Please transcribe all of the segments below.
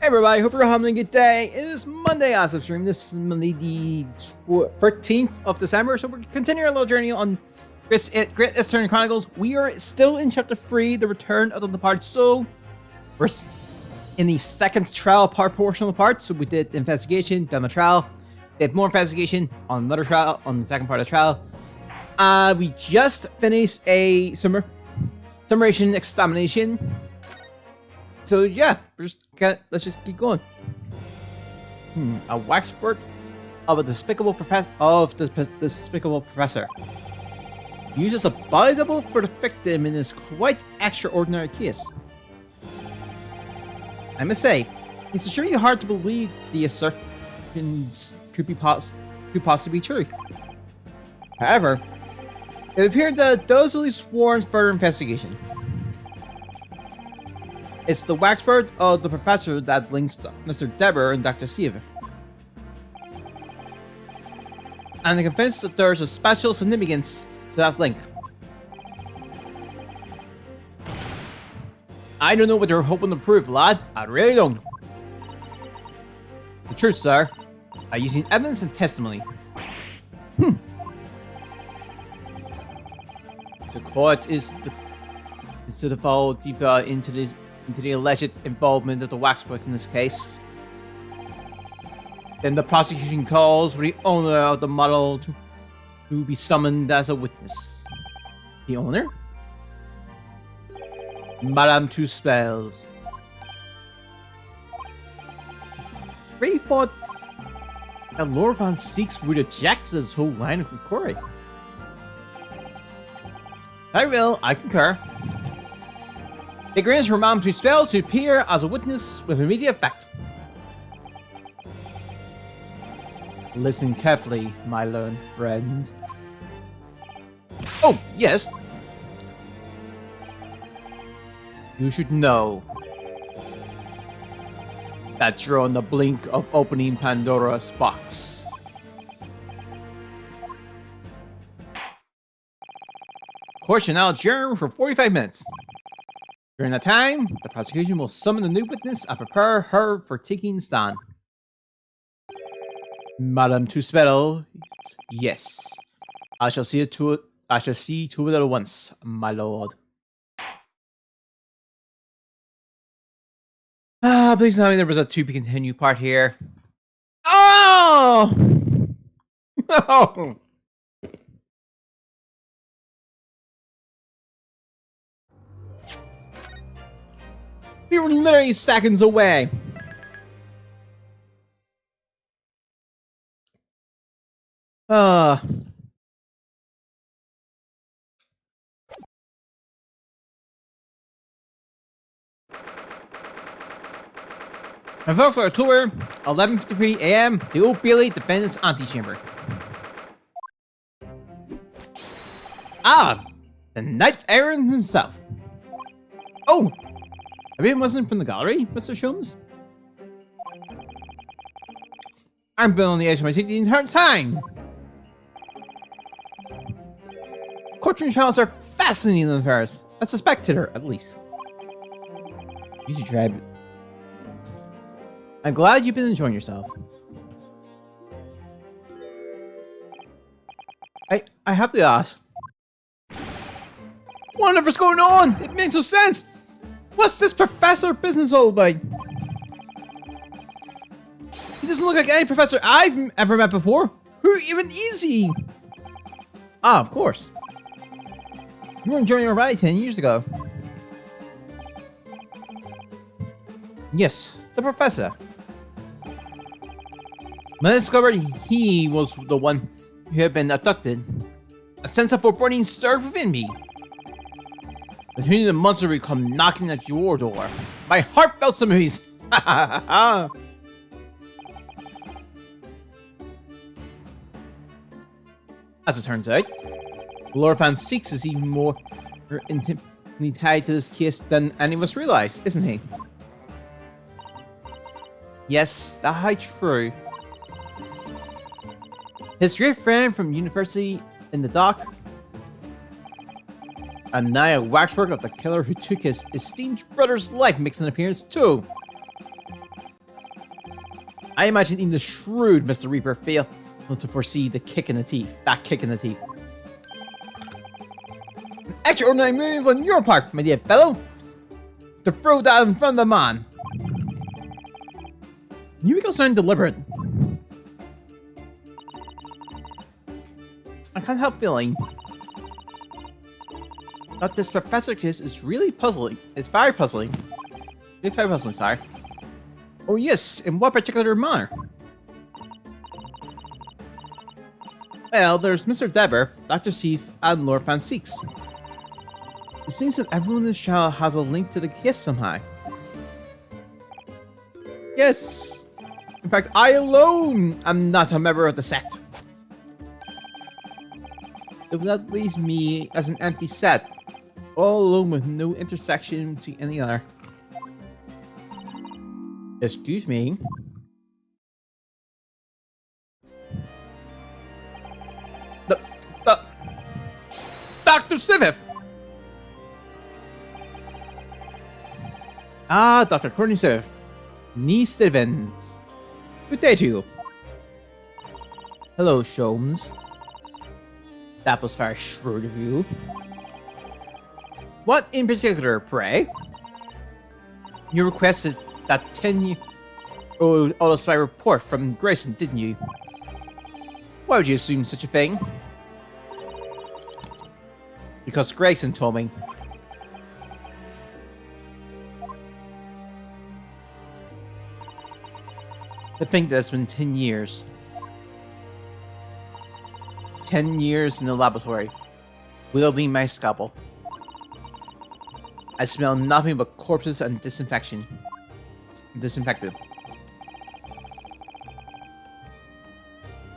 Hey everybody, hope you're having a good day. It is Monday as of stream. This is Monday the 13th of December, so we're continuing our little journey on Great Ace Attorney Chronicles. We are still in Chapter 3, The Return of the Departed Soul. We're in the second trial portion of the part, so we did the investigation, done the trial. We did more investigation on another trial, on the second part of the trial. We just finished a summation examination. So yeah, let's just keep going. A waxwork of a despicable professor. Used as a body double for the victim in this quite extraordinary case. I must say, it's extremely hard to believe the assertions could possibly be true. However, it appeared that those at least warrant further investigation. It's the waxwork of the professor that links Mr. Deber and Dr. Siva. And I'm convinced that there's a special significance to that link. I don't know what you're hoping to prove, lad. I really don't. The truth, sir, are using evidence and testimony. The court is to fall deeper into the alleged involvement of the waxwork in this case. Then the prosecution calls for the owner of the model to be summoned as a witness. The owner? Madame Two Spells. Ray thought that Lord Van Seeks would object to this whole line of inquiry. I concur. It grants for Madame Two Spells to appear as a witness with immediate effect. Listen carefully, my learned friend. Oh, yes. You should know that you're on the blink of opening Pandora's box. Court shall now adjourn for 45 minutes. During that time, the prosecution will summon a new witness and prepare her for taking the stand. Madame Two Spells, yes. I shall see to it at once, my lord. Please tell me there was a to be continued part here. Oh! No! We were literally seconds away. My vote for October, 11:53 a.m. The Old Bailey Defendant's Antechamber. The Knight Errant himself. Oh! Everyone wasn't from the gallery, Mr. Sholmes? I've been on the edge of my seat the entire time! Courtroom trials are fascinating affairs. As a spectator, at least. You should try it. I'm glad you've been enjoying yourself. I have to ask. Whatever's going on? It makes no sense! What's this professor business all about? He doesn't look like any professor I've ever met before. Who even is he? Ah, of course. You were enjoying your ride 10 years ago. Yes, the professor. When I discovered he was the one who had been abducted, a sense of foreboding stirred within me. But who knew the monster would come knocking at your door? My heart felt some ease. As it turns out, Lord Van Seeks is even more intimately tied to this case than any of us realize, isn't he? Yes, that's true. His great friend from university in the dock, and now a waxwork of the killer who took his esteemed brother's life makes an appearance too. I imagine even the shrewd Mr. Reaper failed not to foresee the kick in the teeth. That kick in the teeth. An extraordinary move on your part, my dear fellow. To throw that in front of the man. You make it sound deliberate. I can't help feeling that this Professor Kiss is really puzzling. It's very puzzling. It's very puzzling, sorry. Oh yes, in what particular manner? Well, there's Mr. Dever, Dr. Steve, and Lord Van Seeks. It seems that everyone in the show has a link to the Kiss somehow. Yes! In fact, I alone am not a member of the sect. If that leaves me as an empty set, all alone with no intersection to any other. Excuse me. Dr. Sivif! Ah, Dr. Courtney Sivif. Nee Stevens. Good day to you. Hello, Sholmes. That was very shrewd of you. What in particular, pray? You requested that 10-year-old auto-spy report from Grayson, didn't you? Why would you assume such a thing? Because Grayson told me. To think that it's been 10 years. 10 years in the laboratory, wielding my scalpel. I smell nothing but corpses and disinfected.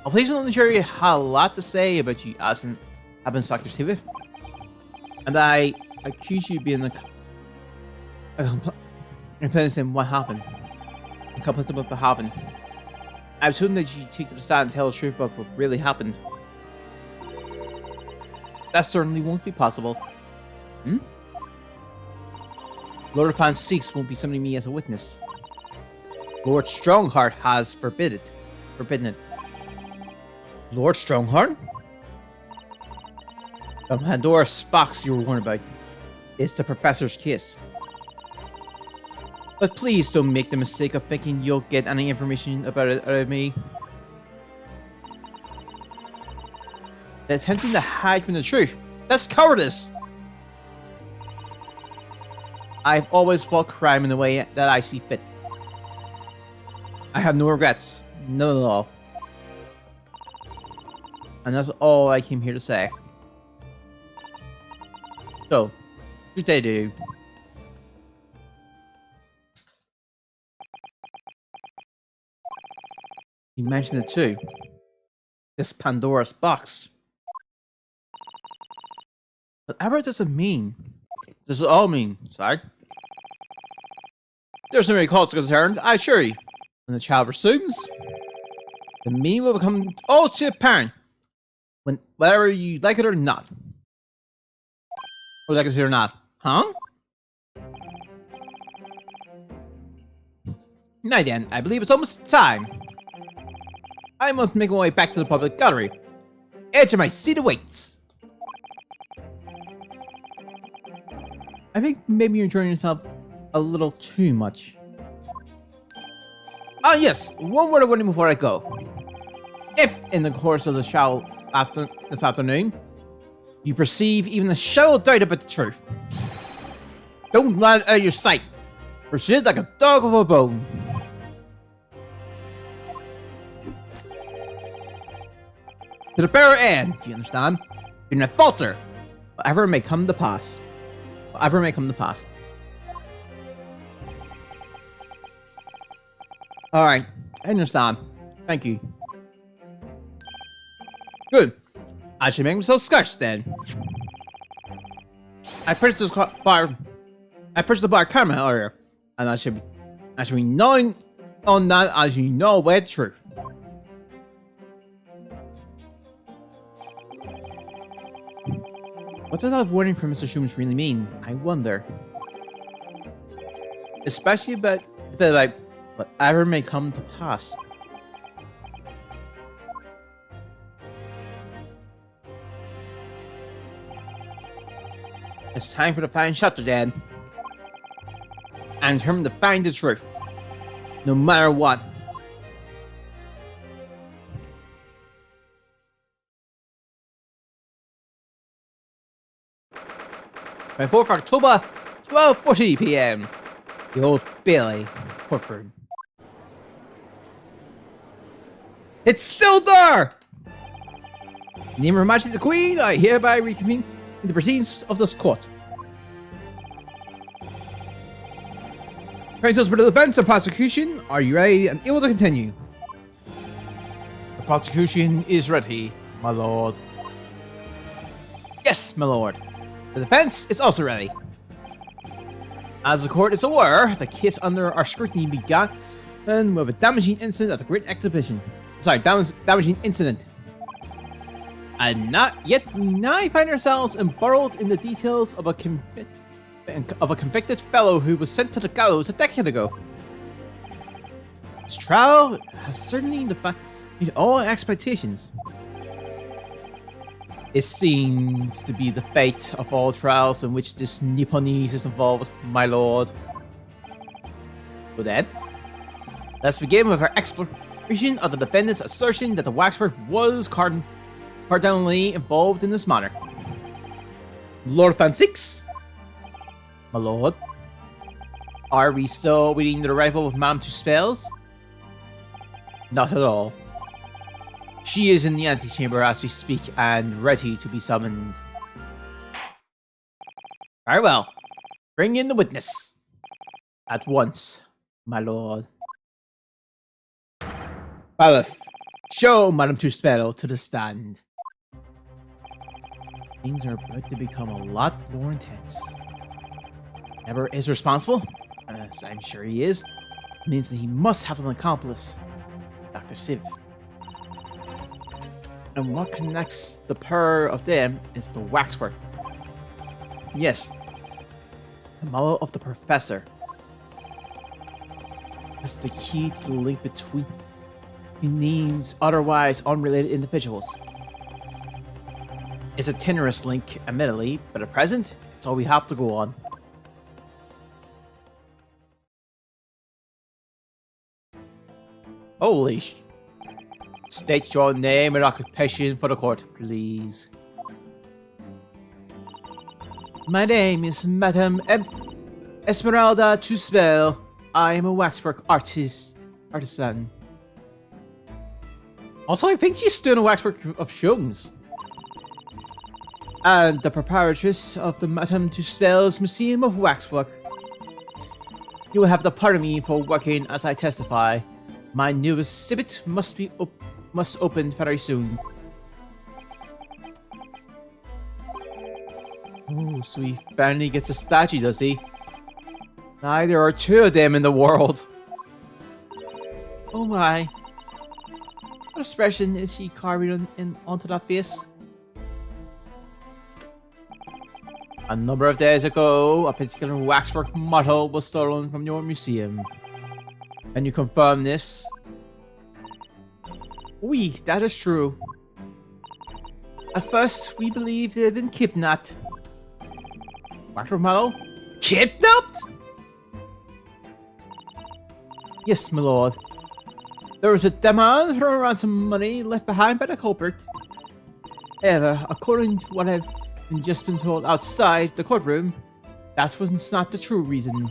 A policeman on the jury had a lot to say about you, Aston, happens Dr. Steve. And I accuse you of being complicit in what happened. Complicit with what happened. I was hoping that you take to the stand and tell the truth about what really happened. That certainly won't be possible. Hmm? Lord Van Seeks won't be summoning me as a witness. Lord Strongheart has forbidden it. Lord Strongheart? The Pandora's box you were warned about. It's the Professor's Kiss. But please don't make the mistake of thinking you'll get any information about it out of me. Attempting to hide from the truth. That's cowardice! I've always fought crime in the way that I see fit. I have no regrets. None at all. And that's all I came here to say. So, good day to you. You mentioned it too. This Pandora's box. Whatever does it mean? Does it all mean, sorry? There's no many cause concerned, I assure you. When the child resumes, the meaning will become all too apparent. Whether you like it or not. Or like it or not. Huh? Now then, I believe it's almost time. I must make my way back to the public gallery. Enter my seat awaits. I think maybe you're enjoying yourself a little too much. Ah yes, one word of warning before I go. If, in the course of the show this afternoon, you perceive even a shadow doubt about the truth, don't let it out of your sight. Proceed like a dog of a bone. To the better end, do you understand? Do not falter, whatever may come to pass. Whatever may come to pass. Alright, I understand. Thank you. Good. I should make myself scarce then. I purchased this bar. I purchased the bar camera earlier, and I should be knowing on that as you know where the truth. What does that warning from Mr. Schumann really mean? I wonder. Especially about whatever may come to pass. It's time for the final chapter then. And determined to find the truth. No matter what. By 4th October, 12:40 p.m. The Old Bailey courtroom. It's still there! In the name of Her Majesty the Queen, I hereby reconvene in the proceedings of this court. Counsels for the defense and prosecution, are you ready and able to continue? The prosecution is ready, my lord. Yes, my lord. The defense is also ready. As the court is aware, the case under our scrutiny began with a damaging incident at the Great Exhibition. Sorry, damaging incident. And we now find ourselves embroiled in the details of a convicted fellow who was sent to the gallows a decade ago. This trial has certainly meet all expectations. It seems to be the fate of all trials in which this Nipponese is involved, my lord. So then, let's begin with our exploration of the defendant's assertion that the waxwork was cardinally involved in this matter. Lord Fan6, my lord, are we still waiting the arrival of Madame Tuspells? Not at all. She is in the antechamber as we speak and ready to be summoned. Very well. Bring in the witness. At once, my lord. Bailiff, show Madame Tuspel to the stand. Things are about to become a lot more intense. Whoever is responsible, as I'm sure he is, means that he must have an accomplice. Dr. Siv. And what connects the pair of them is the waxwork. Yes, the model of the professor. That's the key to the link between these otherwise unrelated individuals. It's a tenuous link, admittedly, but at present, it's all we have to go on. Holy sh... State your name and occupation for the court, please. My name is Madame Esmeralda Tuspel. I am a waxwork artisan. Also, I think she's doing a waxwork of Shums. And the proprietress of the Madame Tuspel's Museum of Waxwork. You will have to pardon me for working as I testify. My newest exhibit must open very soon. Oh, so he finally gets a statue, does he? There are two of them in the world. Oh my. What expression is he carving onto that face? A number of days ago, a particular waxwork model was stolen from your museum. Can you confirm this? Oui, that is true. At first, we believed it had been kidnapped. Waxwork model? Kidnapped? Yes, my lord. There was a demand for a ransom money left behind by the culprit. However, according to what I've just been told outside the courtroom, that was not the true reason.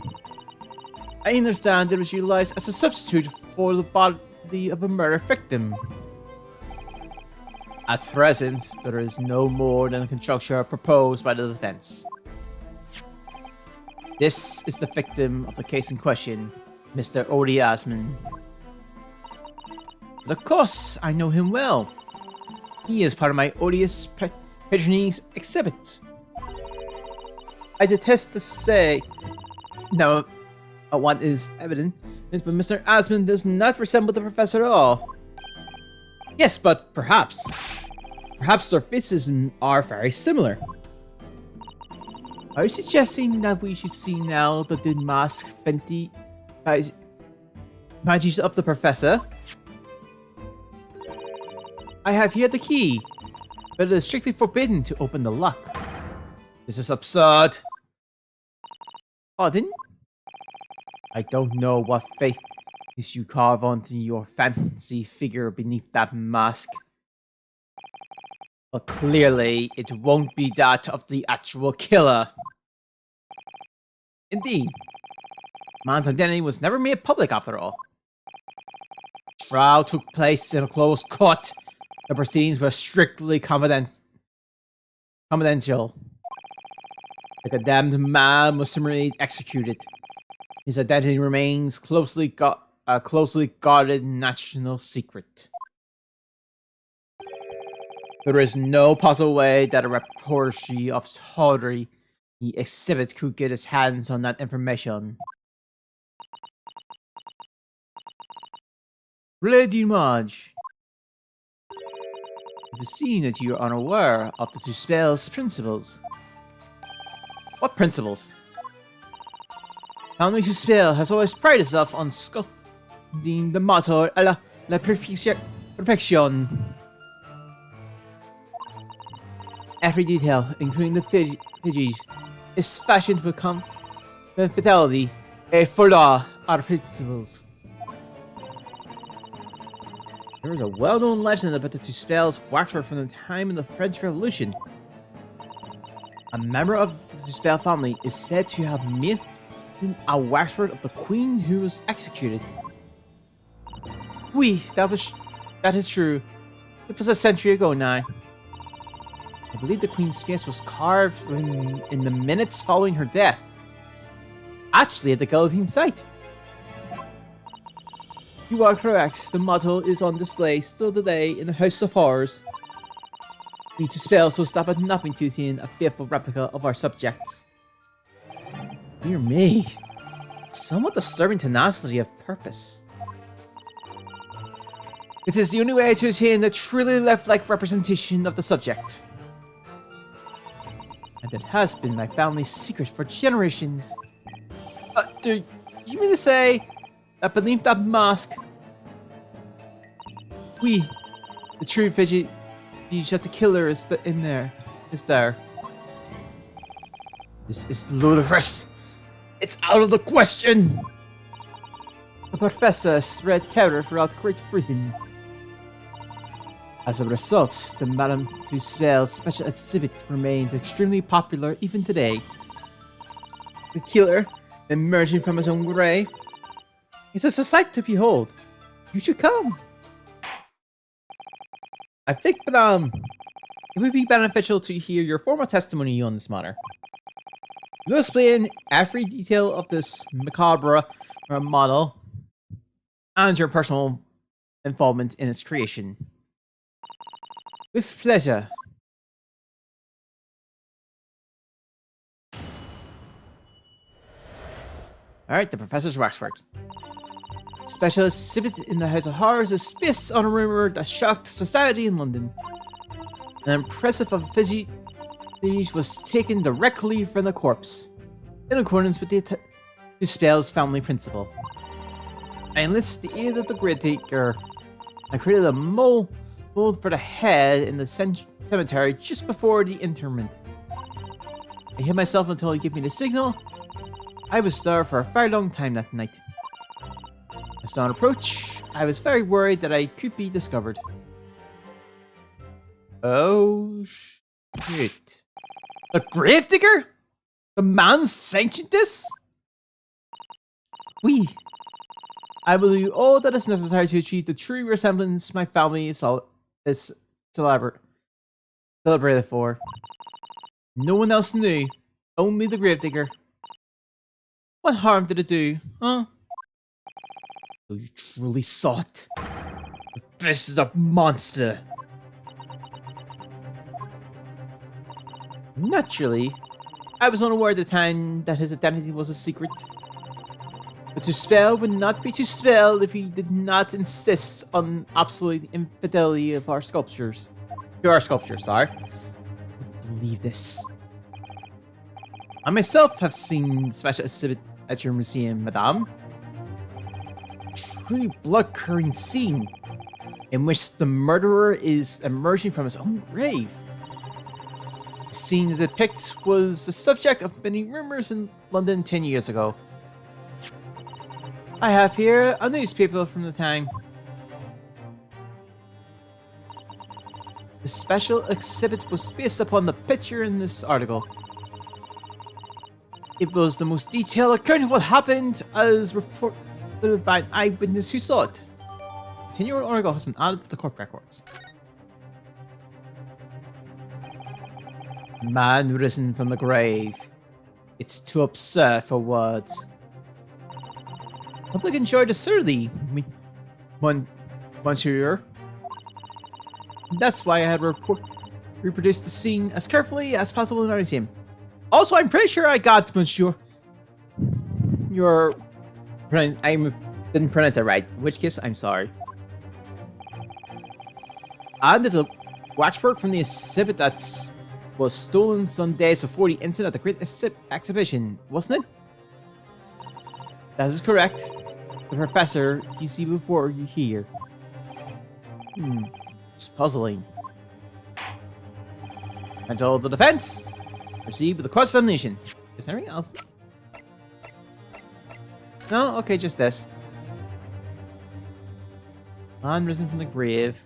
I understand it was utilized as a substitute for the body of a murder victim. At present, there is no more than a conjecture proposed by the defense. This is the victim of the case in question, Mr. Odie Asman. But of course, I know him well. He is part of my odious patronage exhibit. I detest to say, now, what is evident, but Mr. Asman does not resemble the professor at all. Yes, but perhaps their faces are very similar. Are you suggesting that we should see now the mask Fenty magic of the professor? I have here the key, but it is strictly forbidden to open the lock. This is absurd. Pardon? I don't know what face you carve onto your fancy figure beneath that mask. But clearly, it won't be that of the actual killer. Indeed, man's identity was never made public after all. Trial took place in a closed court. The proceedings were strictly confidential. The condemned man was summarily executed. His identity remains a closely guarded national secret. There is no possible way that a repository of tawdry exhibit could get its hands on that information. Really, Dimage, it was seen that you are unaware of the two spells' principles. What principles? Family to spell has always prided itself on sculpting the motto la perfection. Every detail, including the fidges, is fashioned to become fidelity, a flaw our principles. There is a well-known legend about the two spells waxwork from the time of the French Revolution. A member of the two spell family is said to have made a waxwork of the queen who was executed. Oui, that is true. It was a century ago now. I believe the queen's face was carved in the minutes following her death. Actually, at the guillotine site. You are correct. The motto is on display still today in the House of Horrors. We need to spell, so stop at nothing to attain a faithful replica of our subjects. Dear me. Somewhat disturbing tenacity of purpose. It is the only way to attain a truly lifelike representation of the subject. And it has been my family's secret for generations. Do you mean to say that beneath that mask, the true fidget, that the killer is there? This is ludicrous. It's out of the question. The professor spread terror throughout Great Britain. As a result, the Madame Tussauds special exhibit remains extremely popular even today. The killer, emerging from his own grave, is a sight to behold. You should come. I think, Madame, it would be beneficial to hear your formal testimony on this matter. You'll explain every detail of this macabre model and your personal involvement in its creation. With pleasure. Alright, the Professor's Waxwork. Special exhibit in the House of Horrors is based on a rumor that shocked society in London. An impressive effigy was taken directly from the corpse, in accordance with the spell's family principle. I enlisted the aid of the Great Acre. I created a mold for the head in the cemetery just before the interment. I hid myself until he gave me the signal. I was there for a very long time that night. As dawn approached, I was very worried that I could be discovered. Oh shit. A gravedigger? The man sanctioned this? Oui. I will do all that is necessary to achieve the true resemblance my family is celebrated for. No one else knew, only the gravedigger. What harm did it do, huh? So you truly saw it. This is a monster. Naturally, I was unaware at the time that his identity was a secret. But to spell would not be to spell if he did not insist on absolute infidelity of our sculptures. To our sculptures, sorry. I wouldn't believe this. I myself have seen the special exhibit at your museum, Madame. Truly blood-curdling scene in which the murderer is emerging from his own grave. The scene it depicts was the subject of many rumors in London 10 years ago. I have here a newspaper from the time. The special exhibit was based upon the picture in this article. It was the most detailed account of what happened as reported by an eyewitness who saw it. The 10-year-old article has been added to the court records. Man risen from the grave. It's too absurd for words. Public enjoyed absurdity, Monsieur. That's why I had reproduced the scene as carefully as possible in our museum. Also, I'm pretty sure I got Monsieur. I didn't pronounce it right. In which case, I'm sorry. And there's a watchwork from the exhibit that was stolen some days before the incident at the Great Exhibition, wasn't it? That is correct. The professor you see before you here. It's puzzling. And so the defense proceed with the cross-examination. Is there anything else? No? Okay, just this. Man risen from the grave.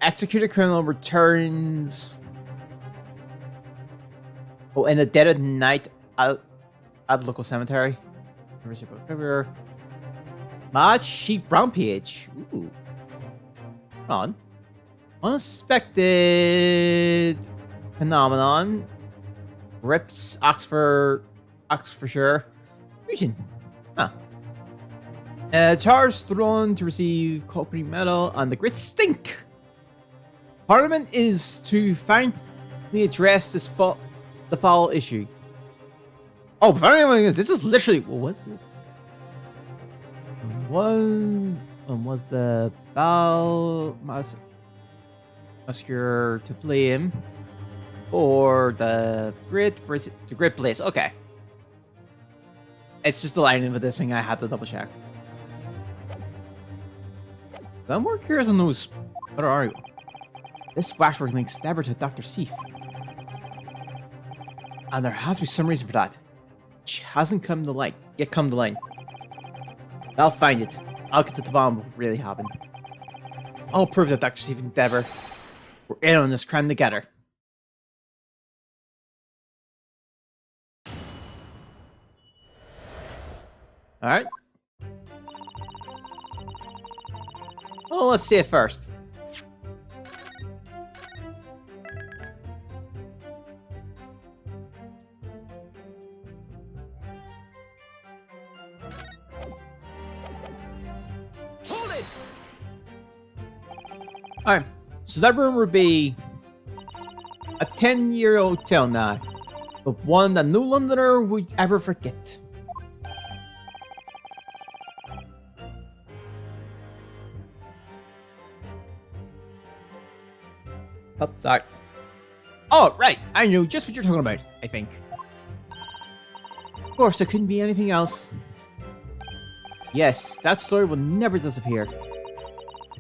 Executed criminal returns. Oh, in the dead of night at the local cemetery. Mad sheep brown page. Ooh. Hold on. Unexpected phenomenon. Rips Oxfordshire region. Huh. Charge thrown to receive Copley Medal and the Great Stink. Parliament is to finally address this the foul issue. Oh, this is literally what's this? Was the Bal Massacre to blame, or the Great Blaze? Okay, it's just the line of this thing. I had to double check. I'm more curious on those. What are you? This waxwork links Stabber to Dr. Seif. And there has to be some reason for that. Which hasn't come to light. I'll find it. I'll get to the bottom of what really happened. I'll prove that Dr. Seif and Deborah were in on this crime together. Alright. Well, let's see it first. Alright, so that room would be a 10-year-old tale now, but one that no Londoner would ever forget. Oh, sorry. Oh, right, I know just what you're talking about, I think. Of course, it couldn't be anything else. Yes, that story will never disappear.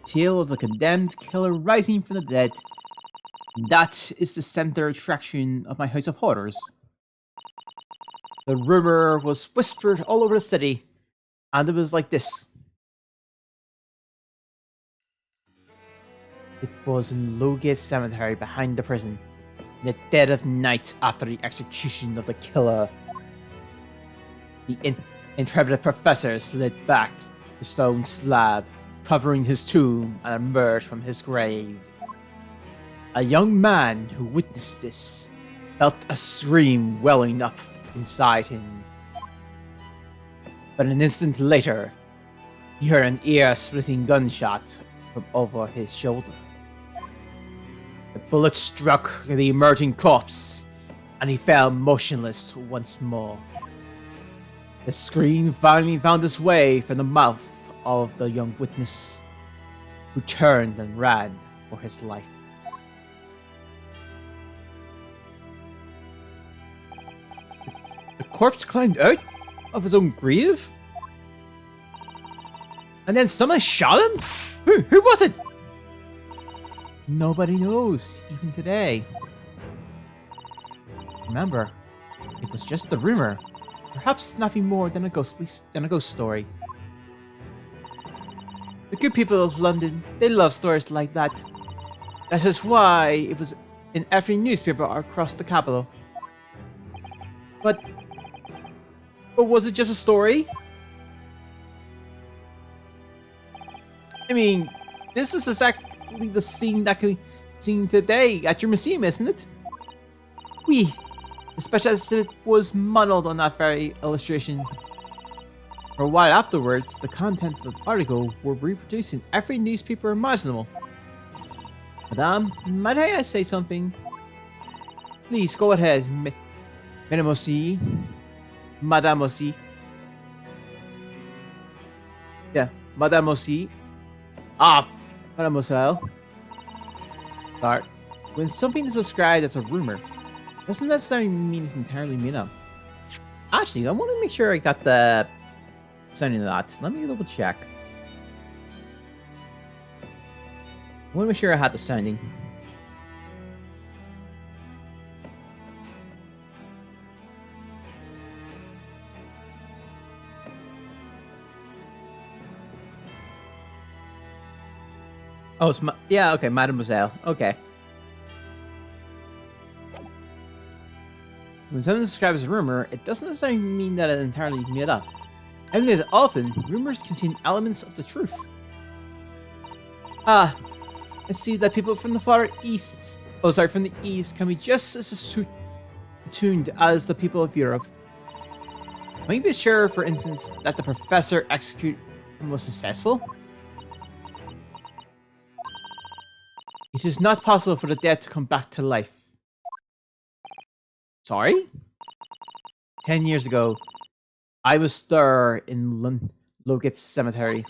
Tale of the condemned killer rising from the dead. That is the center attraction of my House of Horrors. The rumor was whispered all over the city, and it was like this. It was in Lowgate Cemetery behind the prison, in the dead of night after the execution of the killer. The intrepid professor slid back the stone slab, covering his tomb, and emerged from his grave. A young man who witnessed this felt a scream welling up inside him. But an instant later, he heard an ear-splitting gunshot from over his shoulder. The bullet struck the emerging corpse, and he fell motionless once more. The scream finally found its way from the mouth of the young witness, who turned and ran for his life. The corpse climbed out of his own grave? And then someone shot him? Who was it? Nobody knows, even today. Remember, it was just a rumor. Perhaps nothing more than a ghost story. The good people of London, they love stories like that. That is why it was in every newspaper across the capital. But was it just a story? I mean, this is exactly the scene that can be seen today at your museum, isn't it? Especially as it was modeled on that very illustration. For a while afterwards, the contents of the article were reproduced in every newspaper imaginable. Madame, might I say something? Please go ahead, Mademoiselle. Mademoiselle. Yeah, Mademoiselle. Mademoiselle. Start. When something is described as a rumor, doesn't necessarily mean it's entirely made up. Actually, I want to make sure I got the sounding of that. Let me double check. I want to make sure I had the sounding. Oh, it's yeah, okay, Mademoiselle. Okay. When something is described as a rumor, it doesn't necessarily mean that it's entirely made up. I mean that often, rumors contain elements of the truth. I see that people from the far east, from the east can be just as attuned as the people of Europe. Can you be sure, for instance, that the professor executed was successful? It is not possible for the dead to come back to life. Sorry? 10 years ago, I was there in Logate Cemetery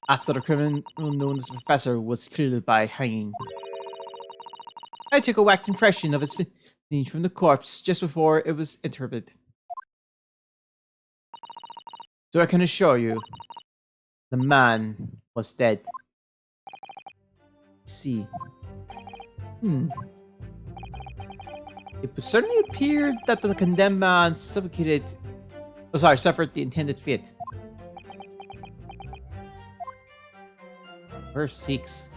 after the criminal known as the Professor was killed by hanging. I took a wax impression of its finish from the corpse just before it was interpreted. So I can assure you, the man was dead. Let's see. It would certainly appear that the condemned man suffered the intended fate. Verse 6.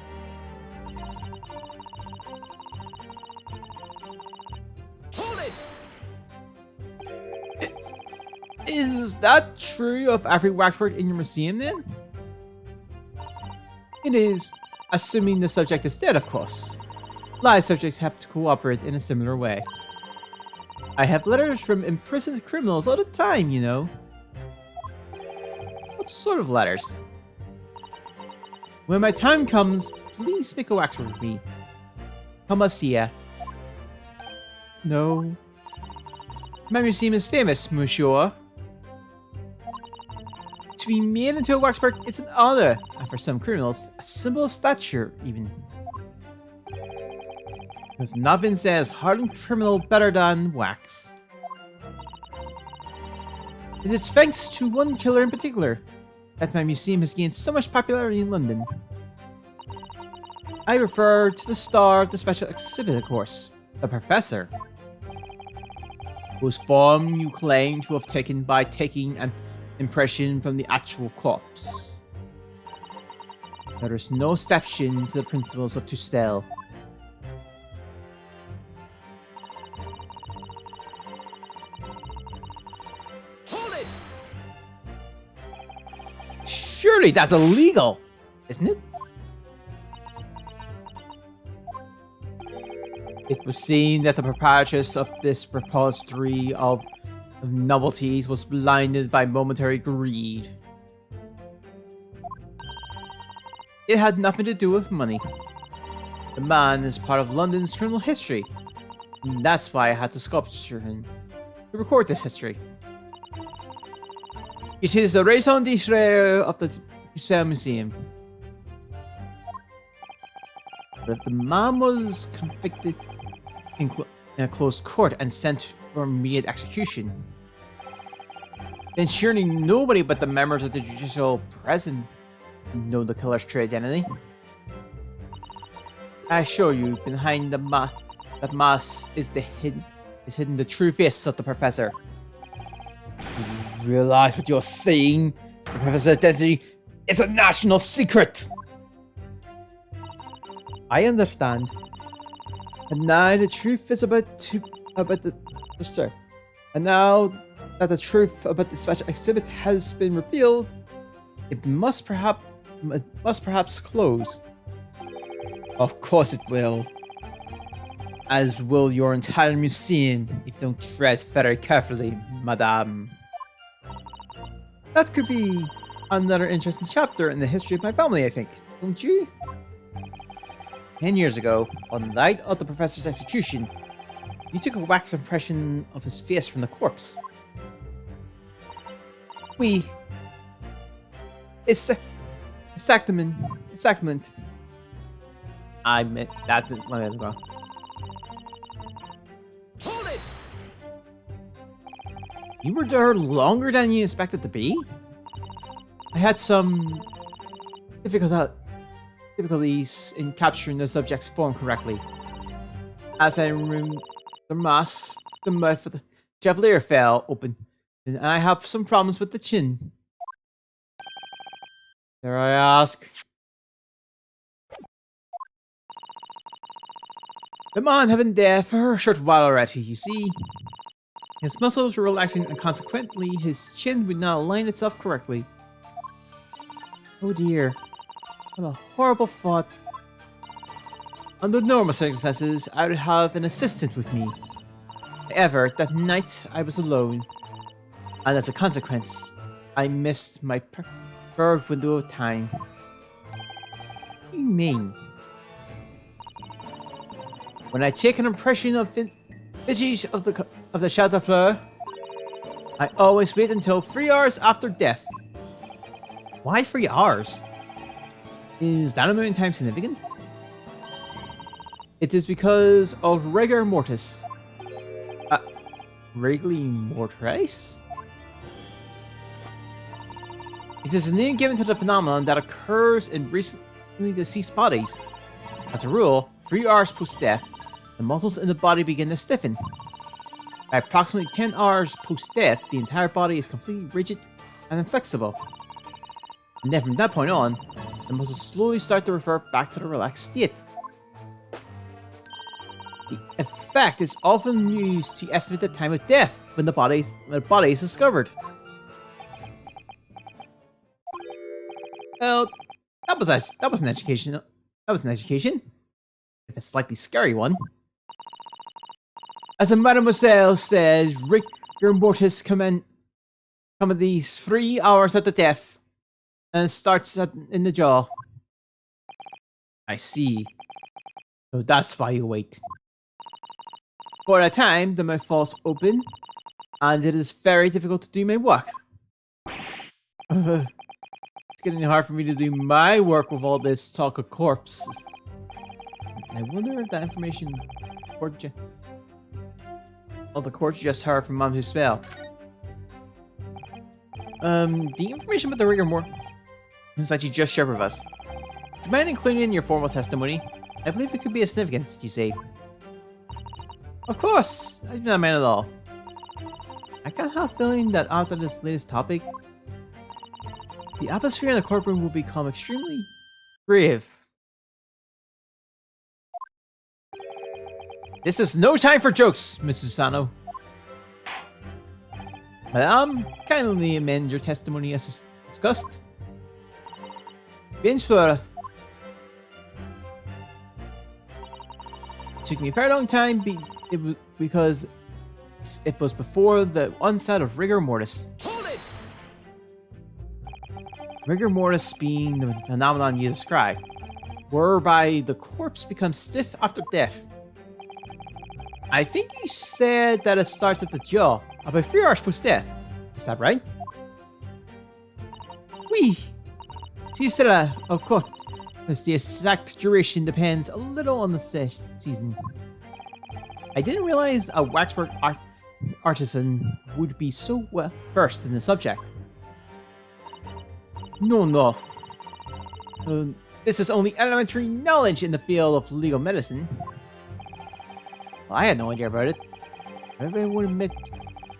Hold it! Is that true of every waxwork in your museum then? It is, assuming the subject is dead, of course. Live subjects have to cooperate in a similar way. I have letters from imprisoned criminals all the time, you know. What sort of letters? When my time comes, please make a waxwork with me. Come here. No. My museum is famous, monsieur. To be made into a waxwork, it's an honor, and for some criminals, a symbol of stature, even. Because nothing says hardened criminal better than wax. It is thanks to one killer in particular that my museum has gained so much popularity in London. I refer to the star of the special exhibit, of course, the Professor, whose form you claim to have taken by taking an impression from the actual corpse. There is no exception to the principles of to spell. Surely that's illegal, isn't it? It was seen that the proprietress of this repository of novelties was blinded by momentary greed. It had nothing to do with money. The man is part of London's criminal history, and that's why I had to sculpture him to record this history. It is the raison d'être of the Spell Museum. But if the man was convicted in a closed court and sent for immediate execution, then surely nobody but the members of the judicial present know the killer's true identity. I assure you, behind that mask is is hidden the true face of the professor. Do you realize what you're saying? The professor's identity is a national secret! I understand. And now the truth is And now that the truth about the special exhibit has been revealed, it must perhaps close. Of course it will. As will your entire museum if you don't tread very carefully, madame. That could be another interesting chapter in the history of my family, I think, don't you? 10 years ago, on the night of the professor's execution, you took a wax impression of his face from the corpse. Exactament. I meant that's one of them. Hold it! You were there longer than you expected to be? I had some difficulties in capturing the subject's form correctly. As I removed the mask, the mouth of the Javelier fell open, and I have some problems with the chin. Dare I ask? The man had been there for a short while already, you see. His muscles were relaxing and consequently his chin would not align itself correctly. Oh dear. What a horrible thought. Under normal circumstances, I would have an assistant with me. However, that night I was alone, and as a consequence, I missed my preferred window of time. What do you mean? When I take an impression of visage of the Shadow Fleur, I always wait until 3 hours after death. Why 3 hours? Is that amount of time significant? It is because of rigor mortis. Rigor mortis? It is a name given to the phenomenon that occurs in recently deceased bodies. As a rule, 3 hours post-death, the muscles in the body begin to stiffen. By approximately 10 hours post-death, the entire body is completely rigid and inflexible. And then from that point on, the muscles slowly start to revert back to the relaxed state. The effect is often used to estimate the time of death when the body is discovered. Well, that was an education. That was an education, if a slightly scary one. As a mademoiselle says, rigor mortis come these 3 hours after death, and it starts in the jaw. I see. So that's why you wait. For a time, the mouth falls open, and it is very difficult to do my work. It's getting hard for me to do my work with all this talk of corpses. I wonder if that information the courts just heard from Mom Who's Spell. The information about the rigor mortis that you just shared with us. Do you mind including in your formal testimony? I believe it could be of significance, you say. Of course! I do not mind at all. I can't help feeling that after this latest topic, the atmosphere in the courtroom will become extremely grave. This is no time for jokes, Mrs. Sano. Madame, kindly amend your testimony as discussed. Bien sûr. It took me a very long time because it was before the onset of rigor mortis. Hold it! Rigor mortis being the phenomenon you described, whereby the corpse becomes stiff after death. I think you said that it starts at the jaw, about 3 hours post-death. Is that right? Oui. So you said that, of course, because the exact duration depends a little on the season. I didn't realize a waxwork artisan would be so well versed in the subject. No. This is only elementary knowledge in the field of legal medicine. Well, I had no idea about it. Maybe I would admit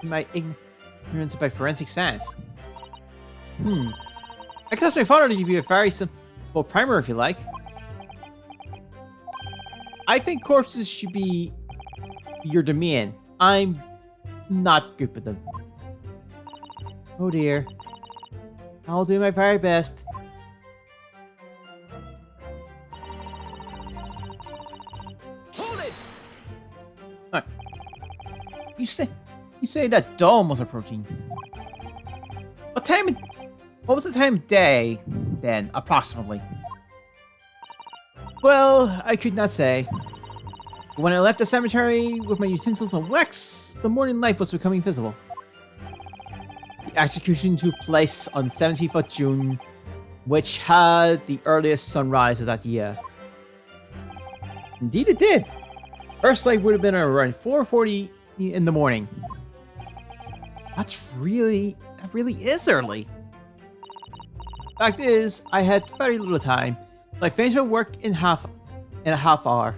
my ignorance by forensic science. I can ask my father to give you a very simple primer if you like. I think corpses should be your domain. I'm not good with them. Oh dear. I'll do my very best. Hold it! Alright. You say that dawn was approaching. What was the time of day then, approximately? Well, I could not say. But when I left the cemetery with my utensils and wax, the morning light was becoming visible. The execution took place on 17th of June, which had the earliest sunrise of that year. Indeed it did. First light would have been around 4:40 in the morning. That really is early. Fact is, I had very little time, so I finished my work in a half hour.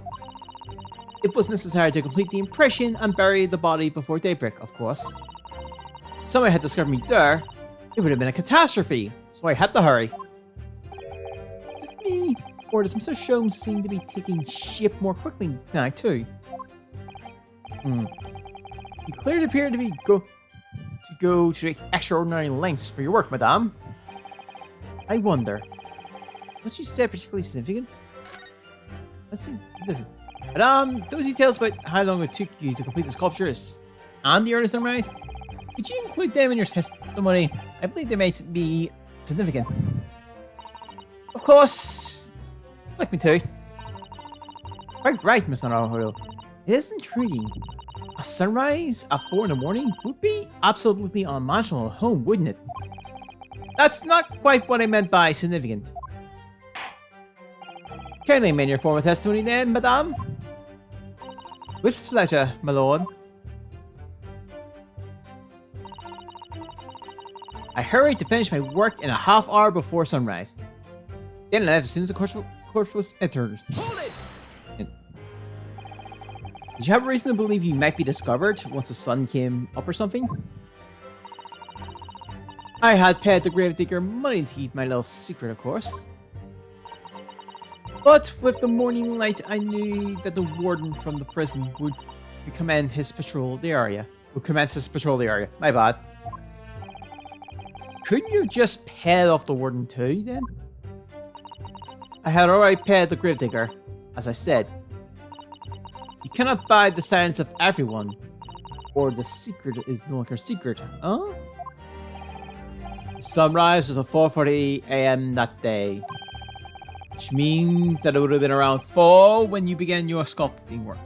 It was necessary to complete the impression and bury the body before daybreak, of course. If someone had discovered me there, it would have been a catastrophe, so I had to hurry. Is it me, or does Mr. Sholmes seem to be taking shape more quickly now, too? You clearly appear to be go to the extraordinary lengths for your work, madame. I wonder, what you said particularly significant? Let's see. Madame, those details about how long it took you to complete the sculptures and the early sunrise, could you include them in your testimony? I believe they may be significant. Of course, like me too. Quite right, Mr. Naruto. It is intriguing. A sunrise at 4 in the morning would be absolutely unimaginable at home, wouldn't it? That's not quite what I meant by significant. Can I amend your formal testimony then, madame? With pleasure, my lord. I hurried to finish my work in a half hour before sunrise. Then left as soon as the corpse was entered. Hold it! Did you have a reason to believe you might be discovered once the sun came up or something? I had paid the gravedigger money to keep my little secret, of course. But with the morning light, I knew that the warden from the prison would commence his patrol of the area. My bad. Couldn't you just paid off the warden too, then? I had already paid the gravedigger, as I said. You cannot buy the silence of everyone, or the secret is no longer secret, huh? Sunrise was at 4:40 a.m. that day, which means that it would have been around 4 when you began your sculpting work.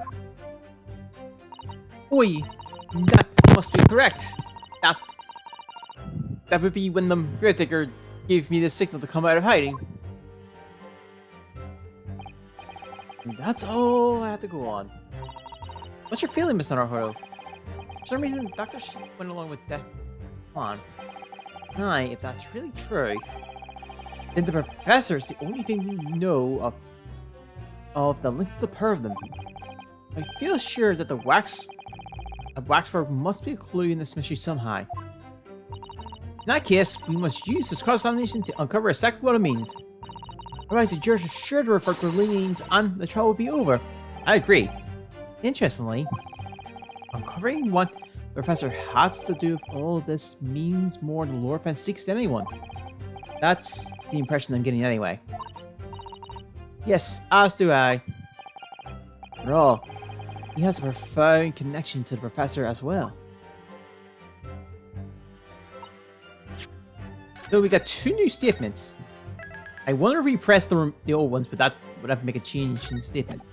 Oi, that must be correct. That would be when the gravedigger gave me the signal to come out of hiding. And that's all I had to go on. What's your feeling, Mr. Naruto? For some reason, Dr. Sheep went along with that plan. Now, if that's really true, then the professor is the only thing we know of the links to the pair of them. I feel sure that the waxwork must be a clue in this mystery somehow. In that case, we must use this cross-examination to uncover exactly what it means. Otherwise, the jurors are sure to refer to the leanings and the trial will be over. I agree. Interestingly, uncovering what the professor has to do with all this means more than Lord Fan seeks than anyone. That's the impression I'm getting anyway. Yes, as do I. After all, he has a profound connection to the professor as well. So we got 2 new statements. I want to repress the old ones, but that would have to make a change in the statements.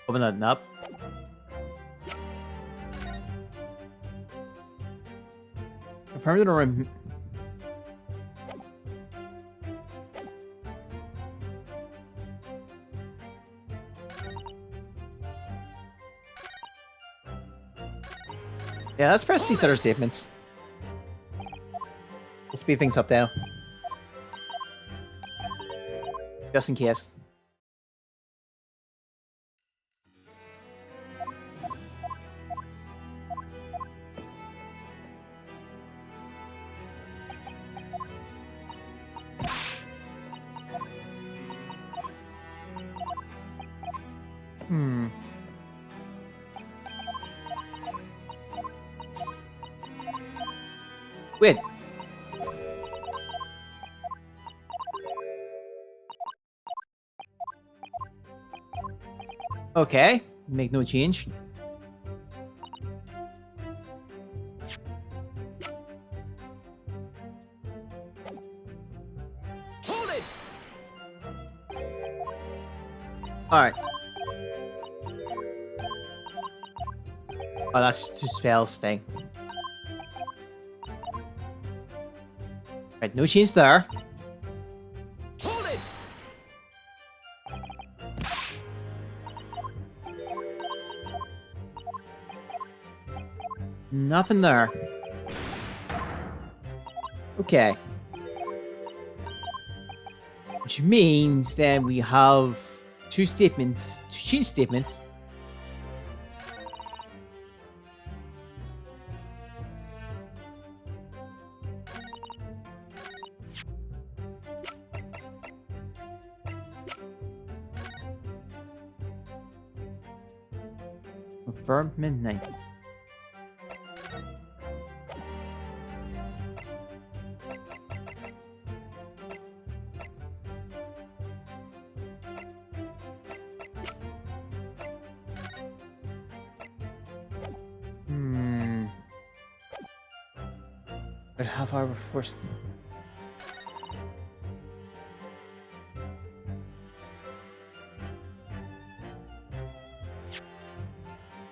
Open that up. Confirm the room. Yeah, let's press these other statements. We'll speed things up now. Just in case. Wait. Okay, make no change. Hold it! Alright. Oh, that's two spells thing. Right, no change there. Hold it! Nothing there. Okay. Which means then we have two statements, two change statements. Confirm midnight. But how far before?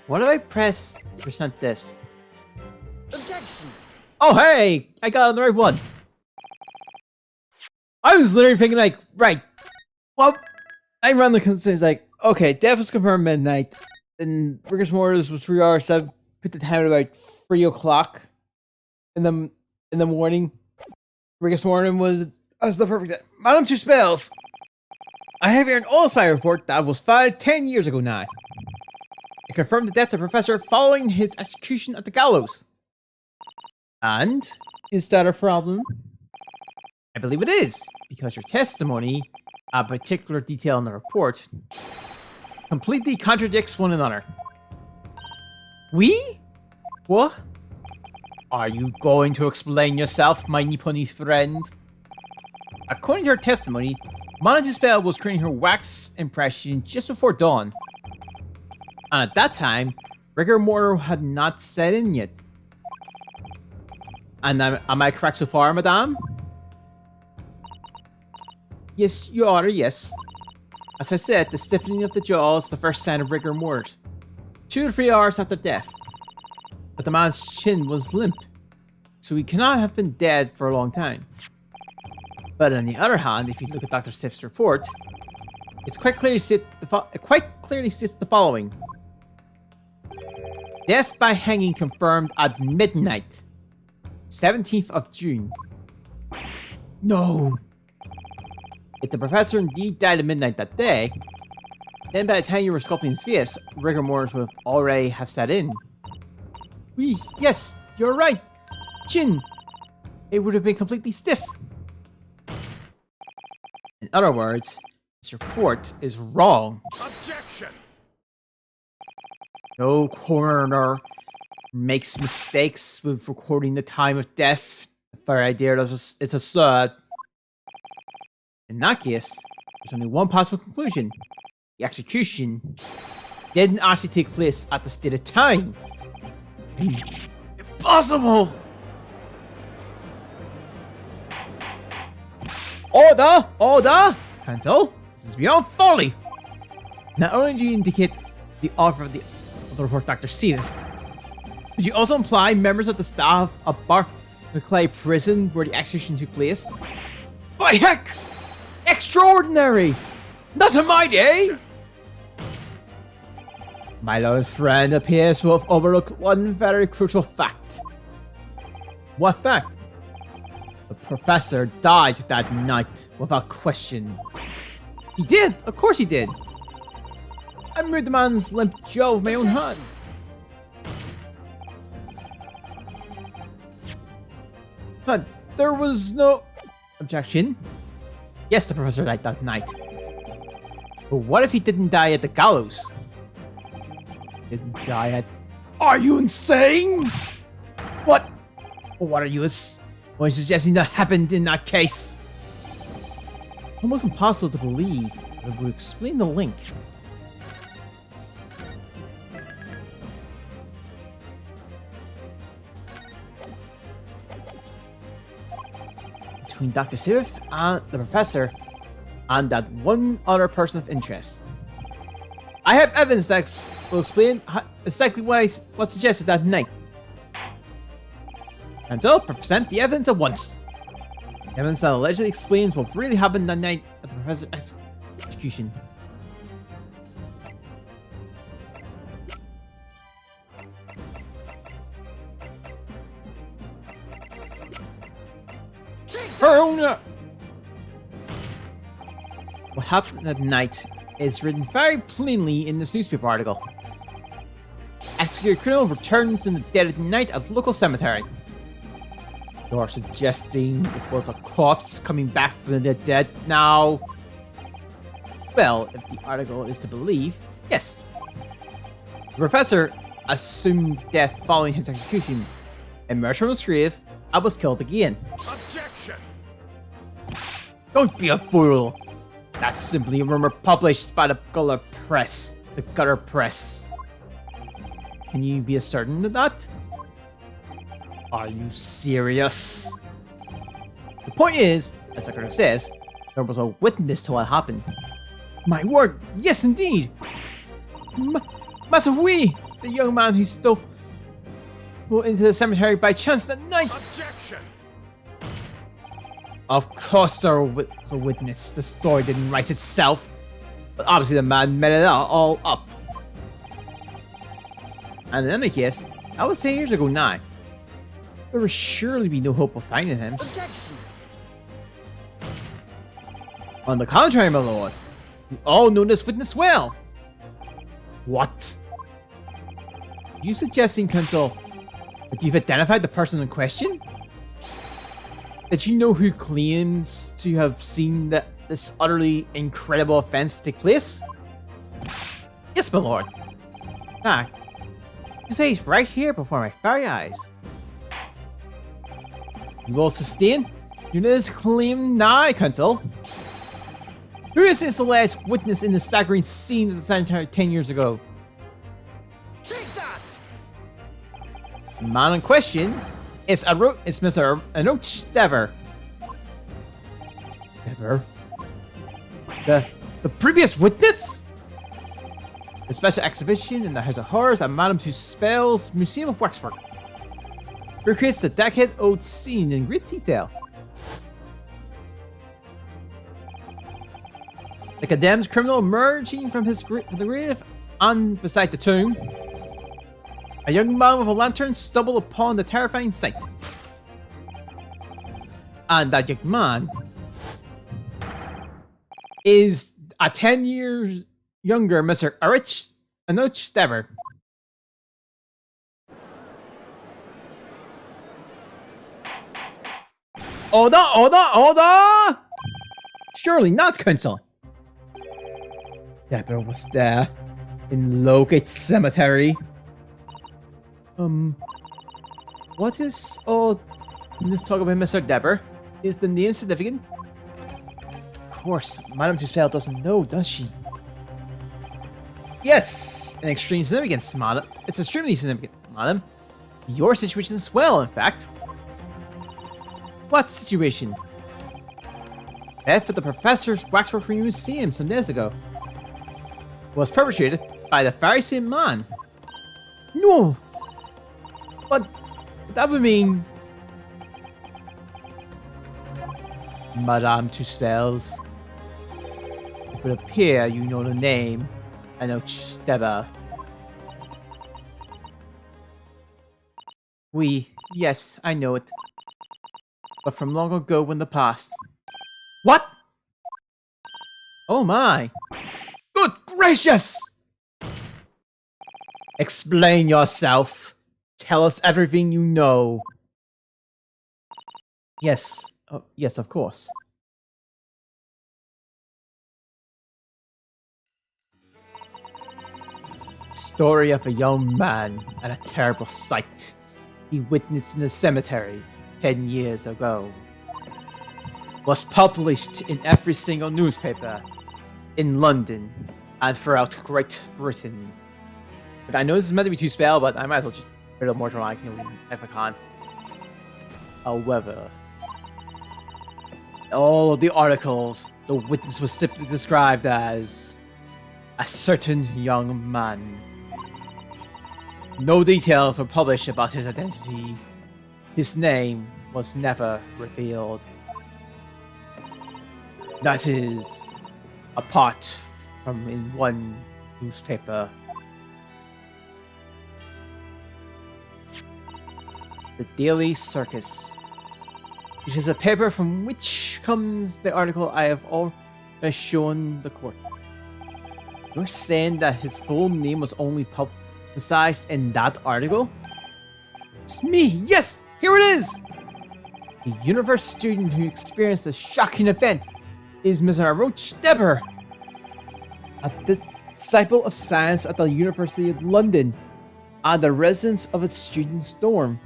What do I press to present this? Objection! Oh, hey! I got on the right one. I was literally thinking, like, right. Well, I run the concerns like, okay, death was confirmed midnight. And Rigor's Mortis was 3 hours, so I put the time at about 3 o'clock in the morning. Rigor's Mortis was the perfect time. Madam, two spells. I have here an old spy report that was filed 10 years ago now. It confirmed the death of the professor following his execution at the gallows. And is that a problem? I believe it is, because your testimony, a particular detail in the report, completely contradicts one another. We? What? Are you going to explain yourself, my Nipponiese friend? According to her testimony, Mana's spell was creating her wax impression just before dawn. And at that time, rigor mortis had not set in yet. And am I correct so far, madame? Yes, you are, yes. As I said, the stiffening of the jaw is the first sign of rigor mortis. 2 to 3 hours after death. But the man's chin was limp, so he cannot have been dead for a long time. But on the other hand, if you look at Dr. Stiff's report, it quite clearly states the following. Death by hanging confirmed at midnight, 17th of June. No. If the professor indeed died at midnight that day, then by the time you were sculpting his face, rigor mortis would already have set in. Yes, you're right. Chin. It would have been completely stiff. In other words, this report is wrong. Objection! No coroner makes mistakes with recording the time of death. The fair idea is absurd. In that case, there's only one possible conclusion. The execution didn't actually take place at the stated time. Impossible! Order! Order! Cancel. This is beyond folly. Not only do you indicate the author of the report, Dr. Stevens, but you also imply members of the staff of Barclay Prison where the execution took place? By heck! Extraordinary! Not in my day! My little friend appears to have overlooked one very crucial fact. What fact? The professor died that night, without question. He did! Of course he did! I murdered the man's limp jaw with my own hand. But there was no objection. Yes, the professor died that night. But what if he didn't die at the gallows? Didn't die at... Are you insane? What? What are you suggesting that happened in that case? Almost impossible to believe, but we'll explain the link. Between Dr. Sivif and the professor and that one other person of interest. I have evidence that will explain exactly what suggested that night. And so, present the evidence at once. The evidence that allegedly explains what really happened that night at the professor's execution. What happened that night is written very plainly in this newspaper article. Executed criminal returns in the dead of night at the local cemetery. You're suggesting it was a corpse coming back from the dead now? Well, if the article is to believe, yes. The professor assumed death following his execution, emerged from his grave, and was killed again. Objection! Don't be a fool! That's simply a rumor published by the gutter press. The gutter press. Can you be certain of that? Are you serious? The point is, as the gutter says, there was a witness to what happened. My word, yes indeed! Master Wee, the young man who stole into the cemetery by chance that night. Objection! Of course there was a witness. The story didn't write itself. But obviously the man made it all up. And in any case, that was 10 years ago now. There would surely be no hope of finding him. Objection! On the contrary, my lord, we all know this witness well. What? Are you suggesting, Counsel, that you've identified the person in question? That you know who claims to have seen this utterly incredible offense take place? Yes, my lord. Ah, you say he's right here before my very eyes. You will sustain this claim now, Counsel. Who is this alleged witness in the staggering scene of the cemetery 10 years ago? Take that! The man in question is Mr. Anoch Dever. Dever? The previous witness? The special exhibition in the House of Horrors at Madame Tussauds Museum of Waxwork recreates the decade-old scene in great detail. The condemned criminal emerging from the grave and beside the tomb. A young man with a lantern stumbled upon the terrifying sight. And that young man is a 10 years younger Mr. Anoch Dever. Order! Surely not, Counsel. Dever was there in Lowgate Cemetery. What is let's talk about Mr. Dever. Is the name significant? Of course, Madame Tussauds doesn't know, does she? Yes, an extreme significance, madam. It's extremely significant, madam. Your situation as well, in fact. What situation? Theft at the professor's waxwork museum some days ago was perpetrated by the very same man. No! But that would mean... Madame Tussauds. It would appear you know the name Anoch Dever. Yes, I know it. But from long ago in the past. What? Oh my. Good gracious! Explain yourself. Tell us everything you know. Yes. Yes, of course. Story of a young man and a terrible sight he witnessed in the cemetery 10 years ago was published in every single newspaper in London and throughout Great Britain. But I know this is meant to be too spell, but I might as well just put a little more dramatic if I can. However, all of the articles, the witness was simply described as a certain young man. No details were published about his identity. His name was never revealed. That is, apart from in one newspaper. The Daily Circus. It is a paper from which comes the article I have already shown the court. You're saying that his full name was only publicized in that article? It's me! Yes! Here it is! The university student who experienced a shocking event is Mr. Roach Debber, a disciple of science at the University of London, and the residence of its student's dorm.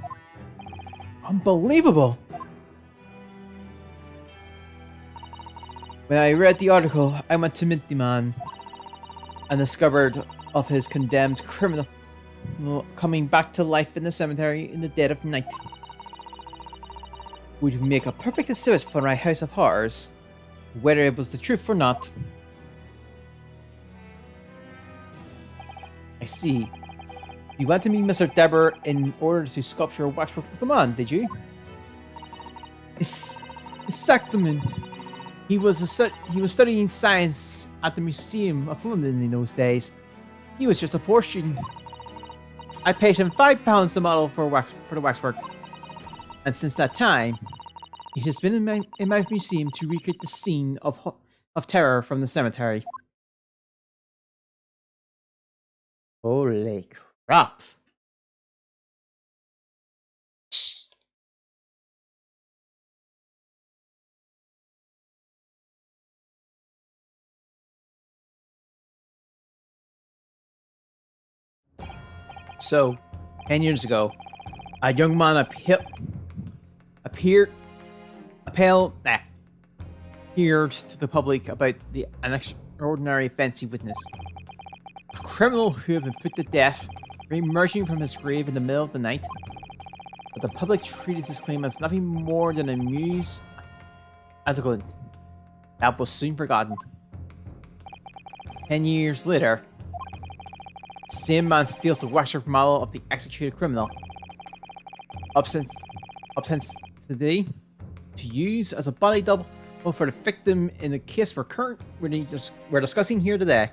Unbelievable! When I read the article, I went to meet the man and discovered of his condemned criminal coming back to life in the cemetery in the dead of night. Would make a perfect exhibit for my House of Horrors, whether it was the truth or not. I see. You went to meet Mr. Debber in order to sculpture a waxwork of the man, did you? Exactly. He was studying science at the Museum of London in those days. He was just a poor student. I paid him £5 the model for the waxwork, and since that time, he has been in my museum to recreate the scene of terror from the cemetery. Holy crap! So, 10 years ago, a young man appeared to the public about an extraordinary offense he witnessed. A criminal who had been put to death, emerging from his grave in the middle of the night. But the public treated his claim as nothing more than a muse as a glint. That was soon forgotten. 10 years later, the same man steals the waxwork model of the executed criminal. Up since today, to use as a body double for the victim in the case we're discussing here today.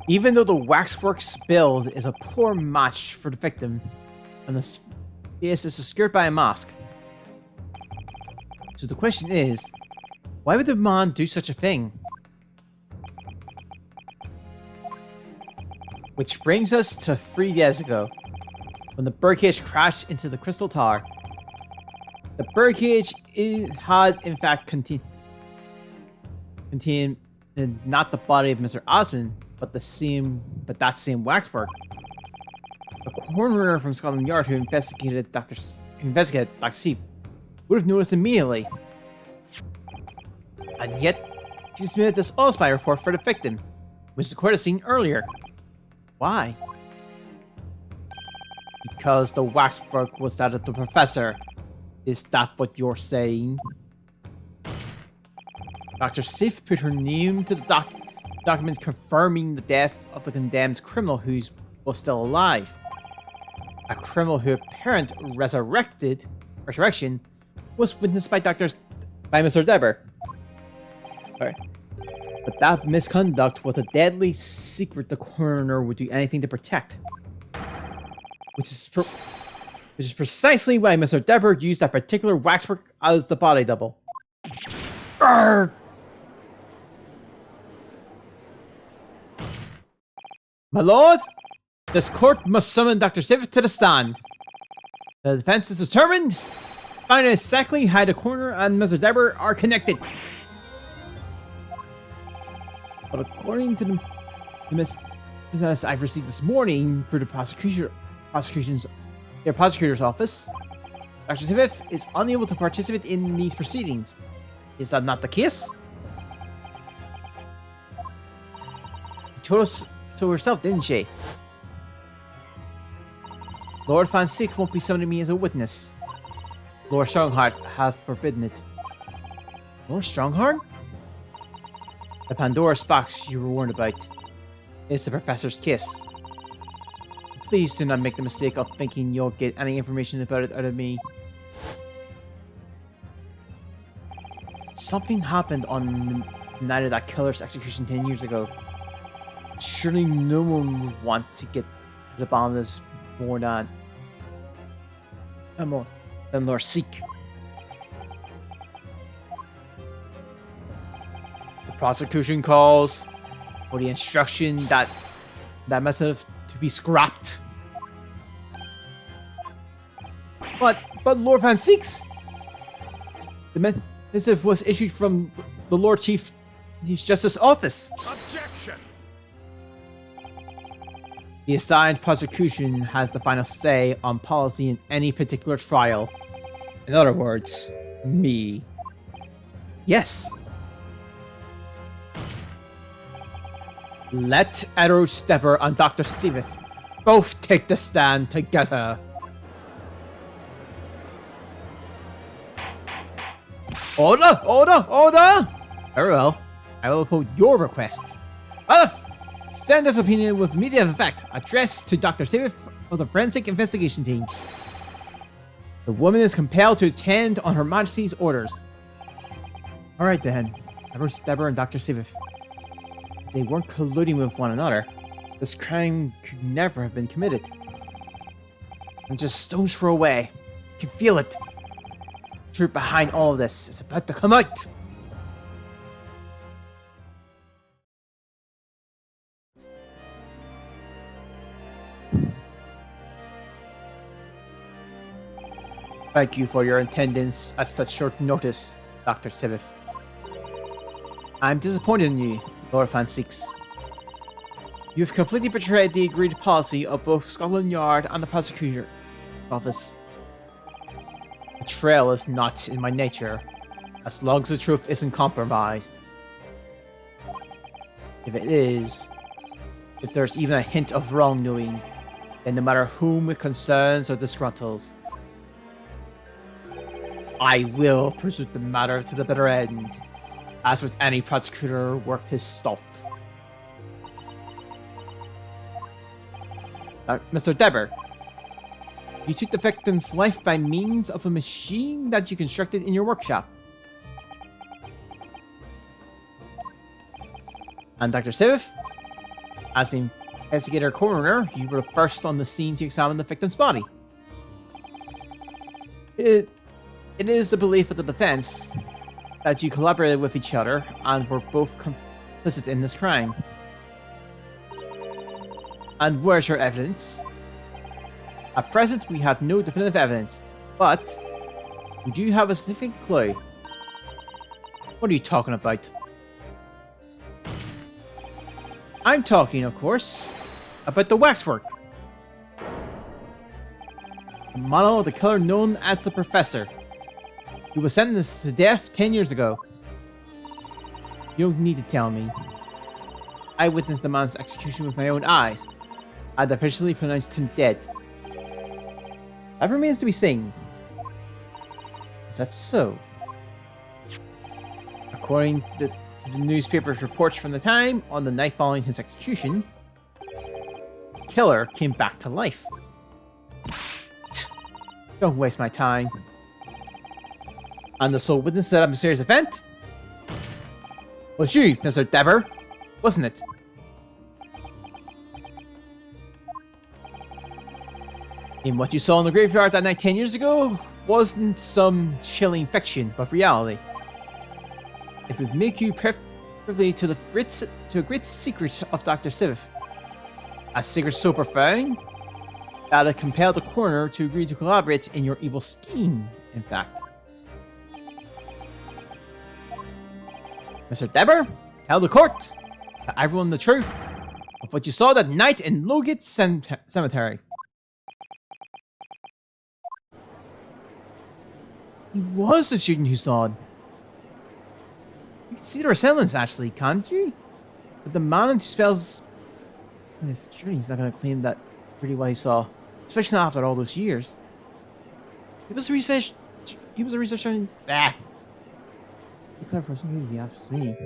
Even though the waxworks build is a poor match for the victim, and the face is secured by a mask. So the question is, why would the man do such a thing? Which brings us to 3 days ago, when the birdcage crashed into the Crystal Tower. The birdcage had in fact contained not the body of Mr. Osmond, but that same waxwork. A coroner from Scotland Yard who investigated Dr. Steve would have noticed immediately. And yet, she submitted this all-spy report for the victim, which the court has seen earlier. Why? Because the waxwork was that of the professor. Is that what you're saying? Dr. Sif put her name to the document confirming the death of the condemned criminal who was still alive. A criminal whose apparent resurrection was witnessed by Mr. Debber. Sorry. But that misconduct was a deadly secret the coroner would do anything to protect. which is precisely why Mr. Deborah used that particular waxwork as the body double. Arrgh! My lord, this court must summon Dr. Sivit to the stand. The defense is determined. Find out exactly how the coroner and Mr. Deborah are connected. But according to the messages I've received this morning through the prosecutor's office, Dr. Sivit is unable to participate in these proceedings. Is that not the case? She told us so herself, didn't she? Lord Van Sick won't be summoning me as a witness. Lord Strongheart have forbidden it. Lord Strongheart? The Pandora's box you were warned about is the Professor's kiss. Please do not make the mistake of thinking you'll get any information about it out of me. Something happened on the night of that killer's execution 10 years ago. Surely no one would want to get to the bottom of this more than Lord Seek. The prosecution calls for the instruction that missive to be scrapped. But Lord Van Sieks, the missive was issued from the Lord Chief Justice's office. Objection! The assigned prosecution has the final say on policy in any particular trial. In other words, me. Yes. Let Edward Stepper and Dr. Stevith both take the stand together. Order! Order! Order! Very well. I will uphold your request. Send this opinion with immediate effect, addressed to Dr. Stevith of the Forensic Investigation Team. The woman is compelled to attend on Her Majesty's orders. Alright then, Edward Stepper and Dr. Stevith. If they weren't colluding with one another, this crime could never have been committed. I'm just stone's throw away. You can feel it. The truth behind all of this is about to come out. Thank you for your attendance at such short notice, Dr. Sivith. I'm disappointed in you, Lord Van Sieks. You've completely betrayed the agreed policy of both Scotland Yard and the prosecutor office. Betrayal is not in my nature, as long as the truth isn't compromised. If it is, if there's even a hint of wrongdoing, then no matter whom it concerns or disgruntles, I will pursue the matter to the bitter end, as with any prosecutor worth his salt. Mr. Deborah, you took the victim's life by means of a machine that you constructed in your workshop. And Dr. Sivith, as the investigator coroner, you were the first on the scene to examine the victim's body. It is the belief of the defense that you collaborated with each other and were both complicit in this crime. And where's your evidence? At present, we have no definitive evidence, but we do have a specific clue. What are you talking about? I'm talking, of course, about the waxwork. The model of the killer known as the Professor. He was sentenced to death 10 years ago. You don't need to tell me. I witnessed the man's execution with my own eyes. I'd officially pronounced him dead. That remains to be seen. Is that so? According to the newspaper's reports from the time, on the night following his execution, the killer came back to life. Don't waste my time. And the sole witness to that mysterious event was you, Mr. Deborah, wasn't it? In what you saw in the graveyard that night 10 years ago wasn't some chilling fiction, but reality. It would make you privy to a great secret of Dr. Civ. A secret so profound that it compelled the coroner to agree to collaborate in your evil scheme, in fact. Mr. Deber, tell the court, tell everyone the truth of what you saw that night in Logate Cemetery. He was the student who saw it. You can see the resemblance, actually, can't you? But the man who spells... Yes, sure, he's not going to claim that really what he saw. Especially not after all those years. He was a researcher in... Ah! The clever person who asked me.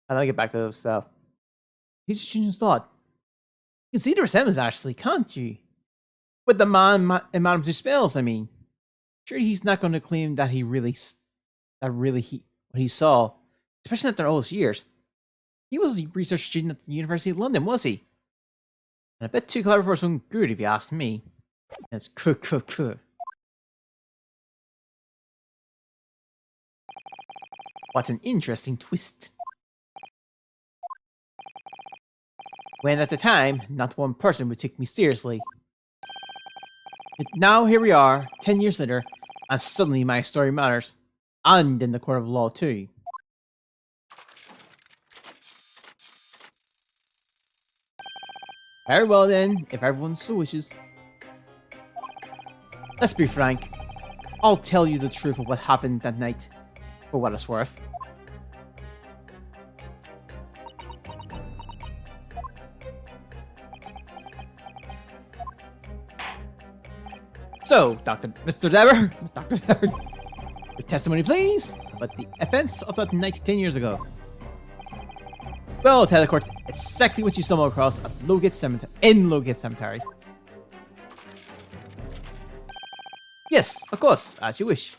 I'll get back to those stuff. He's a student's thought. You can see the resemblance, actually, can't you? With the man and Madame Two Spells, I mean. Sure, he's not going to claim that what he saw, especially after all those years. He was a research student at the University of London, was he? And a bit too clever for his own good, if you ask me. It's cool. What an interesting twist. When at the time, not one person would take me seriously. But now here we are, 10 years later, and suddenly my story matters. And in the court of law too. Very well then, if everyone so wishes. Let's be frank. I'll tell you the truth of what happened that night, for what it's worth. So, Mr. Dever, Dr. Dever, your testimony please, about the events of that night 10 years ago. Well, tell the court exactly what you stumbled across at Logate Cemetery. Yes, of course, as you wish.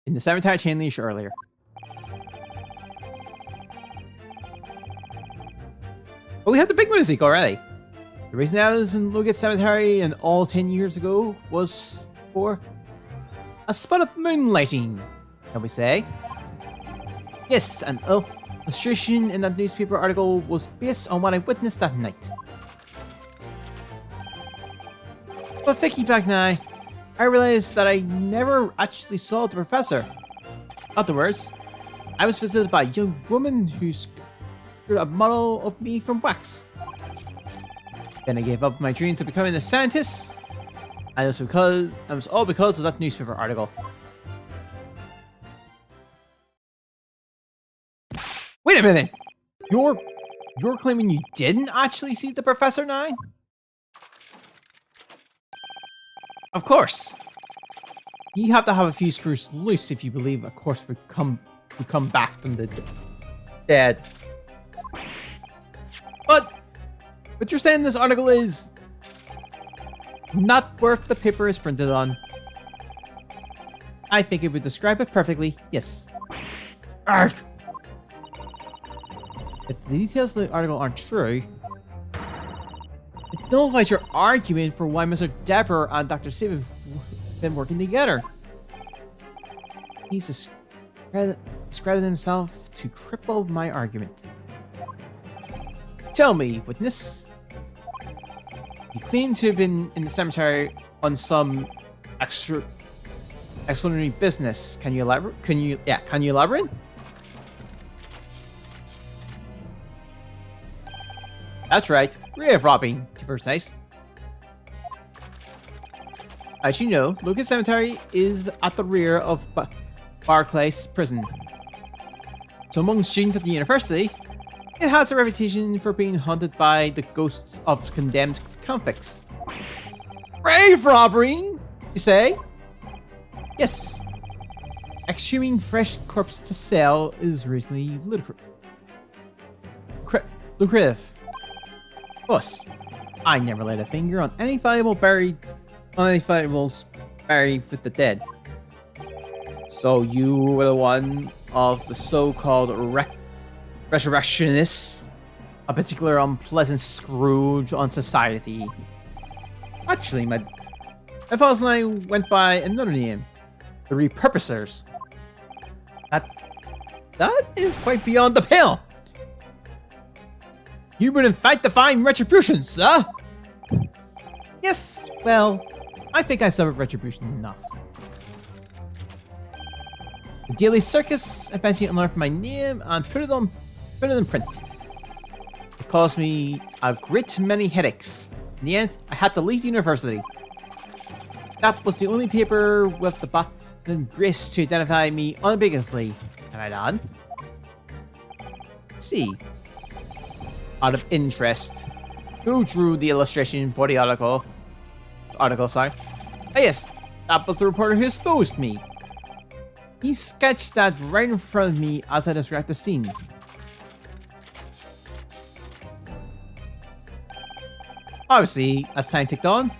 In the cemetery chain leash earlier. Oh, we have the big music already. The reason I was in Logate Cemetery and all 10 years ago was for a spot of moonlighting, shall we say. Yes, an illustration in that newspaper article was based on what I witnessed that night. But thinking back now, I realized that I never actually saw the professor. Afterwards, I was visited by a young woman who a model of me from wax. Then I gave up my dreams of becoming a scientist, and it was all because of that newspaper article. Wait a minute! You're claiming you didn't actually see the professor now? Of course. You have to have a few screws loose if you believe a course would come back from the dead. But you're saying this article is not worth the paper is printed on. I think it would describe it perfectly, yes. Arrgh. If the details of the article aren't true, it nullifies your argument for why Mr. Deber and Dr. Civ have been working together. He's discredited himself to cripple my argument. Tell me, witness. You claim to have been in the cemetery on some extraordinary business. Can you elaborate? Can you elaborate? That's right, grave robbing, to be precise. As you know, Logate Cemetery is at the rear of Barclays Prison. So among students at the university, it has a reputation for being haunted by the ghosts of condemned convicts. Grave robbery, you say? Yes. Exhuming fresh corpse to sell is reasonably lucrative. Plus, I never laid a finger on any valuables buried with the dead. So you were the one of the so-called resurrectionists, a particular unpleasant scourge on society. Actually, my father and I went by another name, the Repurposers. That is quite beyond the pale. You would in fact define retribution, sir? Yes, well, I think I suffered retribution enough. The Daily Circus eventually unlearned my name and put it in print. It caused me a great many headaches. In the end, I had to leave university. That was the only paper with the button grace to identify me unambiguously. Can I add? Let's see. Out of interest, who drew the illustration for the article? Sorry. Oh yes, that was the reporter who exposed me. He sketched that right in front of me as I described the scene. Obviously, as time ticked on,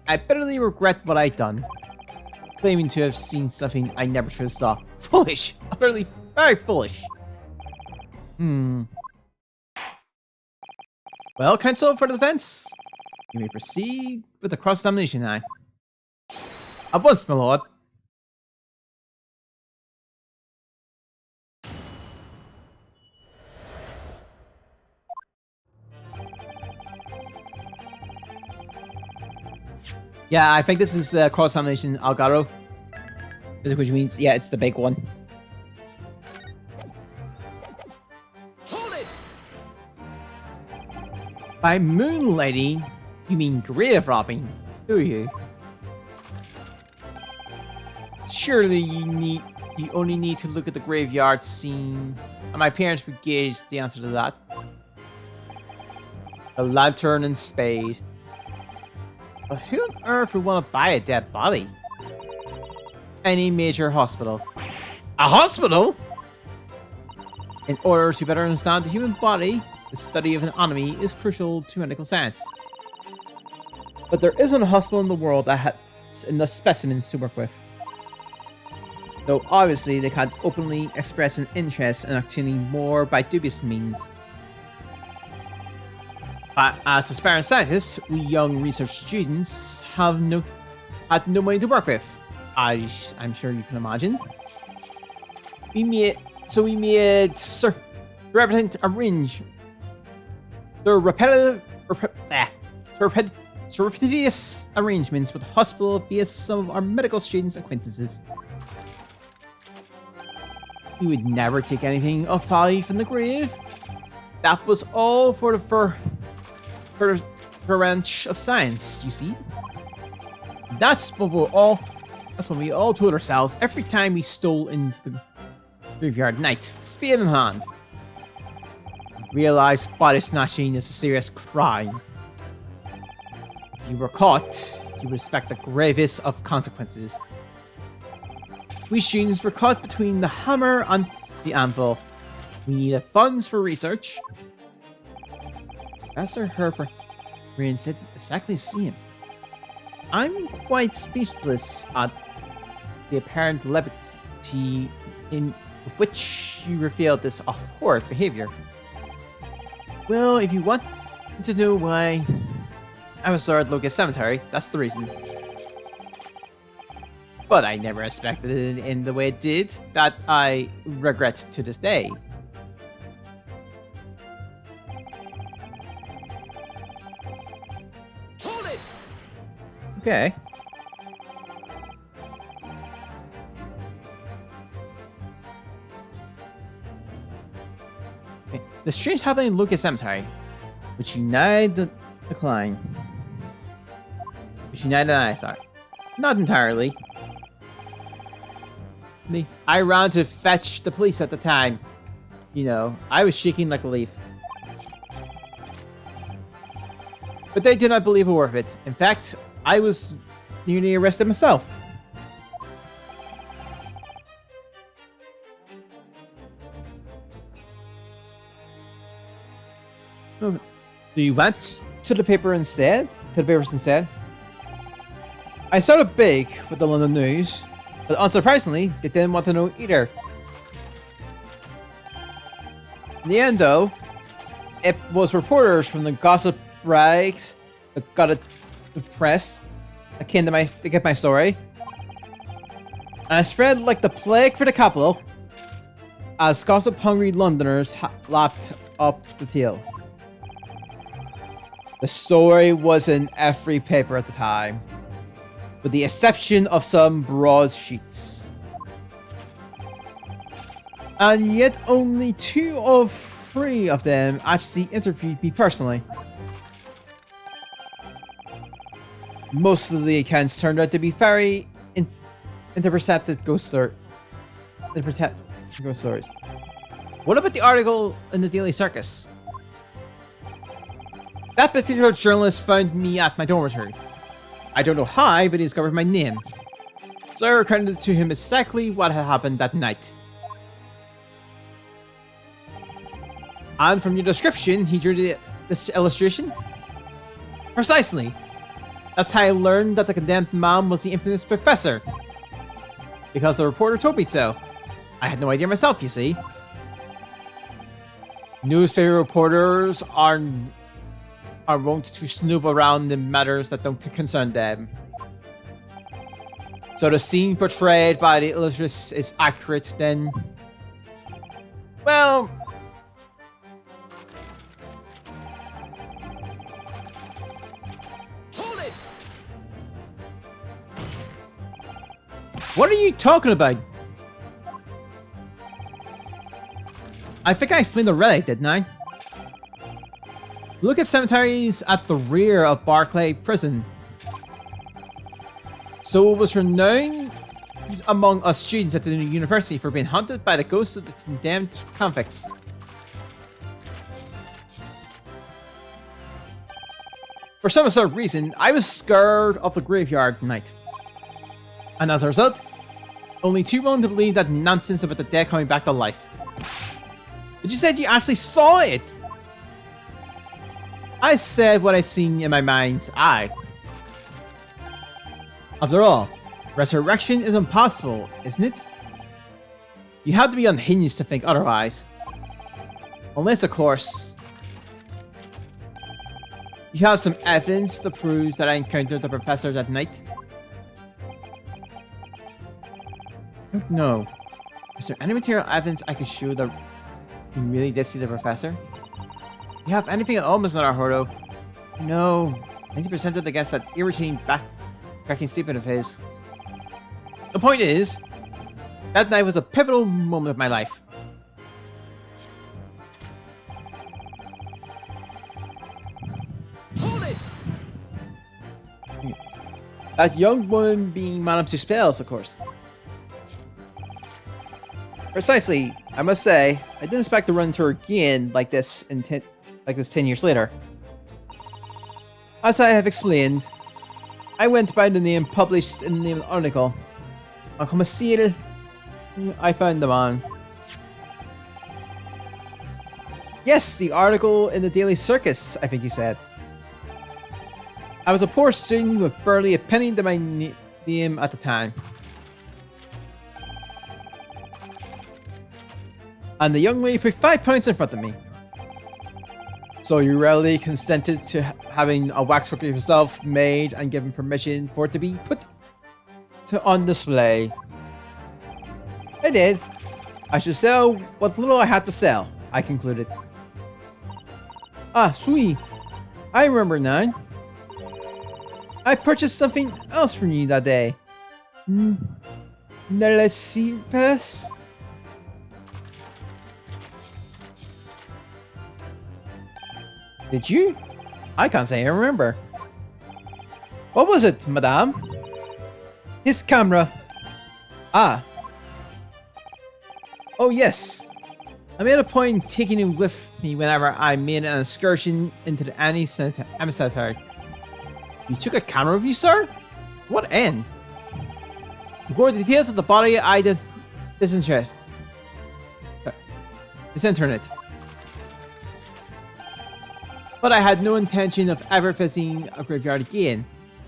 I bitterly regret what I'd done, claiming to have seen something I never should have saw. Foolish, utterly very foolish. Well, counsel for the defense, you may proceed with the cross-examination now. At once, my lord. Yeah, I think this is the cross-examination Algaro. Which means, yeah, it's the big one. Hold it! By moon lady, you mean grave robbing, do you? Surely you only need to look at the graveyard scene, and my parents would gauge the answer to that. A lantern and spade. But who on earth would want to buy a dead body? Any major hospital. A hospital? In order to better understand the human body, the study of anatomy is crucial to medical science. But there isn't a hospital in the world that has enough specimens to work with. Though obviously they can't openly express an interest in obtaining more by dubious means. But as aspiring scientists, we young research students had no money to work with. I'm sure you can imagine. We made repetitious arrangements with the hospital via some of our medical students' acquaintances. We would never take anything of value from the grave. That was all for the branch of science, you see. That's what we all told ourselves every time we stole into the graveyard night, spear in hand. Realize body snatching is a serious crime. If you were caught, you would expect the gravest of consequences. We students were caught between the hammer and the anvil. We needed funds for research. Professor Herbert Rain said exactly the same. I'm quite speechless at the apparent levity with which you revealed this horrid behavior. Well, if you want to know why I was sorry at Locust Cemetery, that's the reason. But I never expected it in the way it did, that I regret to this day. Hold it! Okay. The strange happening in Lucas Cemetery, which united the decline. Which united and I, sorry. Not entirely. I ran to fetch the police at the time. You know, I was shaking like a leaf. But they did not believe a word of it. In fact, I was nearly arrested myself. So you went to the paper instead? To the papers instead? I started big with the London News, but unsurprisingly, they didn't want to know either. In the end, though, it was reporters from the gossip rags that got it, the press that came to get my story. And I spread like the plague for the capital as gossip-hungry Londoners lapped up the tale. The story was in every paper at the time, with the exception of some broadsheets. And yet only 2 of 3 of them actually interviewed me personally. Most of the accounts turned out to be very intercepted ghost stories. What about the article in the Daily Circus? That particular journalist found me at my dormitory. I don't know how, but he discovered my name. So I recounted to him exactly what had happened that night. And from your description, he drew this illustration? Precisely. That's how I learned that the condemned man was the infamous professor. Because the reporter told me so. I had no idea myself, you see. Newspaper reporters are wont to snoop around in matters that don't concern them. So the scene portrayed by the illustratress is accurate, then... Well... Hold it! What are you talking about? I think I explained already, didn't I? Look at cemeteries at the rear of Barclay Prison. So it was renowned among us students at the university for being haunted by the ghosts of the condemned convicts. For some sort of reason, I was scared of the graveyard night. And as a result, only too willing to believe that nonsense about the dead coming back to life. But you said you actually saw it! I said what I've seen in my mind's eye. After all, resurrection is impossible, isn't it? You have to be unhinged to think otherwise. Unless, of course, you have some evidence that proves that I encountered the professor that night. No. Is there any material evidence I could show that you really did see the professor? You have anything at all, Mr. Naruto? No. 90% of against that irritating back-cracking statement of his. The point is, that night was a pivotal moment of my life. Hold it! That young woman being Madame to spells, of course. Precisely. I must say, I didn't expect to run into her again like this 10 years later. As I have explained, I went by the name published in the name of the article. And como see, I found the man. Yes, the article in the Daily Circus, I think you said. I was a poor student with barely a penny to my name at the time. And the young lady put £5 in front of me. So you really consented to having a waxwork of yourself made and given permission for it to be put on display. I did. I should sell what little I had to sell, I concluded. Ah, sweet. I remember now. I purchased something else from you that day. Let's see first. Did you? I can't say I remember. What was it, madame? His camera. Ah. Oh yes. I made a point taking him with me whenever I made an excursion into the Annie Cemetery. You took a camera with you, sir? What end? Record the details of the body I disinterest. Disinternet. But I had no intention of ever visiting a graveyard again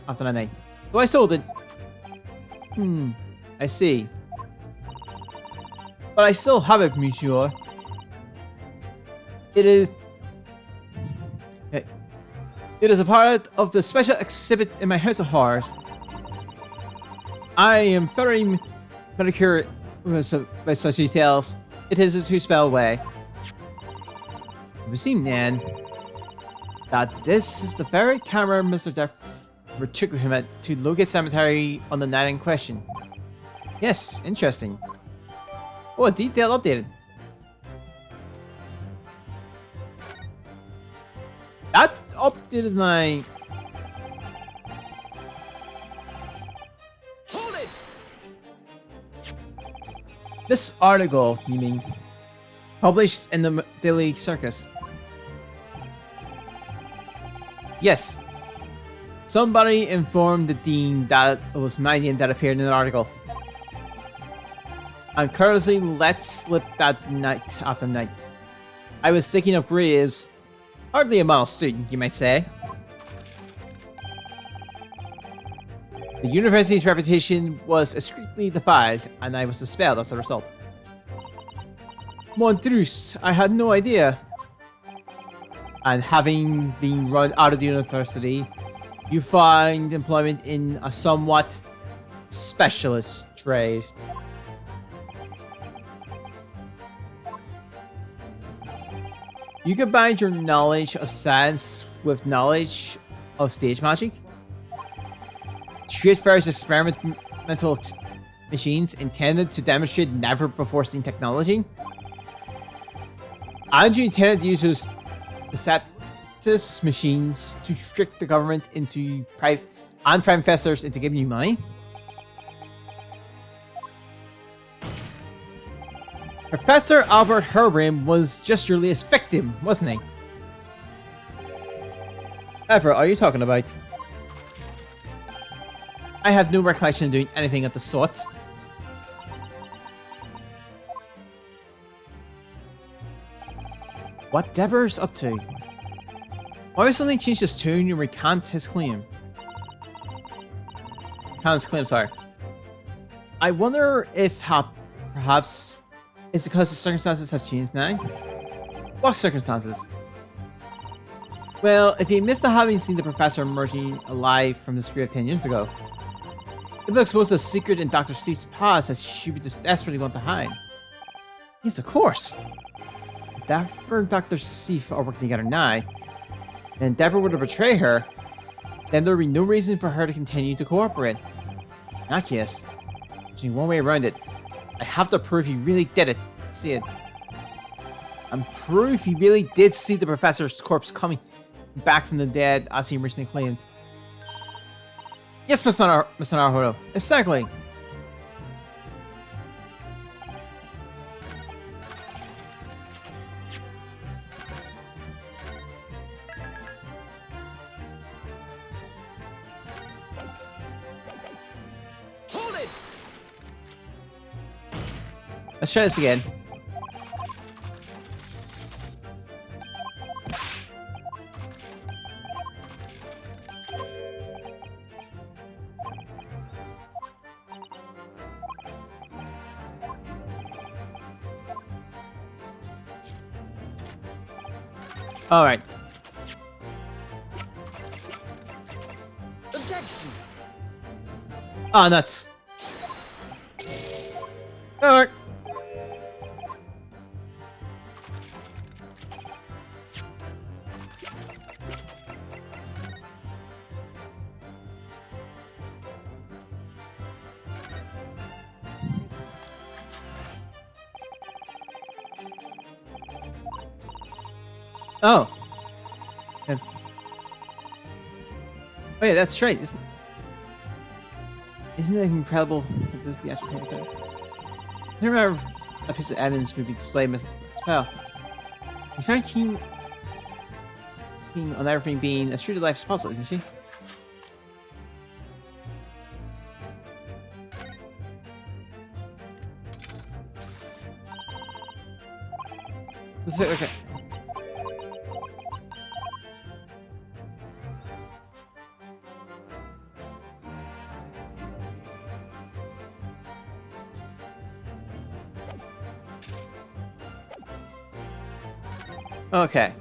after that night. So I sold it. I see. But I still have it, monsieur. It is. Okay. It is a part of the special exhibit in my House of Horrors. I am very curious with such details. It is a two-spell away. We see, Nan, that this is the very camera Mr. Death took him at to locate cemetery on the night in question. Yes, interesting. Oh, a detail updated. That updated my... Hold it! This article, you mean, published in the Daily Circus. Yes. Somebody informed the dean that it was my name that appeared in the article. And carelessly let slip that night after night. I was thinking of graves. Hardly a model student, you might say. The university's reputation was discreetly defied, and I was expelled as a result. Mondrus, I had no idea. And having been run out of the university, you find employment in a somewhat specialist trade. You combine your knowledge of science with knowledge of stage magic to create various experimental machines intended to demonstrate never before seen technology. And you intended to use those deceptive machines to trick the government into private investors into giving you money. Professor Albert Herbrand was just your latest victim, wasn't he? Ever, are you talking about? I have no recollection of doing anything of the sort. What Deborah's up to? Why would suddenly change his tune and recant his claim? Sorry. I wonder if perhaps it's because the circumstances have changed now? What circumstances? Well, if you missed the having seen the professor emerging alive from his grave 10 years ago, it looks exposed a secret in Dr. Steve's past that she would just desperately want to hide. Yes, of course. If Deborah and Dr. Steve are working together now, and Deborah were to betray her, then there would be no reason for her to continue to cooperate. In that case, there's only one way around it. I have to prove he really did it. See it. And prove he really did see the professor's corpse coming back from the dead as he originally claimed. Yes, Mr. Naruto. Exactly. Hold it! Let's try this again. All right. Objection! Ah, nuts. All right. Oh. Yeah. Oh yeah, that's right. Isn't it incredible that this is the actual thing? I remember a piece of evidence would be displayed as well. She's very keen on everything being as true to life as possible, isn't she? Okay. Okay.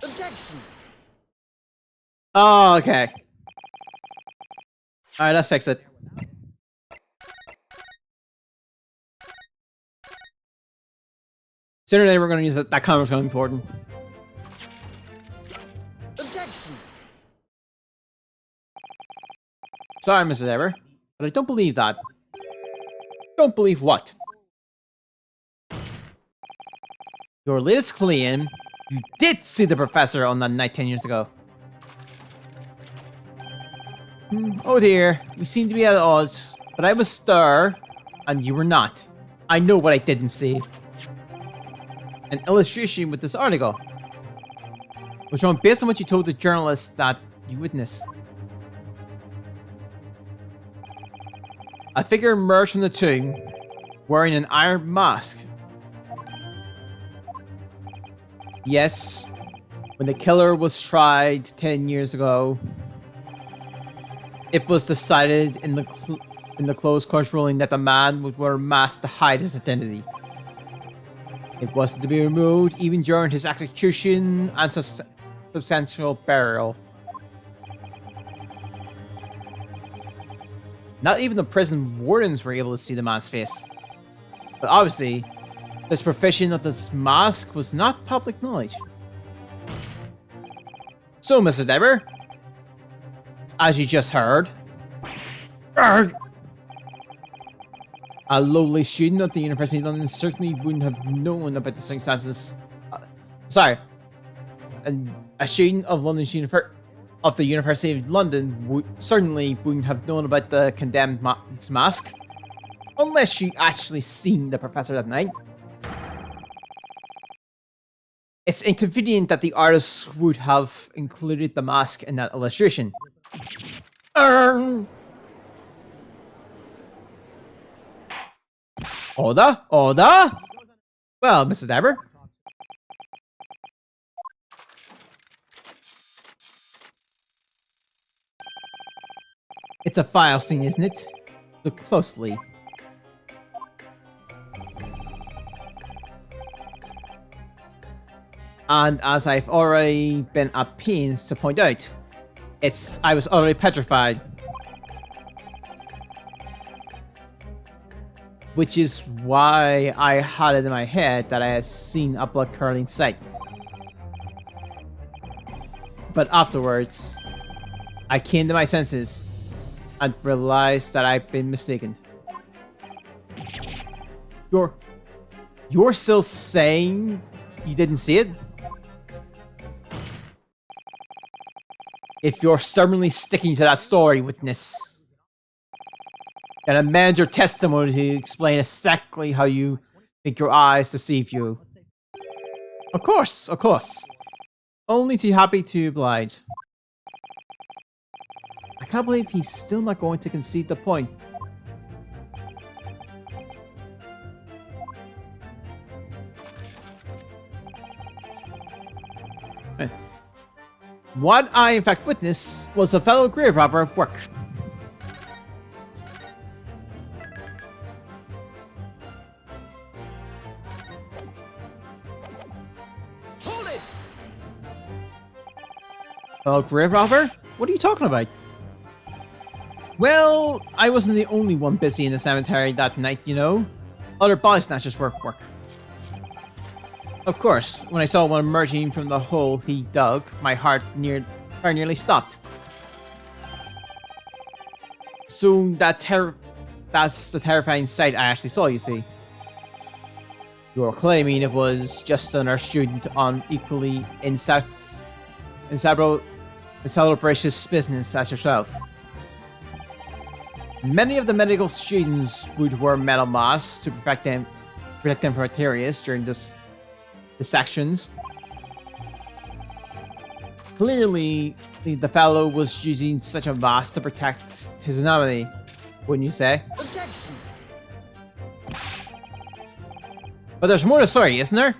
Objection! Oh, okay. Alright, let's fix it. Sooner or later, we're going to use that. That camera's going to be important. Objection! Sorry, Mrs. Ever, but I don't believe that. Don't believe what? Your latest claim, you did see the professor on that night 10 years ago. Oh dear, we seem to be at odds, but I was there, and you were not. I know what I didn't see. An illustration with this article was shown based on what you told the journalist that you witnessed. A figure emerged from the tomb wearing an iron mask. Yes, when the killer was tried 10 years ago, it was decided in the closed court ruling that the man would wear a mask to hide his identity. It wasn't to be removed even during his execution and substantial burial. Not even the prison wardens were able to see the man's face. But obviously, this profession of this mask was not public knowledge. So, Mr. Deber, as you just heard, a lowly student at the University of London certainly wouldn't have known about the circumstances. Sorry, a student of the University of London certainly wouldn't have known about the condemned man's mask, unless she actually seen the professor that night. It's inconvenient that the artist would have included the mask in that illustration. Order? Order? Well, Mr. Dabber. It's a file scene, isn't it? Look closely. And as I've already been at pains to point out, I was already petrified. Which is why I had it in my head that I had seen a blood-curdling sight. But afterwards, I came to my senses and realized that I've been mistaken. You're still saying you didn't see it? If you're stubbornly sticking to that story, witness, then amend your testimony to explain exactly how you think your eyes deceive you. Of course, of course. Only too happy to oblige. I can't believe he's still not going to concede the point. What I in fact witnessed was a fellow grave robber at work. Hold it! Fellow grave robber? What are you talking about? Well, I wasn't the only one busy in the cemetery that night, you know. Other body snatchers were at work. Of course, when I saw one emerging from the hole he dug, my heart nearly stopped. So that's the terrifying sight I actually saw, you see. You're claiming it was just another student on equally insalubrious business as yourself. Many of the medical students would wear metal masks to protect them from bacteria during the sections. Clearly, the fellow was using such a mask to protect his anatomy, wouldn't you say? Objection! But there's more to the story, isn't there?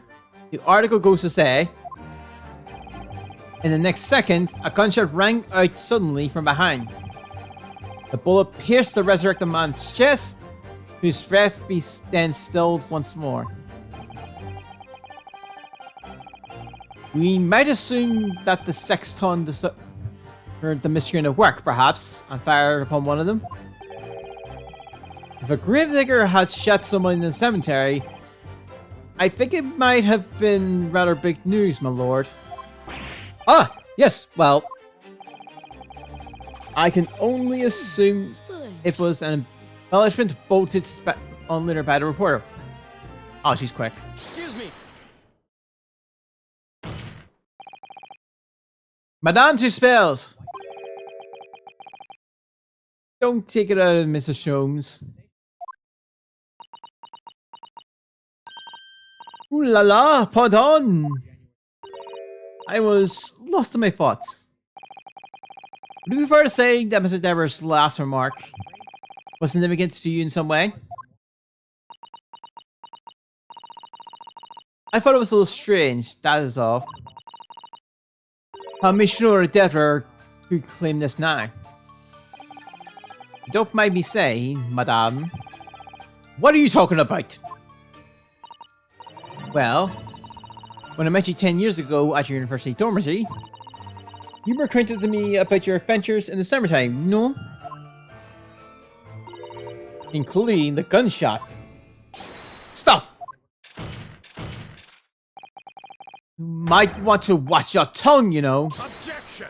The article goes to say, in the next second, a gunshot rang out suddenly from behind. The bullet pierced the resurrected man's chest, whose breath then stilled once more. We might assume that the sexton heard the mystery in the work, perhaps, and fired upon one of them. If a gravedigger had shot someone in the cemetery, I think it might have been rather big news, my lord. Ah, yes, well, I can only assume it was an embellishment bolted on later by the reporter. Oh, she's quick. Excuse me. Madame Two Spells! Don't take it out of Mrs. Sholmes. Ooh la la, pardon! I was lost in my thoughts. Would it be fair to say that Mr. Dever's last remark was significant to you in some way? I thought it was a little strange, that is all. How Monsieur Dever could claim this now. Don't mind me saying, madame. What are you talking about? Well, when I met you 10 years ago at your university dormitory, you were acquainted to me about your adventures in the summertime, no? Including the gunshot. Stop! You might want to watch your tongue, you know. Objection.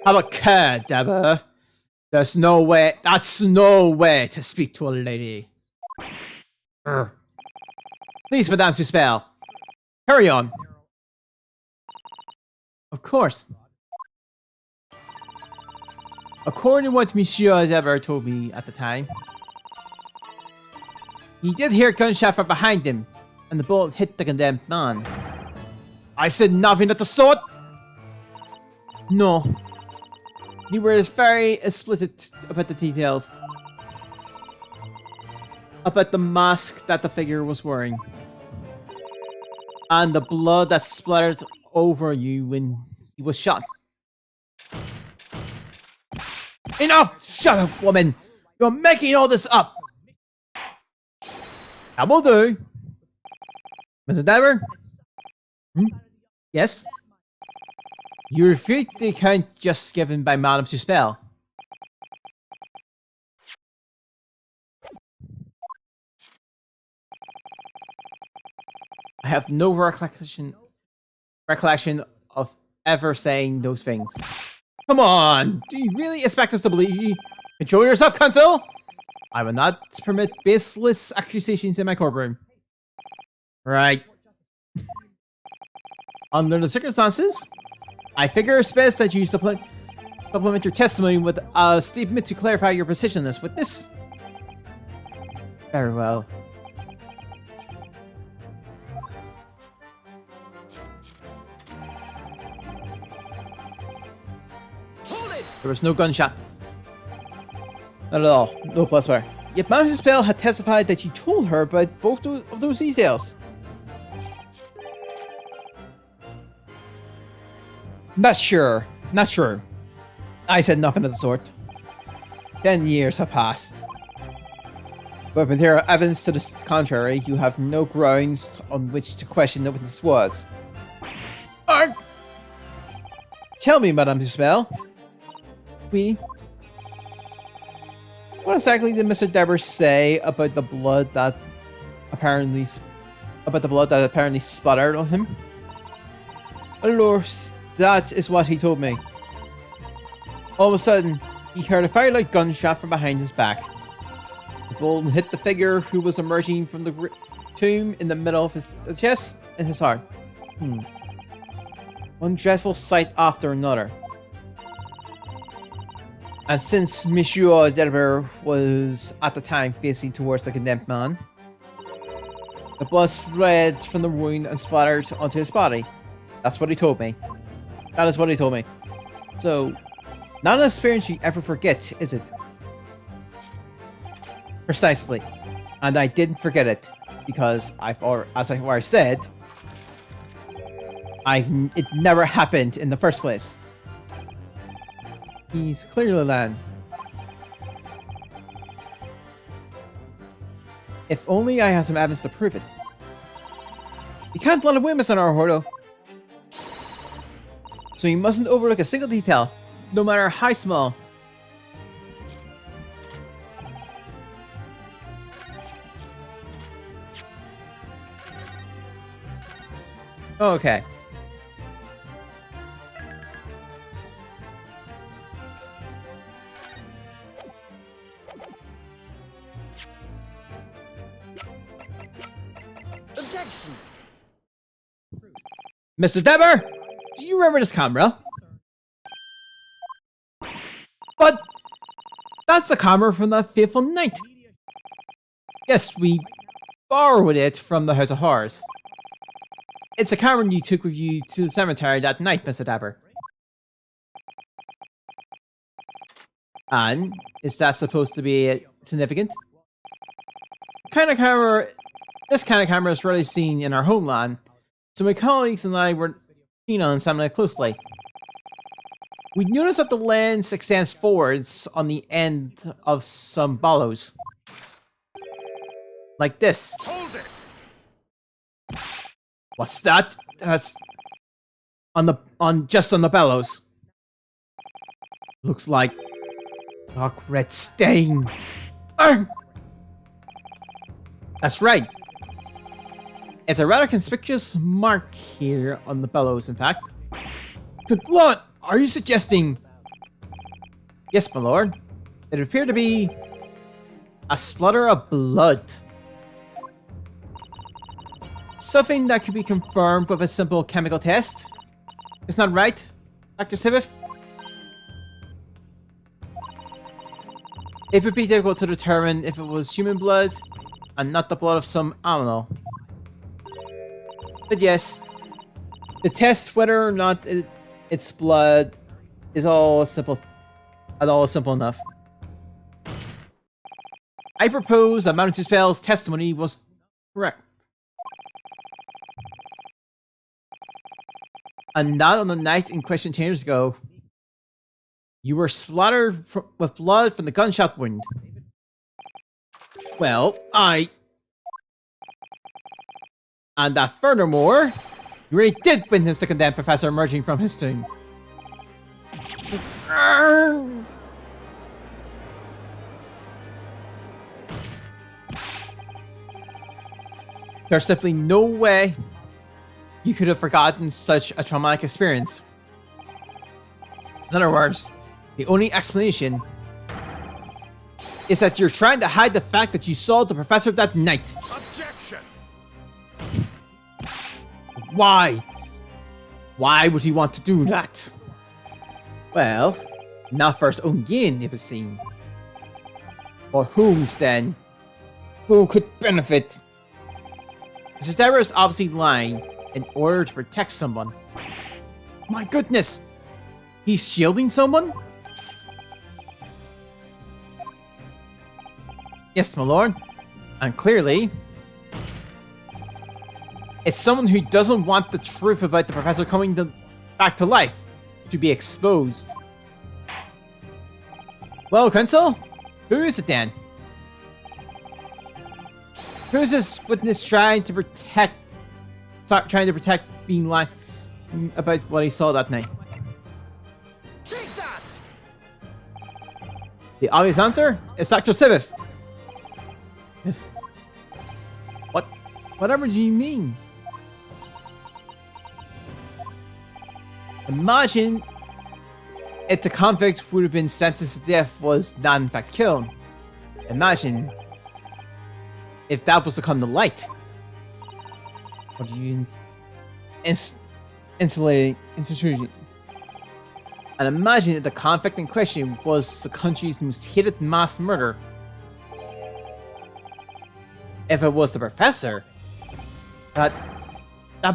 Have a care, Dever. That's no way to speak to a lady. Please, Madame Suspel. Carry on. Of course. According to what Monsieur Dever told me at the time, he did hear a gunshot from behind him, and the bullet hit the condemned man. I said nothing of the sort! No. You were very explicit about the details. About the mask that the figure was wearing. And the blood that splattered over you when he was shot. Enough! Shut up, woman! You're making all this up! That will do. Mr. Dever? Hmm? Yes? You refute the account just given by Madame Suspel. I have no recollection of ever saying those things. Come on! Do you really expect us to believe you? Control yourself, Counsel! I will not permit baseless accusations in my courtroom. Right. Under the circumstances, I figure it's best that you supplement your testimony with a statement to clarify your position on this. With this... Very well. Hold it. There was no gunshot. Not at all. No plus fire. Yet Madame Suspel had testified that you told her about both of those details. Not sure. Not sure. I said nothing of the sort. 10 years have passed. But with material evidence to the contrary, you have no grounds on which to question the witness' words. Tell me, Madame Suspel. What exactly did Mr. Dever say about the blood that apparently splattered on him? Lord, that is what he told me. All of a sudden, he heard a very light gunshot from behind his back. The bullet hit the figure who was emerging from the tomb in the middle of his chest and his heart. One dreadful sight after another. And since Monsieur Dever was at the time facing towards the condemned man, the blood spread from the wound and splattered onto his body. That's what he told me. That is what he told me. So, not an experience you ever forget, is it? Precisely. And I didn't forget it, because as I've already said, it never happened in the first place. He's clearly lying. If only I had some evidence to prove it. You can't let him win, Mr. Naruhodo. So you mustn't overlook a single detail, no matter how small. Okay. Objection! Mr. Deber, do you remember this camera? But that's the camera from that fateful night. Yes, we borrowed it from the House of Horrors. It's a camera you took with you to the cemetery that night, Mr. Dapper. And is that supposed to be significant? This kind of camera is rarely seen in our homeland, so my colleagues and I were keen on examining it closely. We noticed that the lens extends forwards on the end of some bellows. Like this. Hold it! What's that? That's just on the bellows. Looks like dark red stain. Arrgh! That's right. It's a rather conspicuous mark here on the bellows, in fact. Good lord, are you suggesting... Yes, my lord. It appeared to be a splutter of blood. Something that could be confirmed with a simple chemical test. Isn't that right, Dr. Sivif? It would be difficult to determine if it was human blood and not the blood of some animal. But yes, the test whether or not it's blood is all simple enough. I propose that Madame Tuspel's testimony was correct. And not on the night in question 10 years ago. You were splattered with blood from the gunshot wound. Well, And that furthermore, you really did witness the condemned professor emerging from his tomb. There's simply no way you could have forgotten such a traumatic experience. In other words, the only explanation is that you're trying to hide the fact that you saw the professor that night. Objection! Why? Why would he want to do that? Well, not for his own gain, it would seem. For whom's then? Who could benefit? Mrs. Deborah is obviously lying in order to protect someone. My goodness! He's shielding someone? Yes, my lord. And clearly, it's someone who doesn't want the truth about the professor coming back to life to be exposed. Well, Counsel, who is it then? Who's this witness trying to protect being lying about what he saw that night? Take that! The obvious answer is Dr. Sivif. Whatever do you mean? Imagine if the convict would have been sentenced to death was not in fact killed. Imagine if that was to come to light. What do you insulating? And imagine if the convict in question was the country's most hated mass murder. If it was the professor, that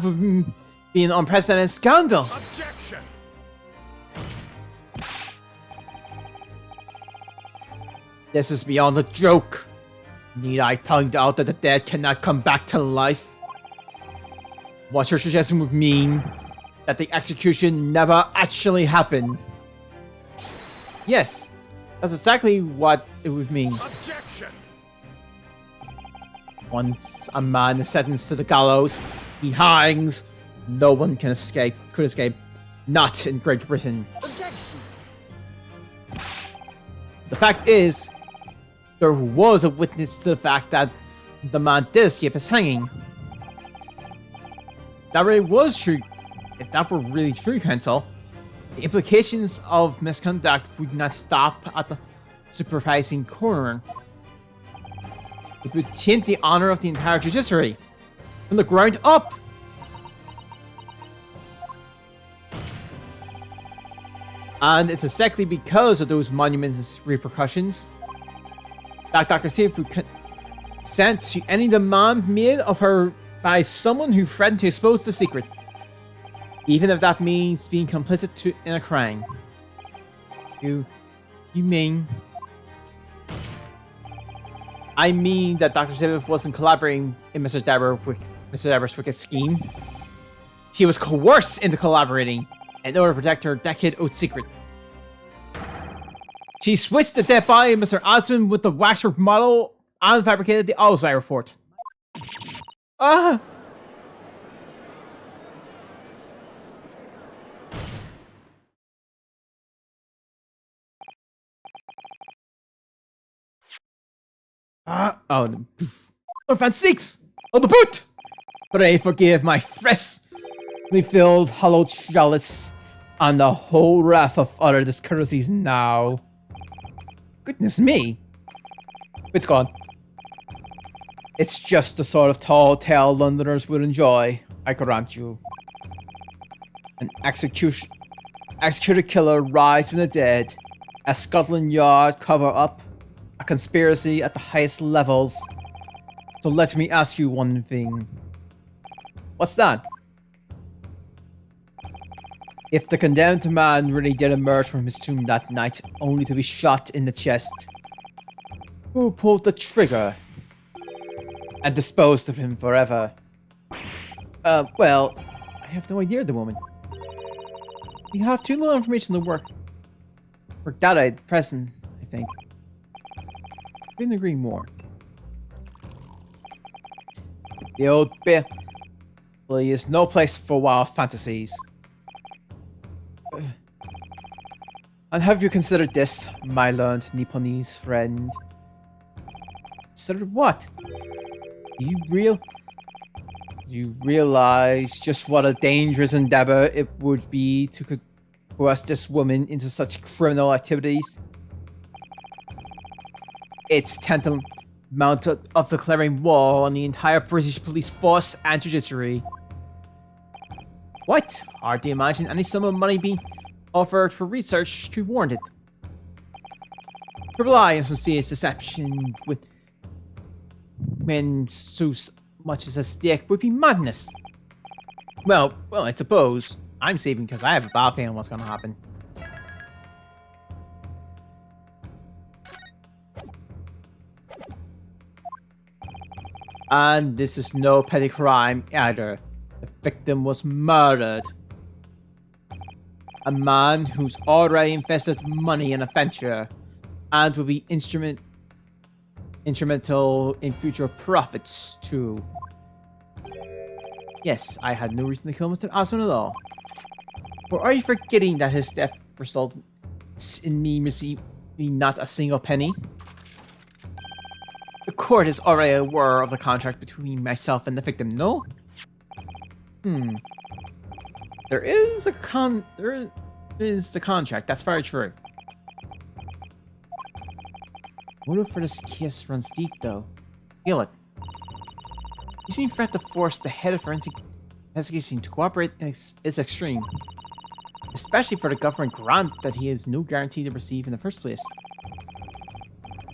would be an unprecedented scandal. Objection! This is beyond a joke. Need I point out that the dead cannot come back to life? What your suggestion would mean that the execution never actually happened. Yes, that's exactly what it would mean. Objection! Once a man is sentenced to the gallows, he hangs. No one can escape, could escape. Not in Great Britain. Objection! The fact is, there was a witness to the fact that the man did escape his hanging. That really was true. If that were really true, Counsel, the implications of misconduct would not stop at the supervising coroner. It would taint the honor of the entire judiciary from the ground up. And it's exactly because of those monumentous repercussions that Dr. Safe would consent to any demand made of her by someone who threatened to expose the secret, even if that means being complicit in a crime. You mean? I mean that Dr. Safe wasn't collaborating in Mr. Deborah's wicked scheme. She was coerced into collaborating in order to protect her decade-old secret. She switched the dead body of Mr. Osmond with the waxwork model and fabricated the Ozai report. Ah! Oh, for sakes! On the boot! Pray forgive my freshly filled hollow chalice and the whole wrath of utter discourtesies now. Goodness me! It's gone. It's just the sort of tall tale Londoners would enjoy, I grant you. An executed killer rise from the dead, a Scotland Yard cover-up, a conspiracy at the highest levels. So let me ask you one thing. What's that? If the condemned man really did emerge from his tomb that night only to be shot in the chest, who pulled the trigger and disposed of him forever? Well, I have no idea at the moment. We have too little information to work that at present, I think. Couldn't agree more. The old Billy is no place for wild fantasies. And have you considered this, my learned Nipponese friend? Considered what? Do you realize just what a dangerous endeavor it would be to coerce this woman into such criminal activities? It's tantamount of declaring war on the entire British police force and judiciary. What? Hard to imagine any sum of money being offered for research could warrant it. To rely on some serious deception when so much as a stake would be madness. Well, I suppose I'm saving because I have a bad feeling what's going to happen. And this is no petty crime either. The victim was murdered. A man who's already invested money in a venture and will be instrumental in future profits too. Yes, I had no reason to kill Mr. Osmond at all. Or are you forgetting that his death results in me receiving not a single penny? The court is already aware of the contract between myself and the victim, no? There is the contract, that's very true. Motive for this case runs deep though. Feel it. Using threat to force the head of forensic investigation to cooperate is extreme. Especially for the government grant that he has no guarantee to receive in the first place.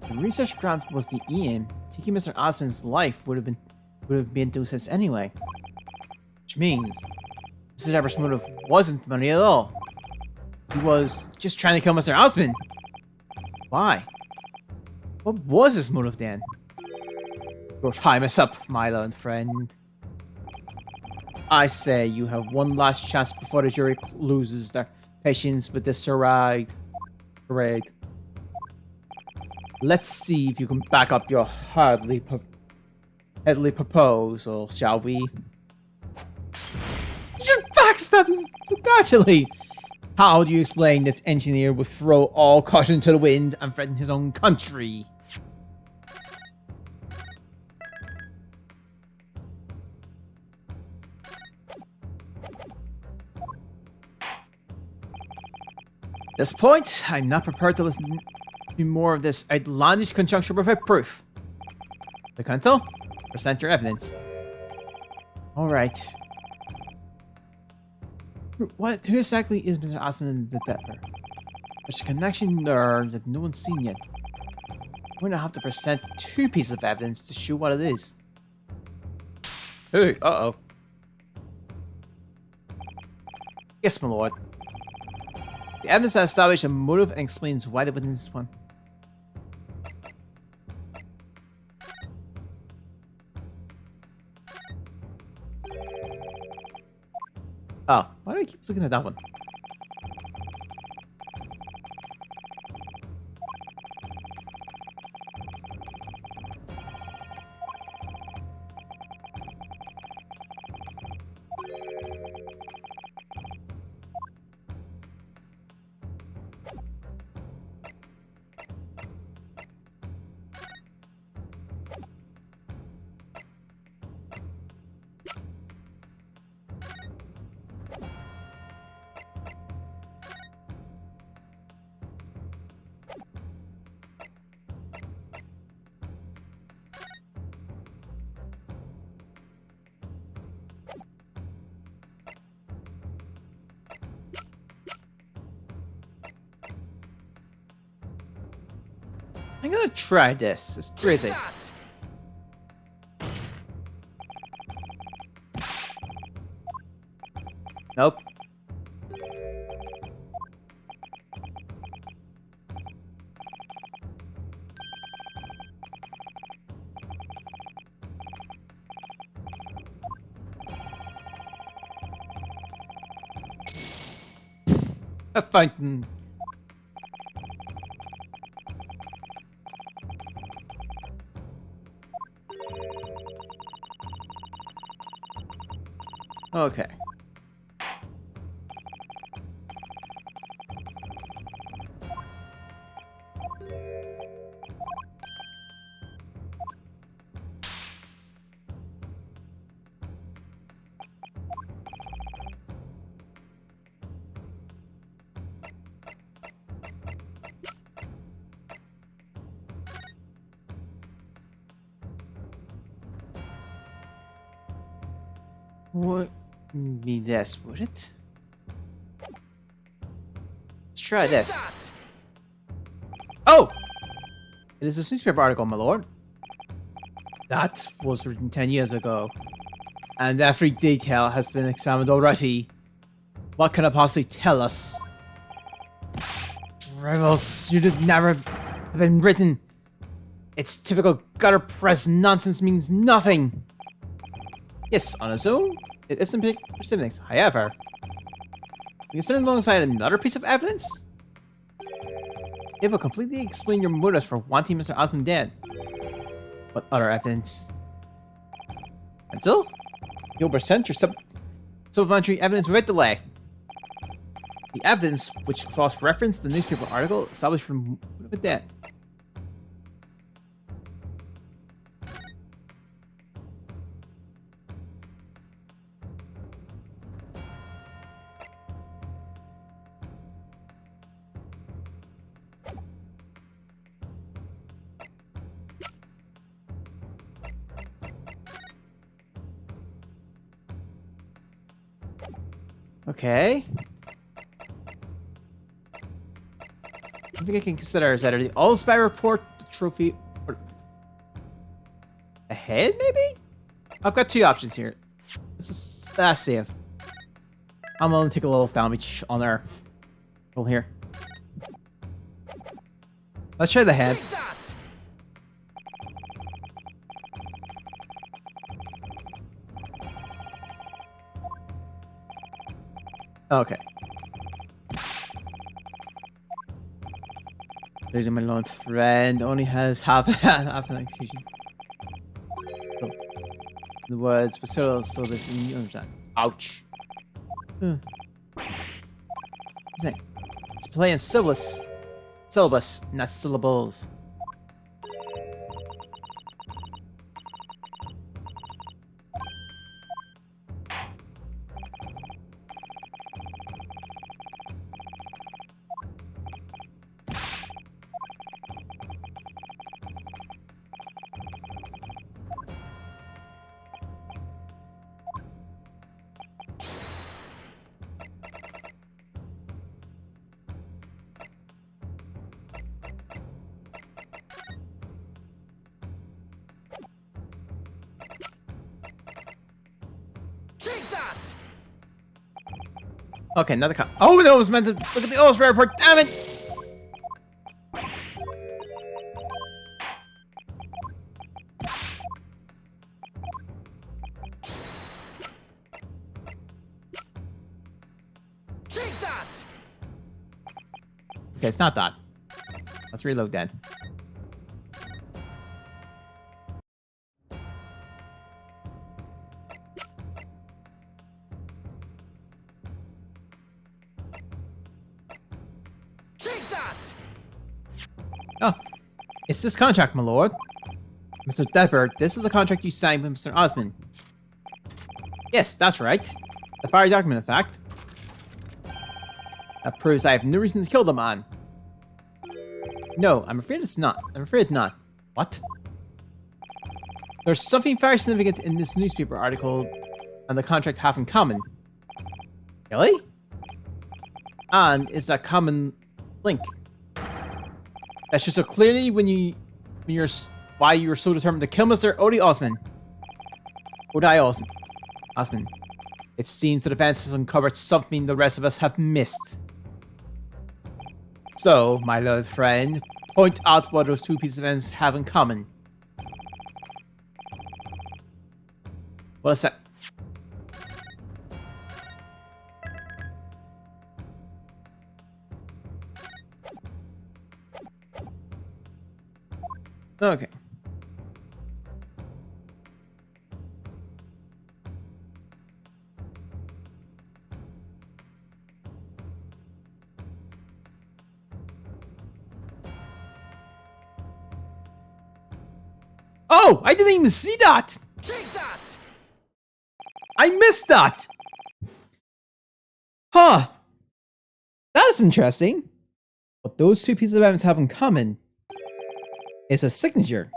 The research grant was the aim. Taking Mr. Osmond's life would have been no sense anyway. Which means Mr. Deborah's motive wasn't money at all. He was just trying to kill Mr. Osmond. Why? What was his motive then? Your time is up, my learned friend. I say you have one last chance before the jury loses their patience with this charade. Let's see if you can back up your headly proposal, shall we? Just backstab so casually. How do you explain this engineer would throw all caution to the wind and threaten his own country? At this point, I'm not prepared to listen to more of this outlandish conjecture without proof. Lecanto, present your evidence. Alright. Who exactly is Mr. Osmond the Depper? There's a connection there that no one's seen yet. We're gonna have to present 2 pieces of evidence to show what it is. Hey, uh-oh. Yes, my lord. The evidence has established a motive and explains why the witness won. Oh, why do I keep looking at that one? I'm gonna try this. It's crazy. Nope. A fountain. Okay. What be this, would it? Let's try this. Oh! It is a newspaper article, my lord. That was written 10 years ago. And every detail has been examined already. What can it possibly tell us? Dribbles should never have been written. Its typical gutter press nonsense means nothing. Yes, on its own, it isn't precipitous. However, consider alongside another piece of evidence. It will completely explain your motives for wanting Mr. Osmond dead. What other evidence? Until you'll present your supplementary evidence without delay. The evidence, which cross-referenced the newspaper article, established from with that. Okay. I think I can consider is that the all spy report, the trophy, or ahead maybe? I've got 2 options here. Let's save. I'm gonna take a little damage on our roll here. Let's try the head. Okay. Lady, my lord friend, only has half an execution. So, the words, but still this you understand. Ouch. It's playing syllabus, not syllables. Take that! Okay, another cop. Oh no, it was meant to look at the illustrator report. Damn it! Take that! Okay, it's not that. Let's reload then. Take that! Oh, it's this contract, my lord. Mr. Depper, this is the contract you signed with Mr. Osmond. Yes, that's right. The fire document, in fact. That proves I have no reason to kill the man. No, I'm afraid it's not. I'm afraid not. What? There's something very significant in this newspaper article and the contract have in common. Really? And it's that common link. That shows so clearly why you were so determined to kill Mr. Osmond. Osmond. It seems that events has uncovered something the rest of us have missed. So, my little friend, point out what those two pieces of evidence have in common. What is that? Okay. Oh, I didn't even see that! Take that! I missed that! Huh. That is interesting. What those two pieces of evidence have in common is a signature.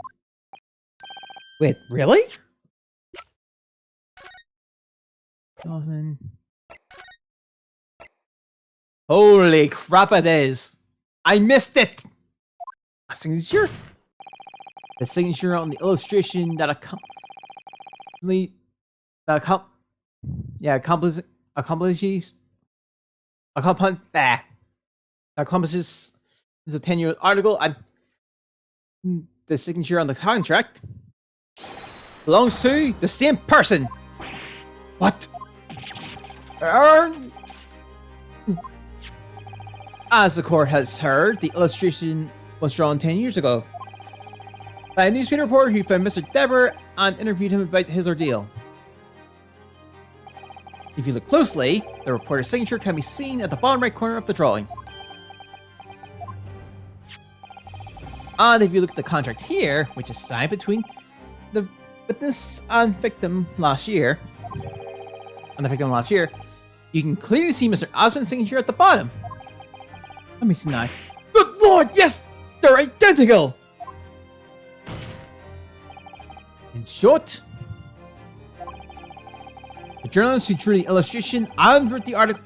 Wait, really? Osmond. Holy crap it is! I missed it! A signature? The signature on the illustration that accomplishes is a 10-year article, and the signature on the contract belongs to the same person. What? As the court has heard, the illustration was drawn 10 years ago by a newspaper reporter who found Mr. Deborah and interviewed him about his ordeal. If you look closely, the reporter's signature can be seen at the bottom right corner of the drawing. And if you look at the contract here, which is signed between the witness and victim last year, you can clearly see Mr. Osmond's signature at the bottom. Let me see now. Good lord, yes! They're identical! In short, the journalist who drew the illustration and wrote the article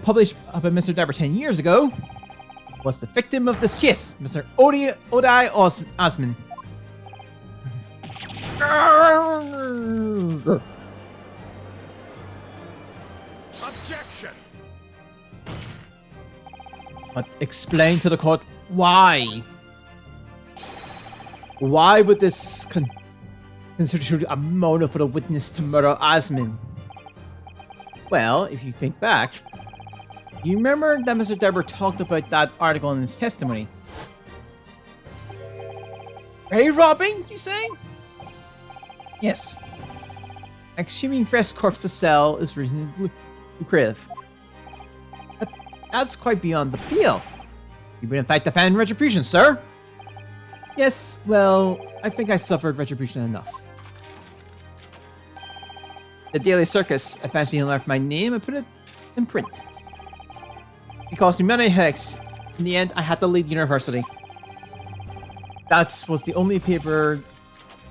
published about Mr. Deborah 10 years ago was the victim of this case, Mr. Osmond. Objection! But explain to the court why. Why would this constitute a motive for the witness to murder Osmond? Well, if you think back, You remember that Mr. Deborah talked about that article in his testimony? Grave robbing, you say? Yes. Exhuming fresh corpse to sell is reasonably lucrative. That's quite beyond the pale. You would in fact defend retribution, sir? Yes, well, I think I suffered retribution enough. The Daily Circus eventually left my name and put it in print. It cost me many headaches. In the end, I had to leave university. That was the only paper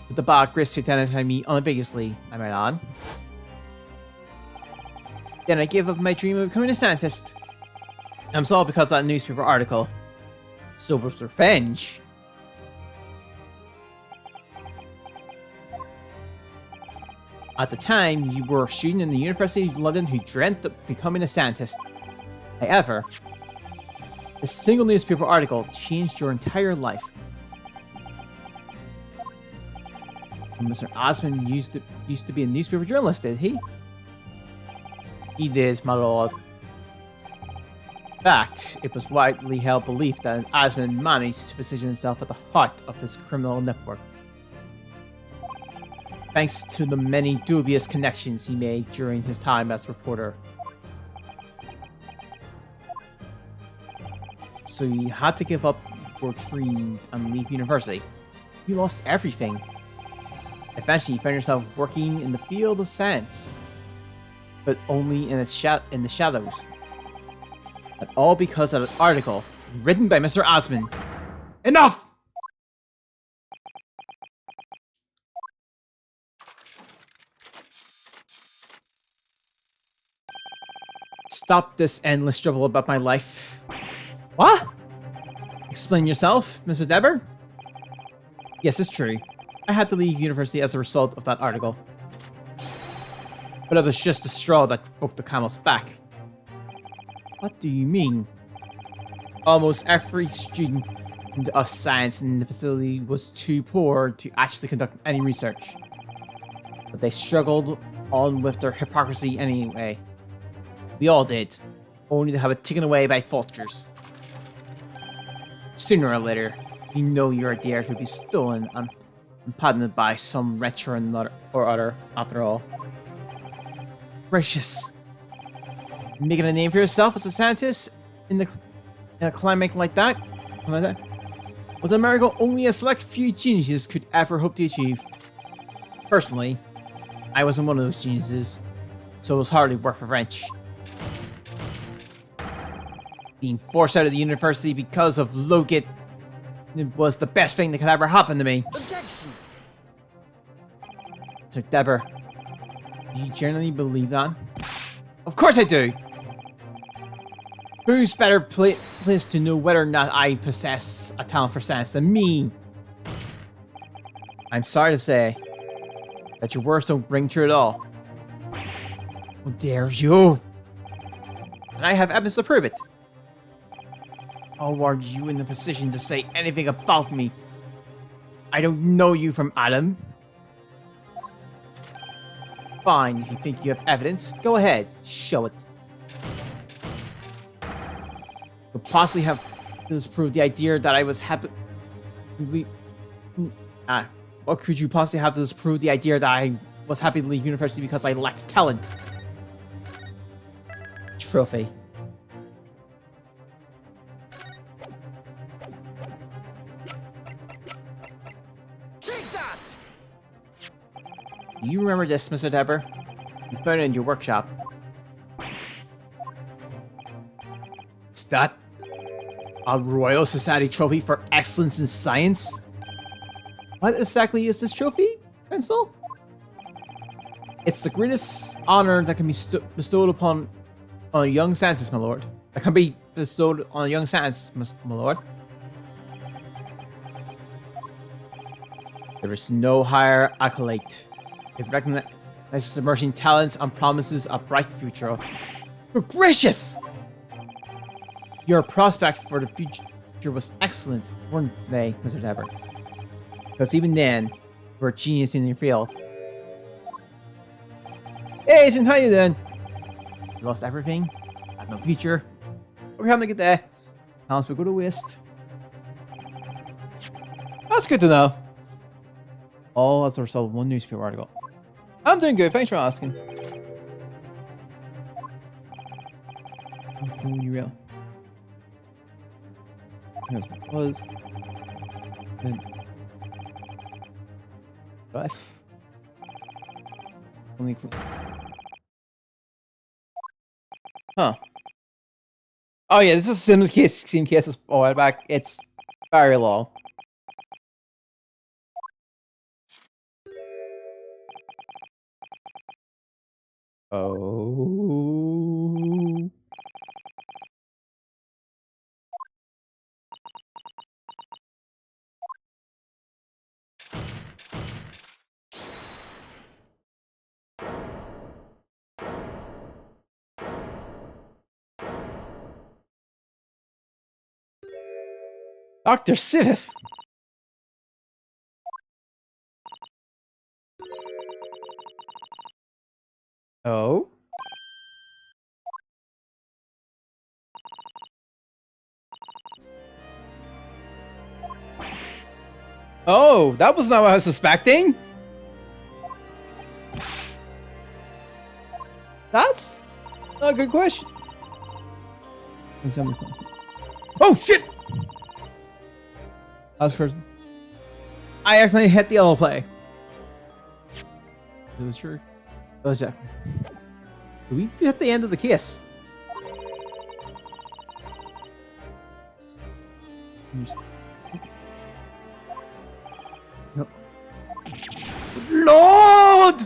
with the bar Chris to identify me unambiguously, I might add. Then I gave up my dream of becoming a scientist. And it's all because of that newspaper article. So it was revenge. At the time, you were a student in the University of London who dreamt of becoming a scientist. However, a single newspaper article changed your entire life. Mr. Osmond used to be a newspaper journalist, did he? He did, my lord. In fact, it was widely held belief that Osmond managed to position himself at the heart of his criminal network. Thanks to the many dubious connections he made during his time as reporter. So you had to give up your dream and leave university. You lost everything. Eventually you found yourself working in the field of science. But only in the shadows. And all because of an article written by Mr. Osmond. Enough! Stop this endless trouble about my life. What? Explain yourself, Mrs. Deborah? Yes, it's true. I had to leave university as a result of that article. But it was just the straw that broke the camel's back. What do you mean? Almost every student of science in the facility was too poor to actually conduct any research. But they struggled on with their hypocrisy anyway. We all did, only to have it taken away by vultures. Sooner or later, you know your ideas would be stolen and patented by some veteran or other, after all. Gracious. Making a name for yourself as a scientist in a climate like that? Was a miracle only a select few geniuses could ever hope to achieve. Personally, I wasn't one of those geniuses, so it was hardly worth a wrench. Being forced out of the university because of Logit was the best thing that could ever happen to me. Objection! So, Deborah, do you genuinely believe that? Of course I do! Who's better placed to know whether or not I possess a talent for science than me? I'm sorry to say that your words don't ring true at all. How dare you! And I have evidence to prove it. How are you in the position to say anything about me? I don't know you from Adam. Fine, if you think you have evidence, go ahead, show it. Could possibly have disproved the idea that I was happy. What could you possibly have to disprove the idea that I was happy to leave university because I lacked talent? Trophy. Take that! Do you remember this, Mr. Deborah? You found it in your workshop. Is that a Royal Society trophy for excellence in science? What exactly is this trophy, Council? It's the greatest honor that can be bestowed upon a young scientist, my lord. That can be bestowed on a young scientist, my lord. There is no higher accolade. It recognizes emerging talents and promises a bright future. You're gracious! Your prospect for the future was excellent, weren't they, Mr. Deborah? Because even then, you were a genius in your field. Hey, Agent, how you doing? You lost everything? Had no future? We're having a good day. Talents will go to waste. That's good to know. All as a result of one newspaper article. I'm doing good. Thanks for asking. You real. Here's what it was. Then. Life. Huh. Oh yeah, this is a Sims case. Same case as a while back. It's very low. Oh. Dr. Sif. Oh. Oh, that was not what I was suspecting. That's a good question. Oh shit! I was first. I accidentally hit the yellow play. It was sure. Oh yeah. Did we hit the end of the kiss? No. Lord!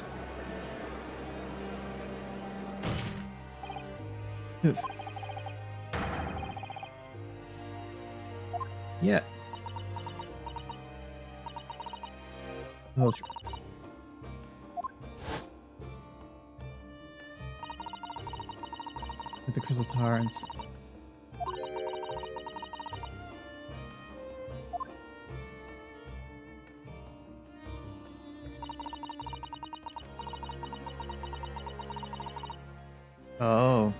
Yeah. Oh, true. With the crystal tower and oh.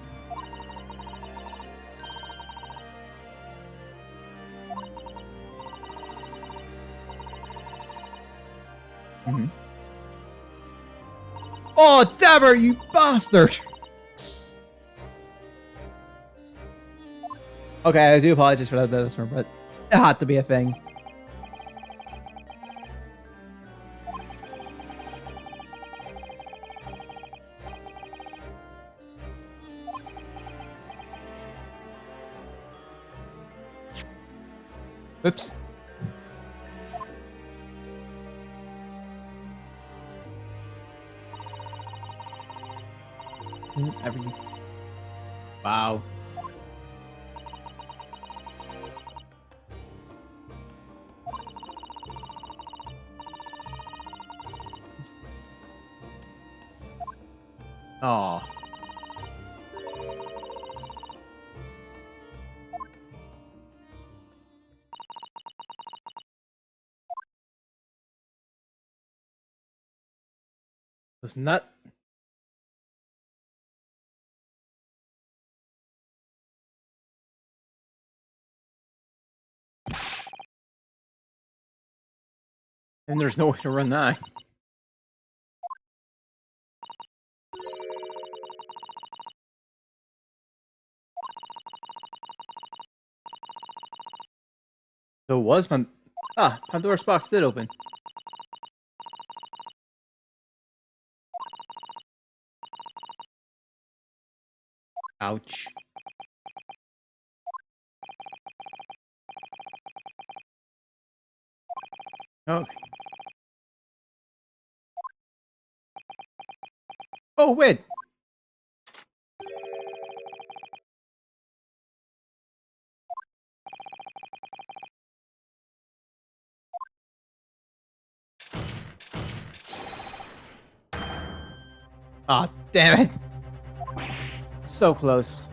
Mm-hmm. Oh, Dabber, you bastard! Okay, I do apologize for that, but it had to be a thing. Oops. Everything. Wow. Oh. Was not. And there's no way to run that. So it was Pandora's box did open. Ouch. Okay. Oh, wait. Ah, oh, damn it. So close.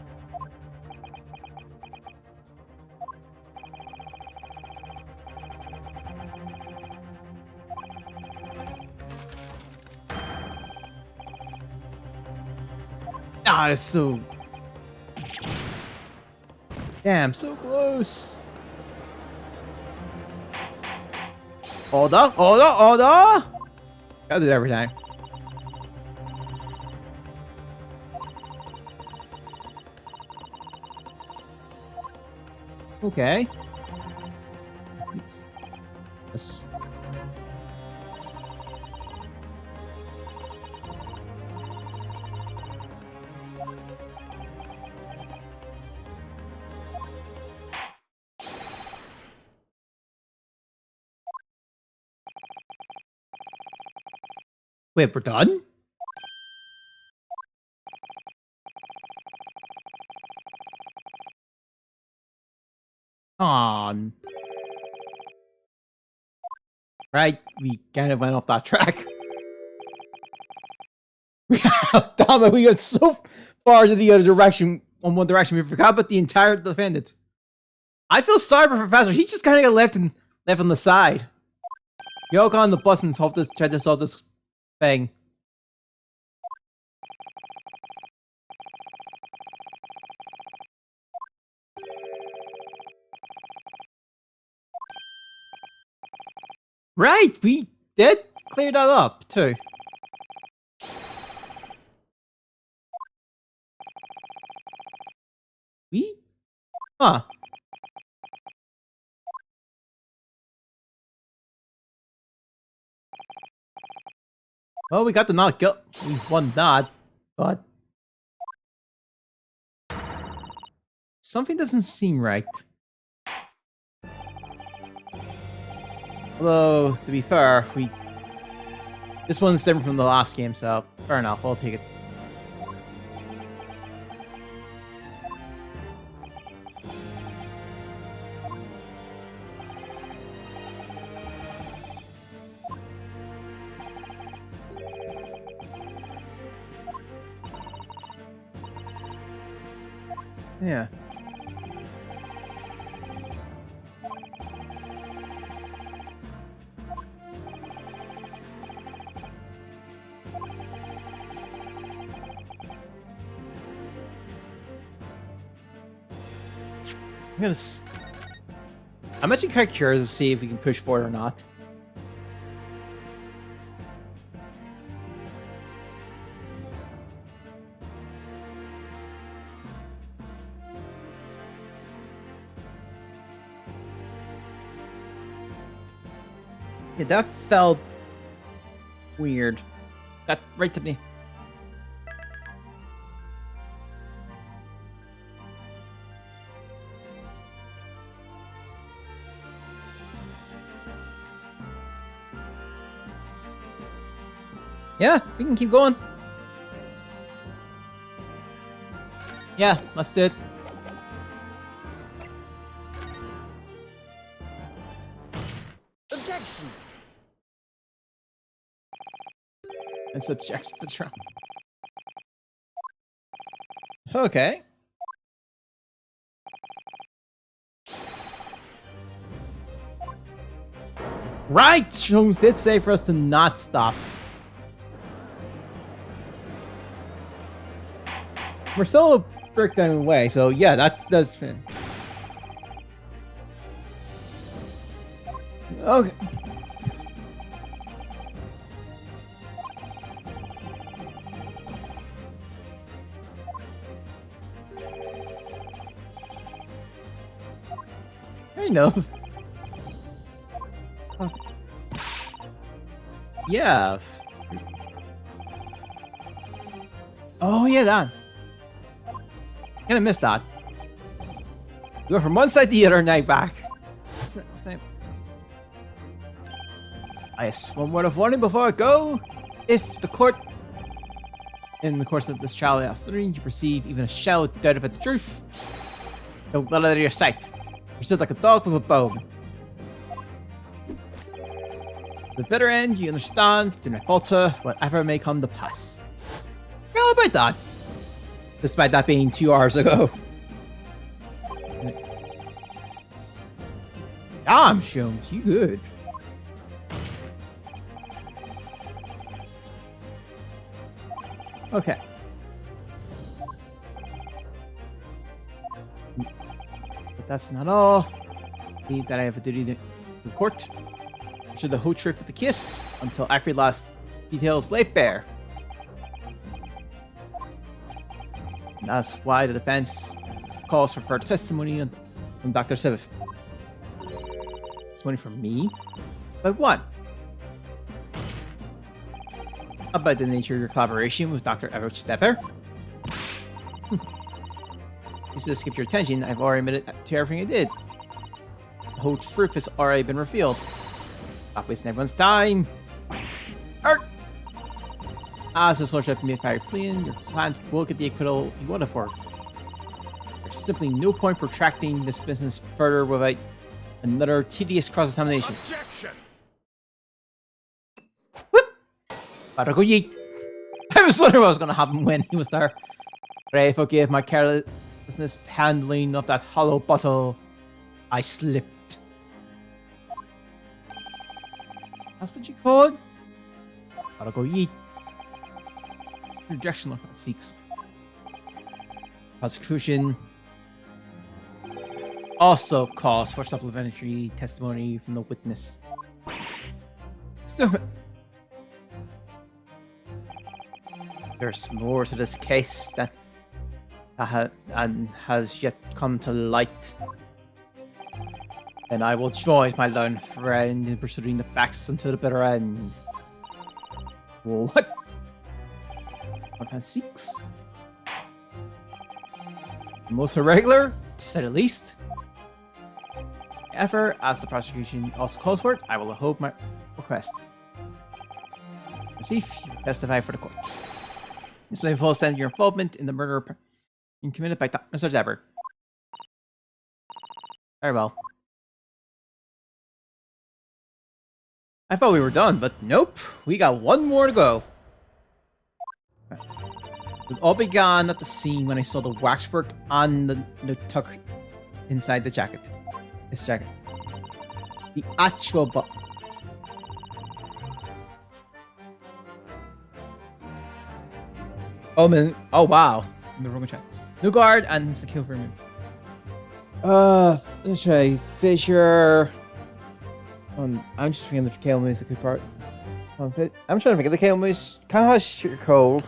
Ah, it's so... Damn, so close. Hold up, hold up, hold up. Gotta do that every time. Okay. This. Wait, we're done? On. Right, we kind of went off that track. Damn it, we got so far to the other direction, on one direction, we forgot about the entire defendant. I feel sorry for Professor, he just kind of got left on the side. We all got on the bus and tried to solve this thing. Right, we did clear that up, too. We? Huh. Well, we got the not guilt. We won that, but something doesn't seem right. Although, to be fair, this one's different from the last game, so fair enough. I'll take it. Yeah. I'm actually kind of curious to see if we can push forward or not. Yeah, that felt weird. Got right to me. Yeah, we can keep going. Yeah, let's do it. Objection. And subjects to the trial. Okay. Right! Shrooms did say for us to not stop. We're still a breakdown away, so yeah, that does fit. Okay. I know. Yeah. Oh yeah, that. Kinda missed that. You went from one side to the other, now back. Same. I guess one word of warning before I go. If the court, in the course of this trial, asks you perceive even a shadow of doubt about the truth, don't let it out of your sight. You stood like a dog with a bone. At the bitter end, you understand, do not falter, whatever may come to pass. How about that? Despite that being 2 hours ago. Damn, Shrooms, you good. Okay. But that's not all. That I have a duty to the court. Should the whole truth of the case until accurate last details laid bare. And that's why the defense calls for further testimony from Dr. Civic. Testimony from me? But what? About the nature of your collaboration with Dr. Everett Stepper? This is to skip your attention. I've already admitted to everything I did. The whole truth has already been revealed. Stop wasting everyone's time. Art! As the social have made very clean, your client will get the acquittal you wanted for. There's simply no point protracting this business further without another tedious cross-examination. Objection! Whoop! Gotta go yeet. I was wondering what was gonna happen when he was there. Pray forgive my carelessness handling of that hollow bottle. I slipped. That's what you called? Gotta go yeet. Rejection of seeks. Prosecution also calls for supplementary testimony from the witness. Stupid. There's more to this case that has yet come to light. And I will join my learned friend in pursuing the facts until the bitter end. What? 1.6? Most irregular, to say the least. However, as the prosecution also calls for it, I will uphold my request. Receive, you testify for the court. Explain full extent your involvement in the murder committed by Mr. Zebber. Very well. I thought we were done, but nope. We got one more to go. It all began at the scene when I saw the waxwork on the tuck inside the jacket. This jacket. The actual Oh man! Oh wow! I'm the wrong check. New guard and the kill for me. Let's try Fisher. I'm just thinking the Kale Moose, the good part. I'm trying to think of the Kale Moose. Can't Sugar Cold.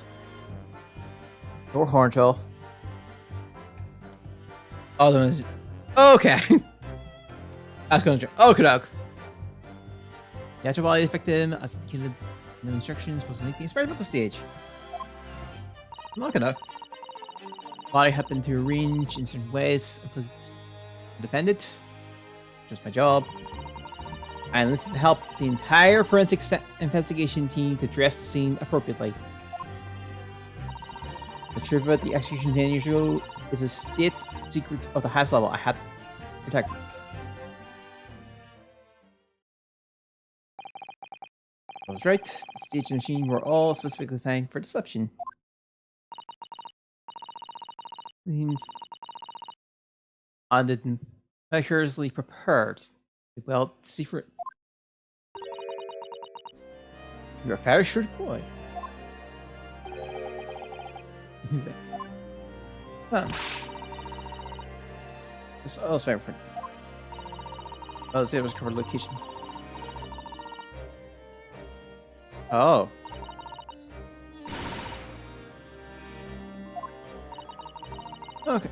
Or Hornchill. Oh, okay. That's gonna. Okay, dog. The actual body victim, as indicated, no instructions, was make the experimental stage. I'm not gonna. Body had been to arrange in certain ways to defend it. Just my job. I enlisted the help of the entire forensic investigation team to dress the scene appropriately. The truth about the execution 10 years ago is a state secret of the highest level I had to protect. I was right. The stage and machine were all specifically designed for deception. Means I didn't meticulously prepared. Well, secret. You're a very shrewd boy. Huh. This oh, spare print. Oh, it was covered location. Oh. Okay.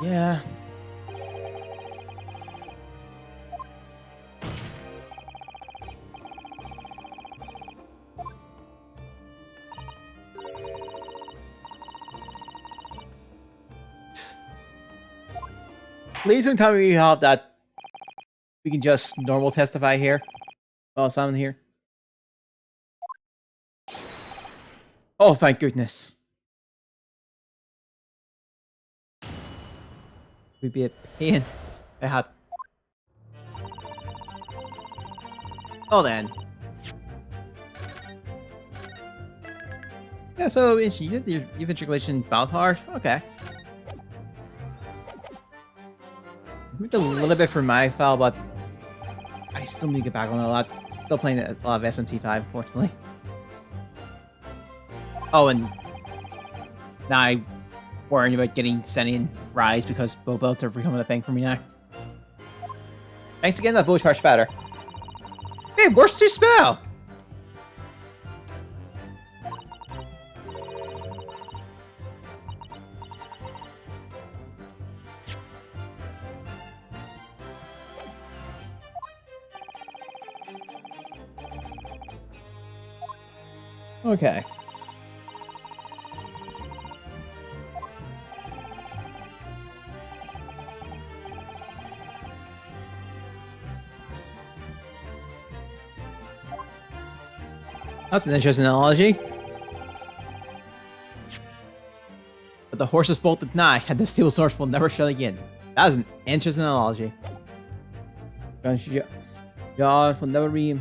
Yeah. Please don't tell me we have that. We can just normal testify here. While I'm here. Oh, thank goodness. Would be a pain. I had. Oh then. Yeah, so you get the eventuation Baltar. Okay. Moved a little bit from my file, but I still need to get back on a lot. Still playing a lot of SMT5, unfortunately. Oh, and now I worrying about getting Senian Rise because bow belts are becoming a thing for me now. Thanks again, that bull charge fatter. Hey, burst 2 spell! Okay. That's an interesting analogy. But the horses bolted nigh, and the steel source will never shut again. That is an interesting analogy. Yeah, will never be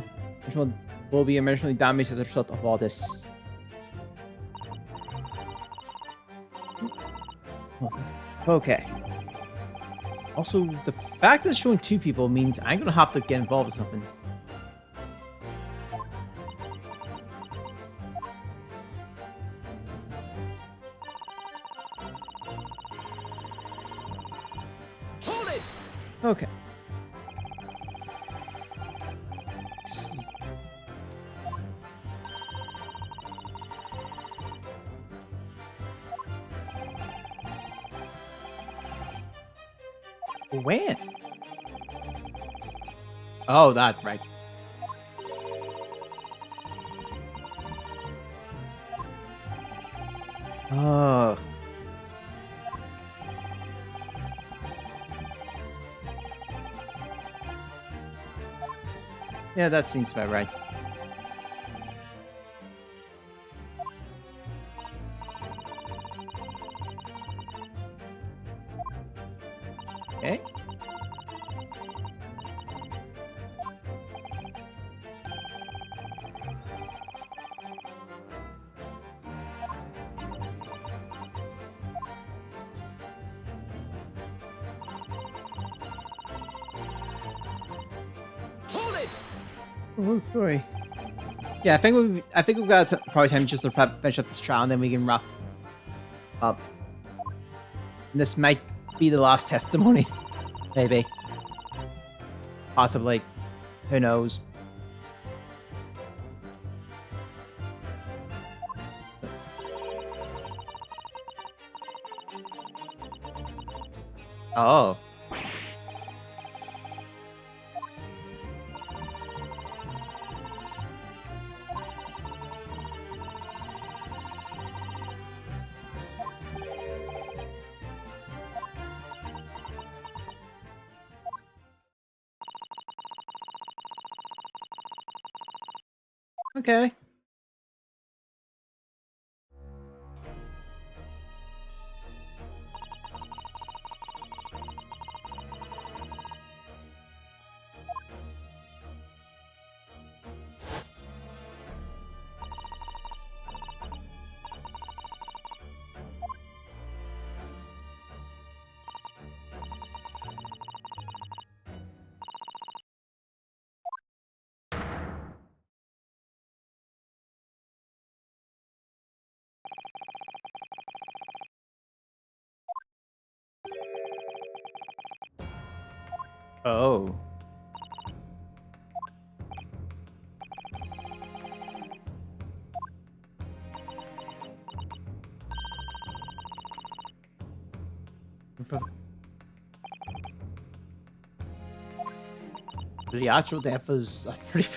will be emotionally damaged as a result of all this. Okay. Also, the fact that it's showing 2 people means I'm gonna have to get involved with something. Hold it! Okay. When? Oh, that, right. Oh. Yeah, that seems about right. Okay. Hold it! Oh, sorry. Yeah, I think we've got probably time just to finish up this trial, and then we can wrap up. And this might be the last testimony, maybe, possibly. Who knows? Oh. Okay. Oh. The actual death was a pretty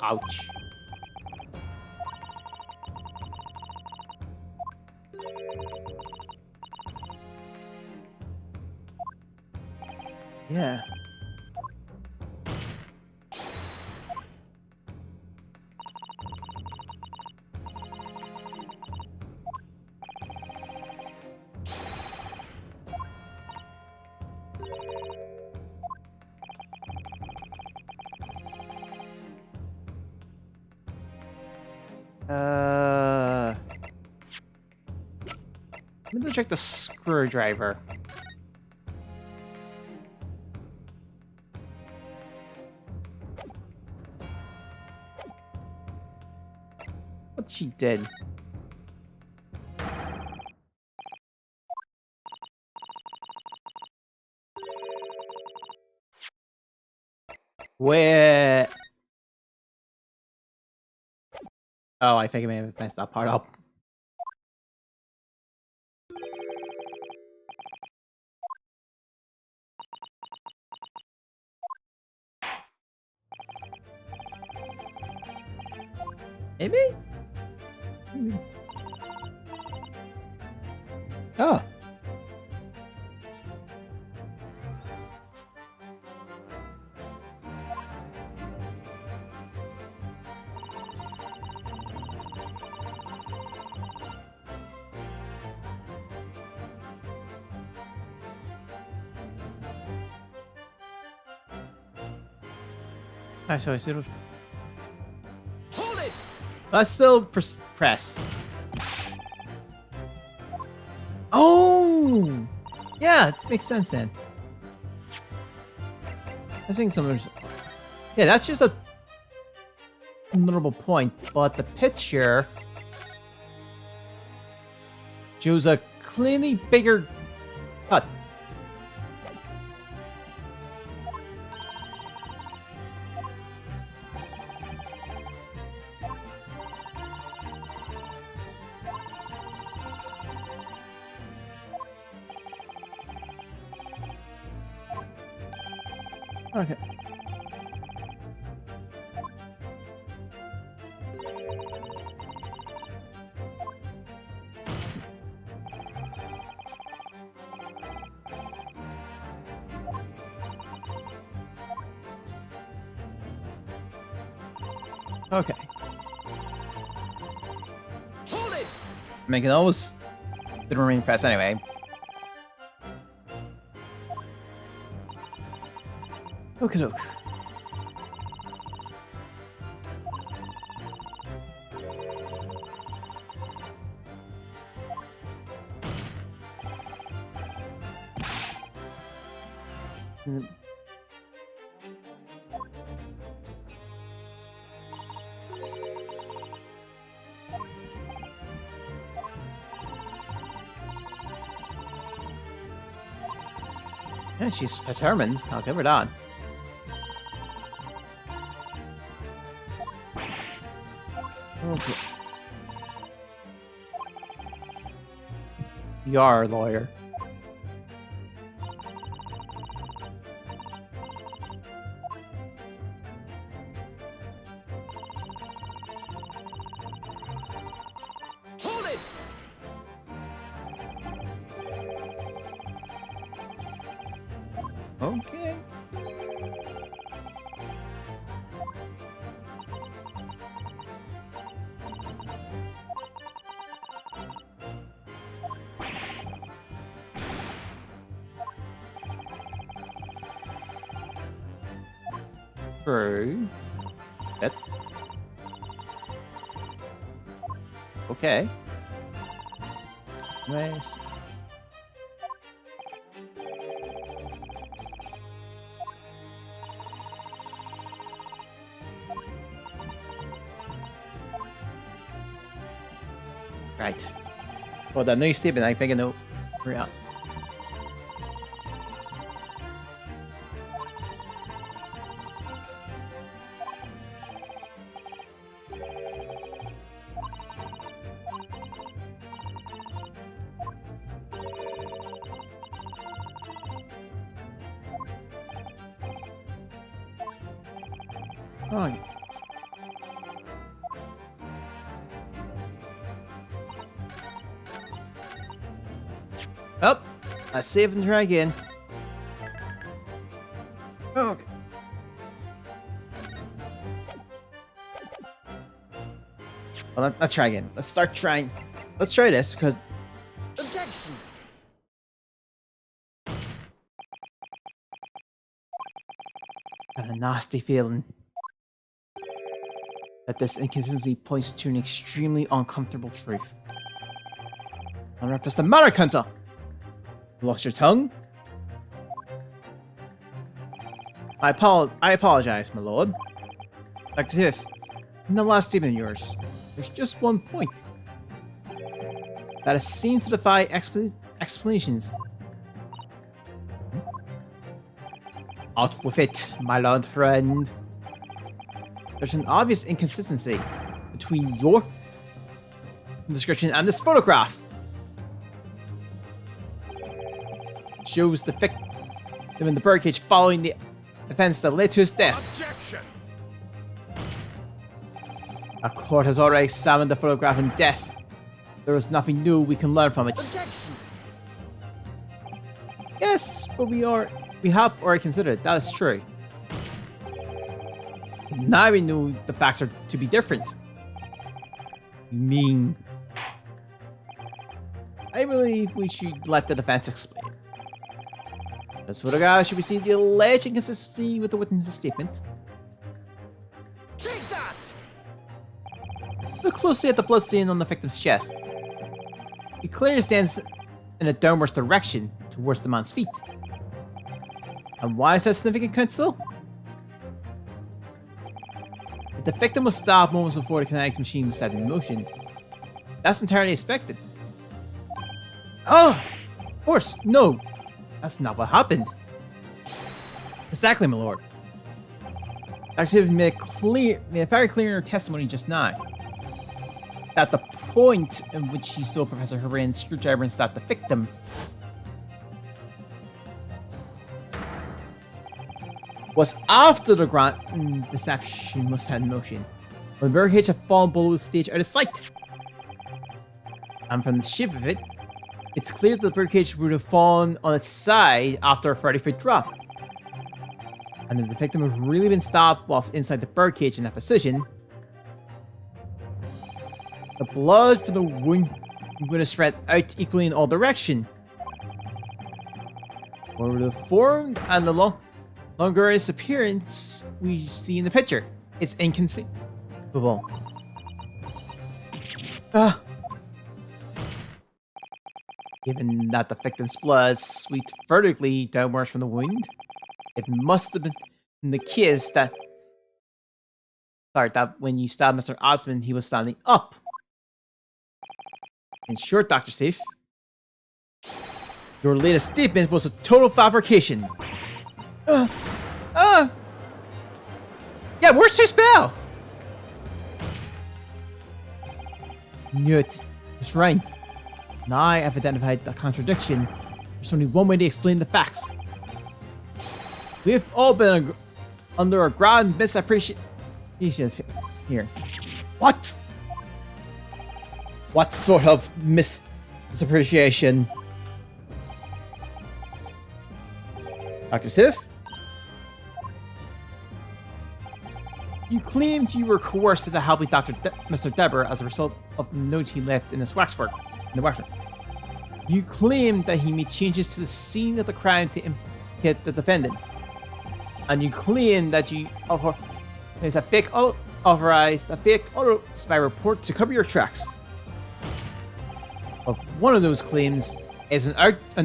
ouch. Yeah. Uh. I'm gonna check the screwdriver. What she did. Where? Oh, I think I may have messed that part up. Maybe? Maybe. Oh. Alright, so I still... Hold it! Let's still press. Oh! Yeah, it makes sense then. I think there's... Yeah, that's just a notable point, but the picture shows a clearly bigger cut. Okay. Okay. Hold it! I mean, I can always the remaining press anyway. Okie doke. Yeah, she's determined. I'll give her that. Okay. You are a lawyer. Hold it! Okay. True. Yep. Okay. Nice. Right. Well, the new statement, I think I know. Yeah. Oh, yeah. Oh, let's save and try again. Okay. Well, let's try again. Let's start trying. Let's try this because Objection! I have a nasty feeling that this inconsistency points to an extremely uncomfortable truth. On reference to Manor Council. You lost your tongue? I apologize, my lord. Dr. Tiff, in the last statement of yours, there's just one point. That it seems to defy explanations. Out with it, my lord friend. There's an obvious inconsistency between your description and this photograph. It shows the victim in the birdcage following the events that led to his death. Objection! A court has already examined the photograph in depth. There is nothing new we can learn from it. Objection! Yes, but we have already considered it. That is true. Now we know the facts are to be different. You mean? I believe we should let the defense explain. This photograph should we see the alleged inconsistency with the witness's statement. Take that! Look closely at the bloodstain on the victim's chest. It clearly stands in a downwards direction towards the man's feet. And why is that significant, Counsel? If the victim was stabbed moments before the kinetics machine was set in motion, that's entirely expected. Oh! Of course, no! That's not what happened. Exactly, my lord. Actually, made it very clear in her testimony just now that the point in which she stole Professor Horan's screwdriver and stabbed the victim was after the grand deception was set in motion, when the birdcage had fallen below the stage out of sight. And from the shape of it, it's clear that the birdcage would have fallen on its side after a 30-foot drop. And if the victim had really been stabbed whilst inside the birdcage in that position, the blood from the wound would have spread out equally in all directions. Or would have formed, and the longer its appearance we see in the picture. It's inconceivable. Given that the victim's blood swept vertically downwards from the wound, it must have been the case that when you stabbed Mr. Osmond, he was standing up. In short, Dr. Steve, your latest statement was a total fabrication. Yeah, where's his bell? Knew it. That's right. Now I have identified the contradiction. There's only one way to explain the facts. We've all been under a grand misappreciation here. What? What sort of misappreciation? Dr. Sif? You claimed you were coerced into helping Mr. Deborah as a result of the note he left in his waxwork. You claimed that he made changes to the scene of the crime to implicate the defendant. And you claim that there's a fake auto spy report to cover your tracks. But one of those claims is an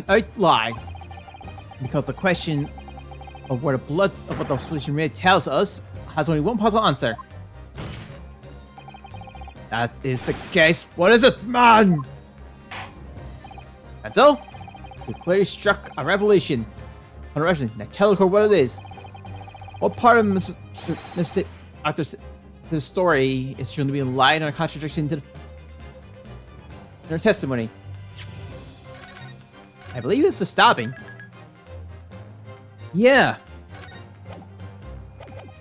out lie, because the question of where the blood of what the solution really tells us has only one possible answer. That is the case. What is it, man? And so, you clearly struck a revelation. Now tell the court what it is. What part of the story is shown to be a lie and a contradiction to her testimony? I believe it's the stabbing. Yeah.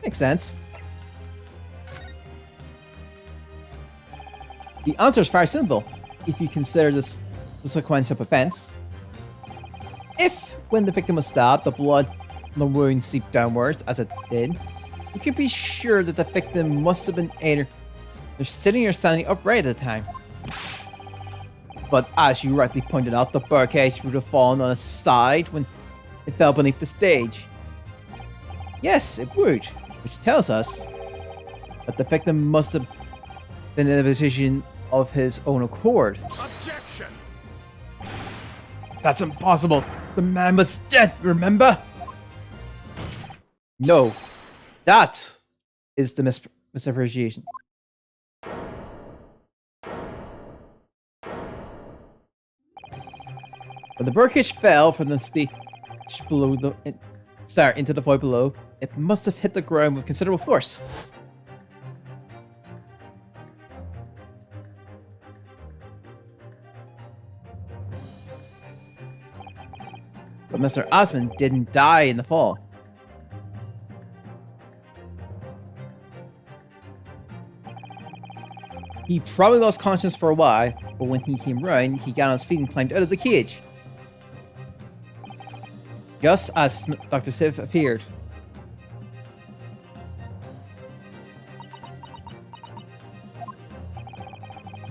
Makes sense. The answer is very simple if you consider this the sequence of events. If, when the victim was stabbed, the blood from the wound seeped downwards, as it did, you can be sure that the victim must have been either sitting or standing upright at the time. But as you rightly pointed out, the birdcage would have fallen on its side when it fell beneath the stage. Yes, it would, which tells us that the victim must have been in a position of his own accord. Objection! That's impossible. The man was dead, remember? No. That is the misappreciation. When the birdcage fell from the stage below into the void below, it must have hit the ground with considerable force. But Mr. Osmond didn't die in the fall. He probably lost consciousness for a while, but when he came round, he got on his feet and climbed out of the cage. Just as Dr. Siv appeared.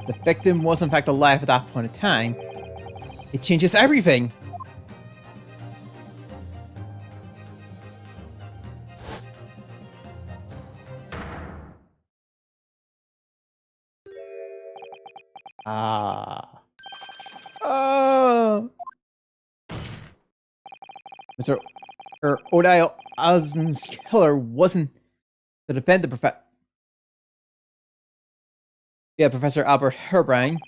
The victim was in fact alive at that point in time. It changes everything. Oh. Mr. Odile Osmond's killer wasn't to defend the Professor Albert Herbrine,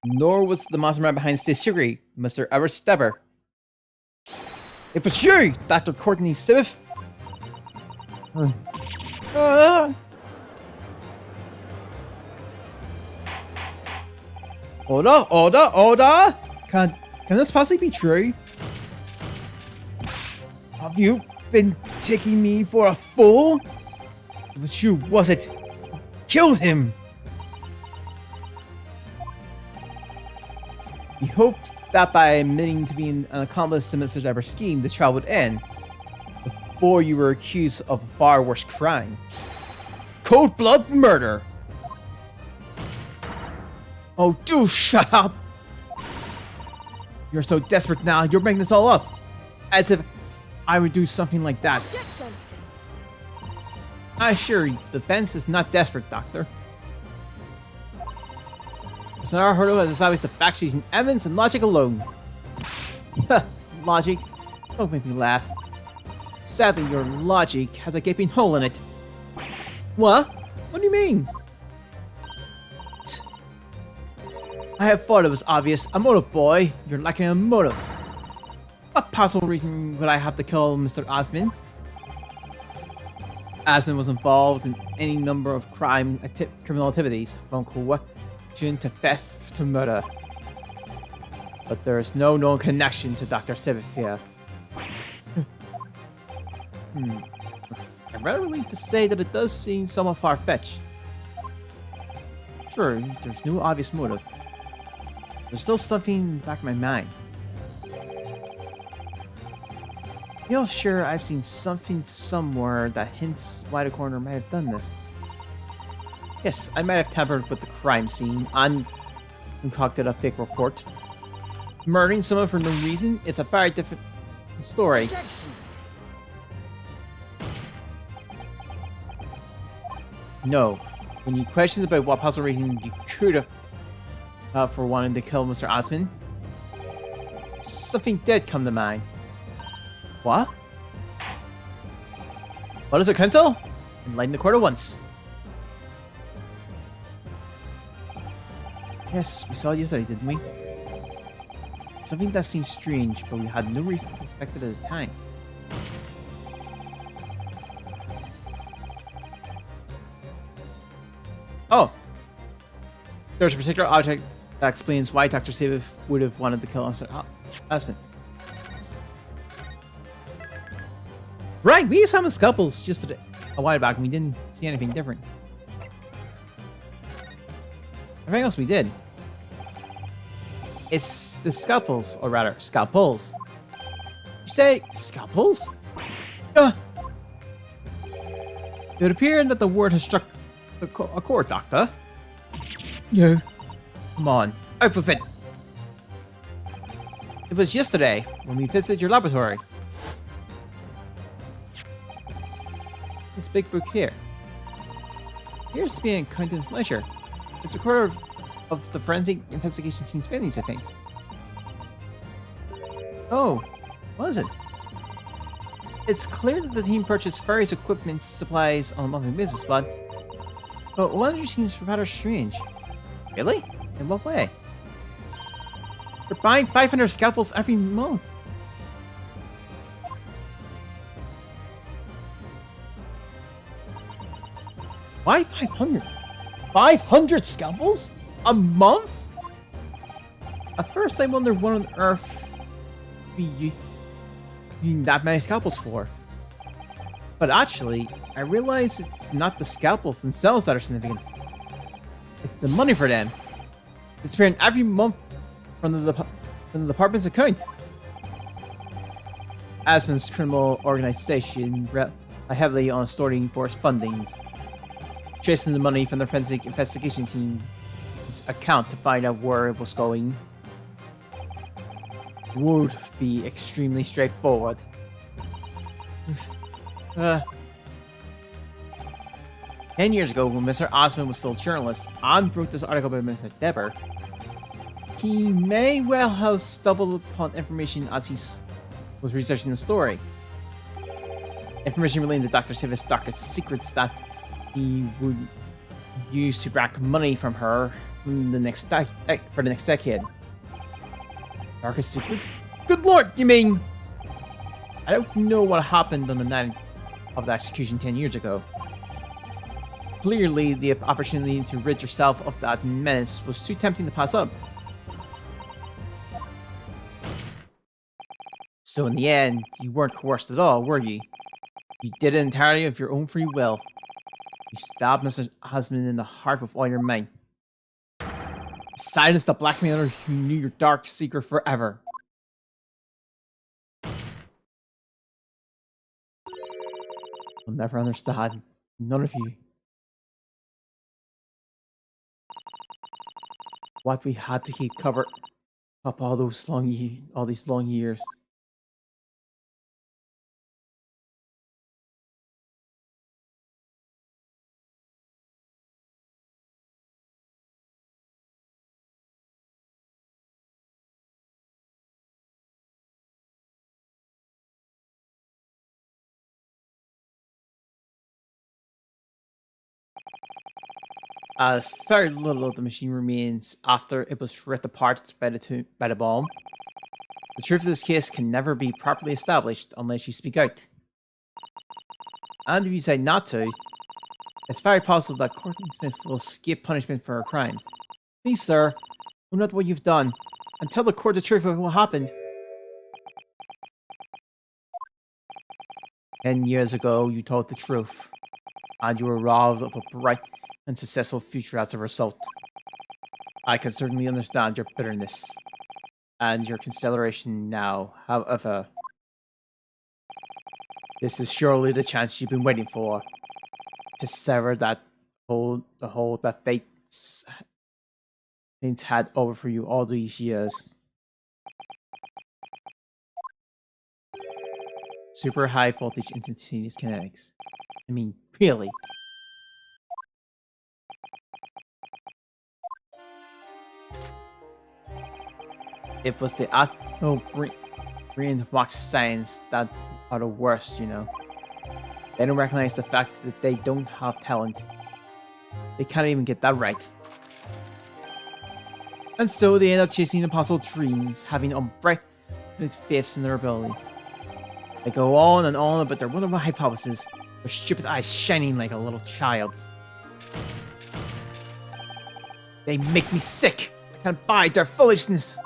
nor was the mastermind behind Stay Secret, Mr. Albert Stebber. It was you, Dr. Courtney Siv. Order! Can this possibly be true? Have you been taking me for a fool? It was you, was it? Killed him! He hoped that by admitting to being an accomplice to Mr. Deborah's scheme, the trial would end before you were accused of a far worse crime. Cold-blood murder! Oh, do shut up! You're so desperate now, you're making this all up. As if I would do something like that. Objection. I assure you, the defense is not desperate, Doctor. Senator Hurdle has established the facts using evidence and logic alone. Logic? Don't make me laugh. Sadly, your logic has a gaping hole in it. What? What do you mean? I have thought it was obvious. A motive, boy. You're lacking a motive. What possible reason would I have to kill Mr. Osmond? Osmond was involved in any number of criminal activities, from corruption to theft to murder. But there is no known connection to Dr. Civic here. I'm rather willing to say that it does seem somewhat far-fetched. Sure, there's no obvious motive. There's still something in the back of my mind. You know, sure, I've seen something somewhere that hints why the coroner might have done this. Yes, I might have tampered with the crime scene and concocted a fake report. Murdering someone for no reason is a very different story. Objection. No. When you questioned about what possible reason you could have for wanting to kill Mr. Osmond, something did come to mind. What? What is it, Counsel? Enlighten the court at once. Yes, we saw it yesterday, didn't we? Something that seemed strange, but we had no reason to suspect it at the time. Oh! There's a particular object that explains why Dr. Saviv would have wanted to kill Mr. Osmond. Right, we summoned scalpels just a while back and we didn't see anything different. Everything else we did. It's the scalpels, or rather, scalpels. You say scalpels? It would appear that the word has struck a chord, Doctor. Yeah. Come on, out with it. It was yesterday when we visited your laboratory. This big book here appears to be in Quentin's ledger. It's a recorder of the forensic investigation team's findings, I think. Oh, what is it? It's clear that the team purchased various equipment supplies on a monthly basis, but one of you seems rather strange. Really? In what way? They're buying 500 scalpels every month. Why 500? 500 scalpels? A month? At first I wondered what on earth you need that many scalpels for. But actually, I realize it's not the scalpels themselves that are significant. It's the money for them. It's appearing every month from the department's account. Asmon's criminal organization relied heavily on extorting for its fundings, tracing the money from the forensic investigation team's account to find out where it was going would be extremely straightforward. 10 years ago, when Mr. Osmond was still a journalist and wrote this article about Mr. Dever, he may well have stumbled upon information as he was researching the story. Information relating to Dr. Siva's darkest secrets that he would use to rack money from her in the next for the next decade. Darkest secret? Good lord, you mean... I don't know what happened on the night of the execution 10 years ago. Clearly, the opportunity to rid yourself of that menace was too tempting to pass up. So in the end, you weren't coerced at all, were you? You did it entirely of your own free will. You stabbed Mr. Osmond in the heart with all your might. Silenced the blackmailer who knew your dark secret forever. I'll never understand. None of you. What we had to keep covered up all these long years. As very little of the machine remains after it was ripped apart by the bomb. The truth of this case can never be properly established unless you speak out. And if you say not to, it's very possible that Courtney Smith will escape punishment for her crimes. Please, sir, own up what you've done, and tell the court the truth of what happened. 10 years ago, you told the truth, and you were robbed of a bright and successful future as a result. I can certainly understand your bitterness and your consideration now. However, this is surely the chance you've been waiting for to sever that hold that fate's had over for you all these years. Super high voltage instantaneous kinetics. I mean, really? It was the brain box science that are the worst, you know. They don't recognize the fact that they don't have talent. They can't even get that right. And so they end up chasing impossible dreams, having unbreakable faiths in their ability. They go on and on about their wonderful hypothesis, their stupid eyes shining like a little child's. They make me sick! I can't abide their foolishness!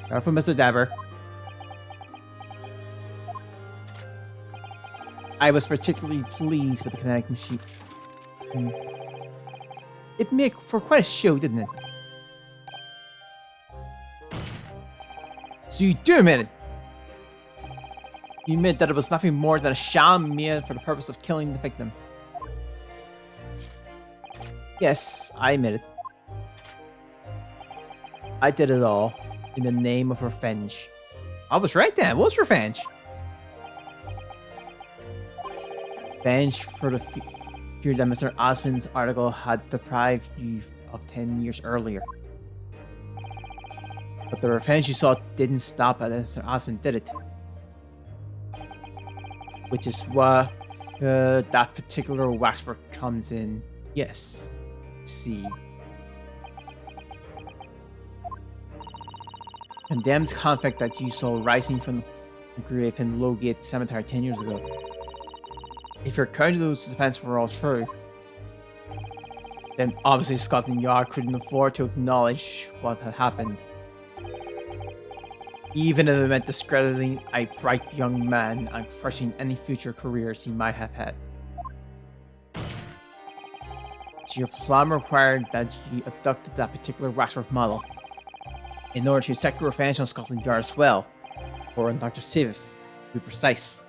Careful, Mr. Dever. I was particularly pleased with the kinetic machine. It made for quite a show, didn't it? So you do admit it? You admit that it was nothing more than a sham made for the purpose of killing the victim? Yes, I admit it. I did it all in the name of revenge. I was right then. What's revenge? Revenge for the fear that Mr. Osmond's article had deprived you of 10 years earlier. But the revenge you saw didn't stop at Mr. Osmond, did it? Which is why that particular waxwork comes in. Yes. See. Condemned conflict that you saw rising from the grave in Lowgate Cemetery 10 years ago. If your account of those events were all true, then obviously Scotland Yard couldn't afford to acknowledge what had happened. Even if it meant discrediting a bright young man and crushing any future careers he might have had. So your plan required that you abducted that particular waxwork model in order to exact revenge on Scotland Yard as well, or on Dr. Siviv, to be precise.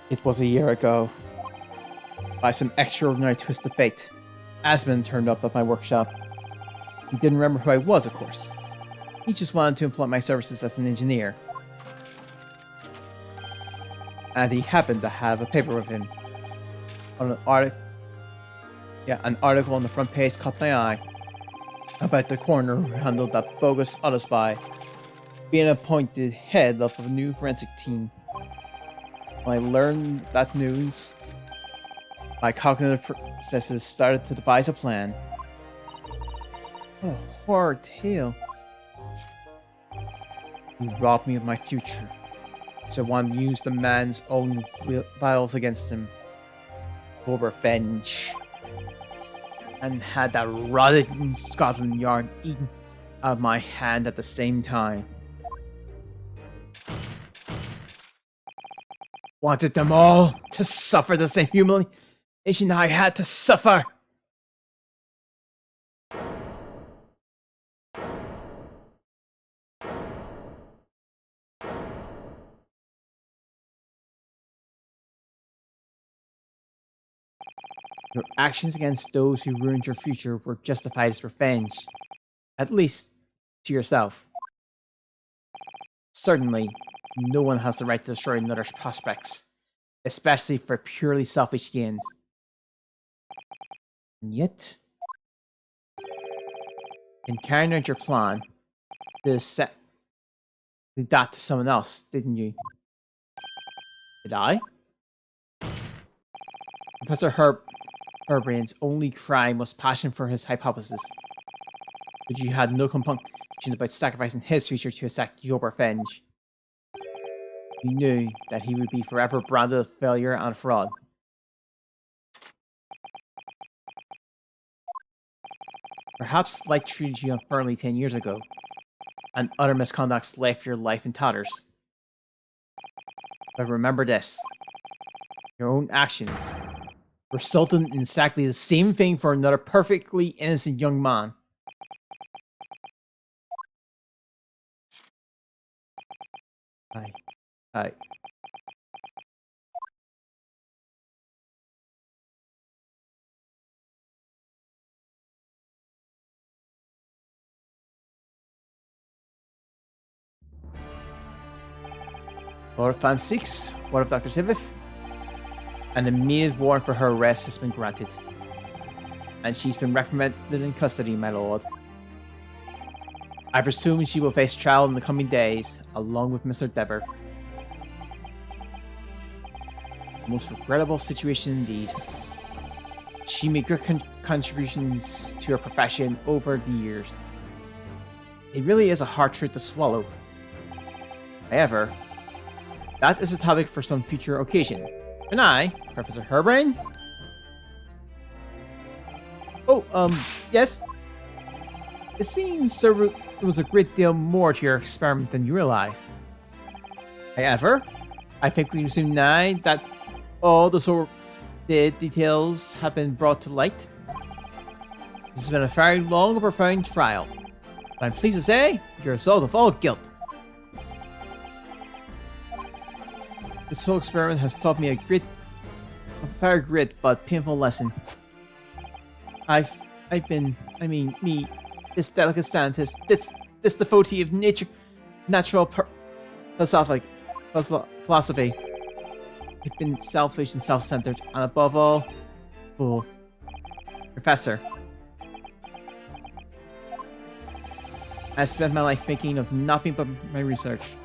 It was a year ago. By some extraordinary twist of fate, Asmund turned up at my workshop. He didn't remember who I was, of course. He just wanted to employ my services as an engineer. And he happened to have a paper with him. On an article on the front page caught my eye about the coroner who handled that bogus auto spy being appointed head of a new forensic team. When I learned that news, my cognitive processes started to devise a plan. What a horrid tale. He robbed me of my future, so I wanted to use the man's own vials against him. For revenge. And had that rotten Scotland Yard eaten out of my hand at the same time. Wanted them all to suffer the same humiliation I had to suffer. Your actions against those who ruined your future were justified as revenge. At least, to yourself. Certainly, no one has the right to destroy another's prospects, especially for purely selfish gains. And yet, in carrying out your plan, you set that to someone else, didn't you? Did I? Professor Herbrand's only crime was passion for his hypothesis, but you had no compunction about sacrificing his future to exact your revenge. You knew that he would be forever branded a failure and a fraud. Perhaps life treated you unfairly 10 years ago, and utter misconducts left your life in tatters. But remember this. Your own actions resulted in exactly the same thing for another perfectly innocent young man. Aye. Lord of Fan 6, what of Dr. Siviv? An immediate warrant for her arrest has been granted. And she's been recommended in custody, my lord. I presume she will face trial in the coming days, along with Mr. Deber. Most regrettable situation indeed. She made great contributions to her profession over the years. It really is a hard truth to swallow. However, that is a topic for some future occasion. And I, Professor Herbrand? Oh, yes? It seems there was a great deal more to your experiment than you realize. However, I think we can assume now that all the details have been brought to light. This has been a very long and profound trial, but I'm pleased to say you're absolved of all guilt. This whole experiment has taught me a very great but painful lesson. This delicate scientist, this devotee of natural philosophy, I've been selfish and self-centered, and above all, fool. Professor, I spent my life thinking of nothing but my research.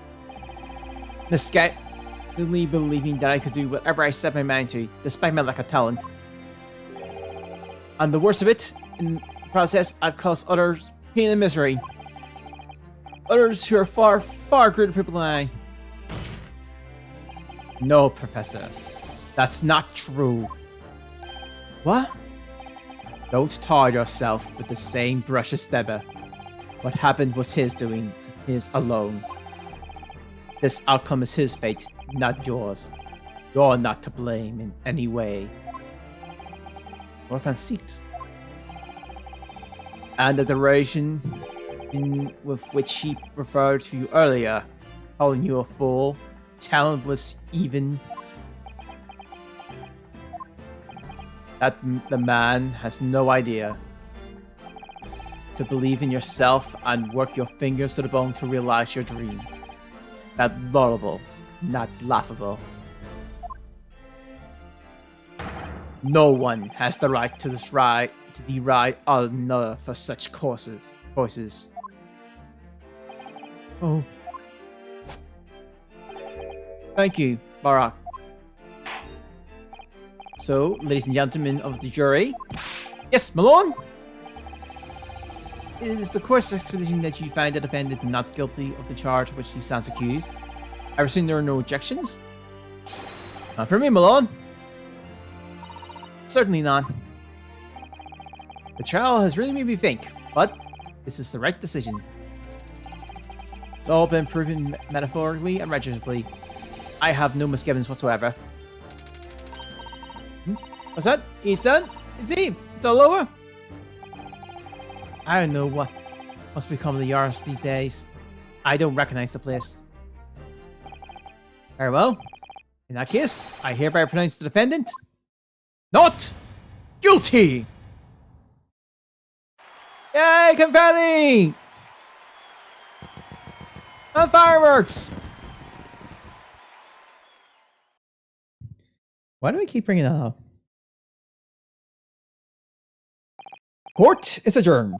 Misguidedly believing that I could do whatever I set my mind to, despite my lack of talent. And the worst of it, in the process, I've caused others pain and misery. Others who are far, far greater people than I. No, Professor. That's not true. What? Don't tar yourself with the same brush as Steba. What happened was his doing, his alone. This outcome is his fate, not yours. You're not to blame in any way. Orphan seeks. And the duration with which he referred to you earlier, calling you a fool, talentless even. That the man has no idea. To believe in yourself and work your fingers to the bone to realize your dream. That laudable, not laughable. No one has the right to deride another for such choices. Oh. Thank you, Barak. So, ladies and gentlemen of the jury. Yes, Malone? It is the court's expedition that you find the defendant not guilty of the charge of which he stands accused. I presume there are no objections? Not for me, Malone. Certainly not. The trial has really made me think, but this is the right decision. It's all been proven metaphorically and righteously. I have no misgivings whatsoever. What's that? He's done? Is he? It's all over? I don't know what must become of the Yaris these days. I don't recognize the place. Very well. In that case, I hereby pronounce the defendant not guilty! Yay, confetti! And fireworks! Why do I keep bringing that up? Court is adjourned.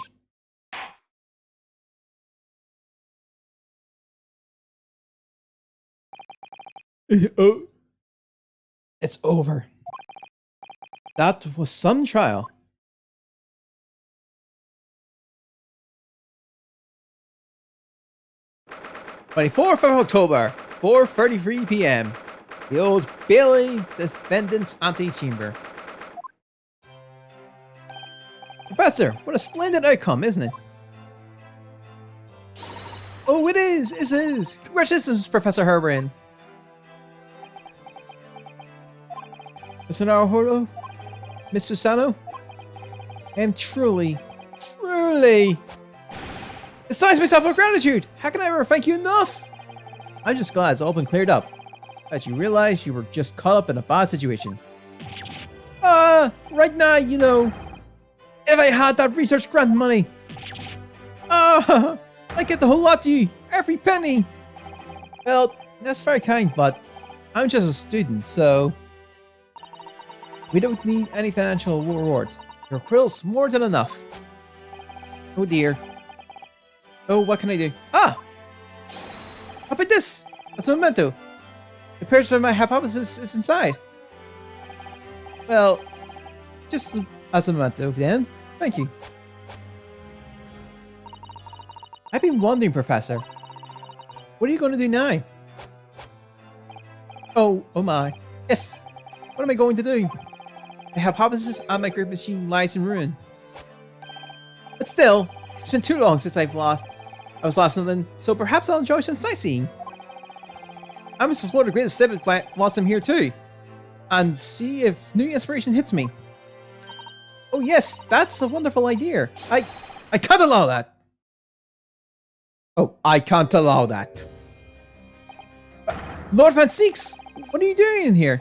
Oh, it's over. That was some trial. "24th of October, 4:33 p.m. The Old Bailey Defendant's Antechamber. Professor, what a splendid outcome, isn't it? Oh, it is! It is! Congratulations, Professor Herberin. Mr. Naruhodo? Miss Susano? I am truly besides myself of gratitude! How can I ever thank you enough? I'm just glad it's all been cleared up. That you realized you were just caught up in a bad situation. Right now, you know, if I had that research grant money, I get the whole lot to you, every penny. Well, that's very kind, but I'm just a student, so we don't need any financial rewards. Your quill's more than enough. Oh dear. Oh, what can I do? How about this? That's a memento. It appears that my hypothesis is inside. Well, just as a memento then. Thank you. I've been wondering, Professor. What are you going to do now? Oh my. Yes. What am I going to do? My hypothesis and my great machine lies in ruin. But still, it's been too long since I was last in London, so perhaps I'll enjoy some sightseeing. I must explore the great exhibit whilst I'm here too, and see if new inspiration hits me. Oh yes, that's a wonderful idea. I can't allow that. Oh, I can't allow that. Lord Van Seeks, what are you doing in here?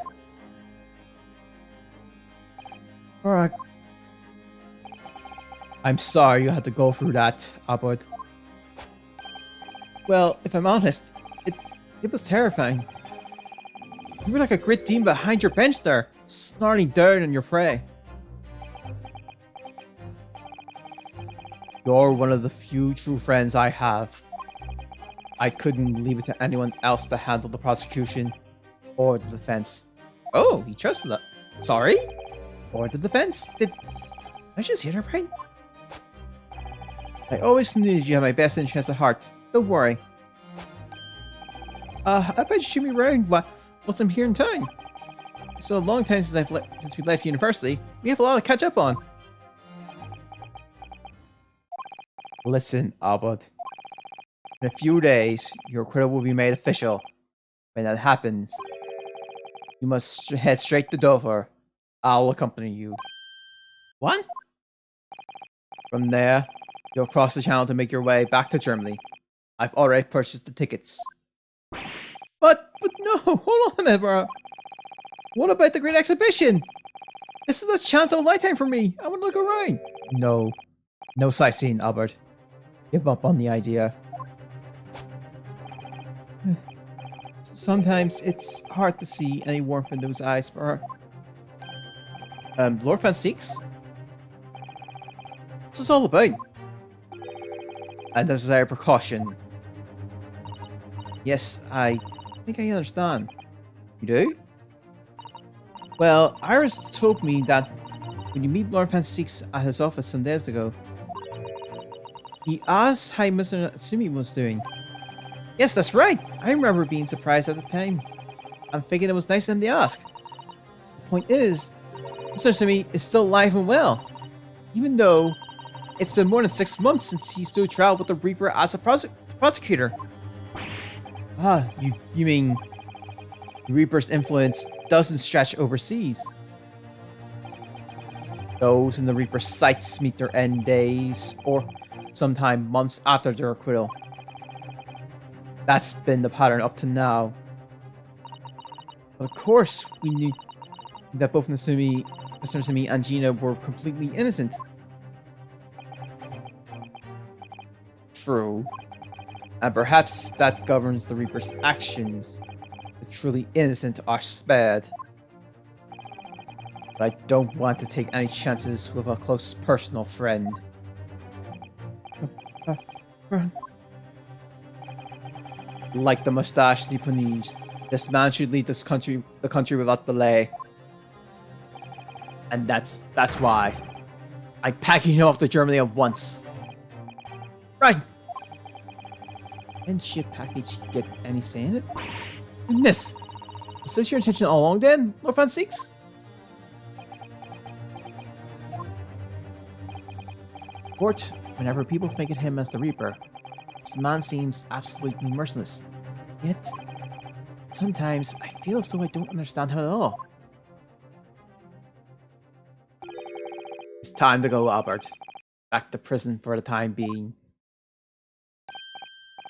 Alright. I'm sorry you had to go through that, Abbot. Well, if I'm honest, it was terrifying. You were like a great team behind your bench there, snarling down on your prey. You're one of the few true friends I have. I couldn't leave it to anyone else to handle the prosecution or the defense. Oh, he trusted that. Sorry? Or the defense? Did I just hear that right? I always knew you had my best interest at heart. Don't worry. How about you show me around once I'm here in town? It's been a long time since we left university. We have a lot to catch up on. Listen, Albert. In a few days, your acquittal will be made official. When that happens, you must head straight to Dover. I'll accompany you. What? From there, you'll cross the channel to make your way back to Germany. I've already purchased the tickets. But no, hold on a minute, bro. What about the Great Exhibition? This is the chance of a lifetime for me. I want to look around. No sightseeing, Albert. Give up on the idea. Sometimes it's hard to see any warmth in those eyes, bro. Lord Van Six? What's this all about? A necessary precaution. Yes, I think I understand. You do? Well, Iris told me that when you meet Lord Van Six at his office some days ago, he asked how Mr. Sumi was doing. Yes, that's right. I remember being surprised at the time. I'm thinking it was nice of him to ask. The point is, Mr. Sumi is still alive and well, even though it's been more than 6 months since he stood trial with the Reaper as a prosecutor. Ah, you mean the Reaper's influence doesn't stretch overseas? Those in the Reaper's sights meet their end days, or sometime months after their acquittal. That's been the pattern up to now. But of course, we knew that both Mr. Nasumi and Gina were completely innocent. True. And perhaps that governs the Reaper's actions. The truly innocent are spared. But I don't want to take any chances with a close personal friend. Like the mustache Japanese, this man should lead the country without delay. And that's why I'm packing him off to Germany at once. Right. Didn't ship package get any say in it? Goodness. Was this your intention all along then, Lord Van Six? Court, whenever people think of him as the Reaper, this man seems absolutely merciless. Yet, sometimes I feel as though I don't understand him at all. It's time to go, Albert. Back to prison for the time being.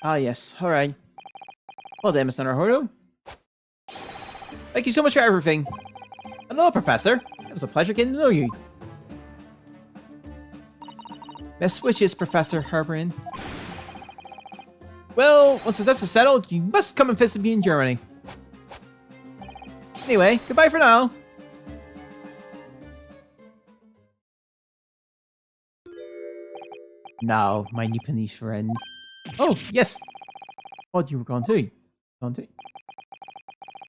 Ah, yes. Alright. Well then, Mr. Naruto. Thank you so much for everything. Hello, Professor. It was a pleasure getting to know you. Best wishes, Professor Herbrin. Well, once the dust is settled, you must come and visit me in Germany. Anyway, goodbye for now. Now, my Japanese friend. Oh, yes. Thought you were gone too. Gone too.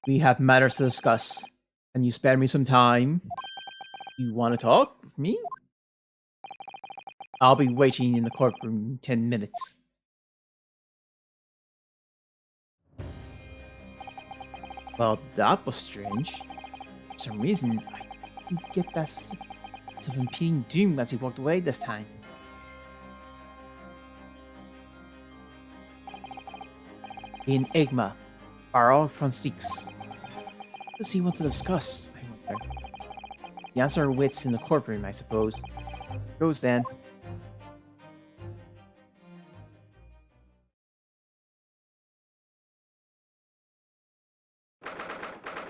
We have matters to discuss. Can you spare me some time? You want to talk with me? I'll be waiting in the courtroom in 10 minutes. Well, that was strange. For some reason, I didn't get that sense of impending doom as he walked away this time. The Enigma, Barrel from Six. What does he want to discuss? I wonder. The answer awaits in the courtroom, I suppose. Goes then.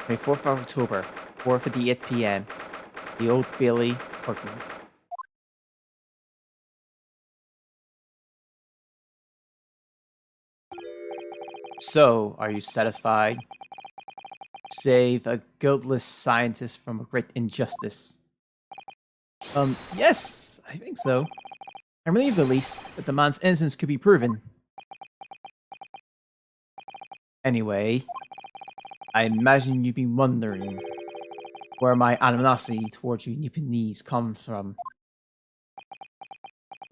24th of October, 4:58 p.m. The Old Bailey courtroom. So, are you satisfied? save a guiltless scientist from a great injustice. Yes, I think so. I'm relieved at least that the man's innocence could be proven. Anyway, I imagine you've been wondering where my animosity towards you Nipponese comes from.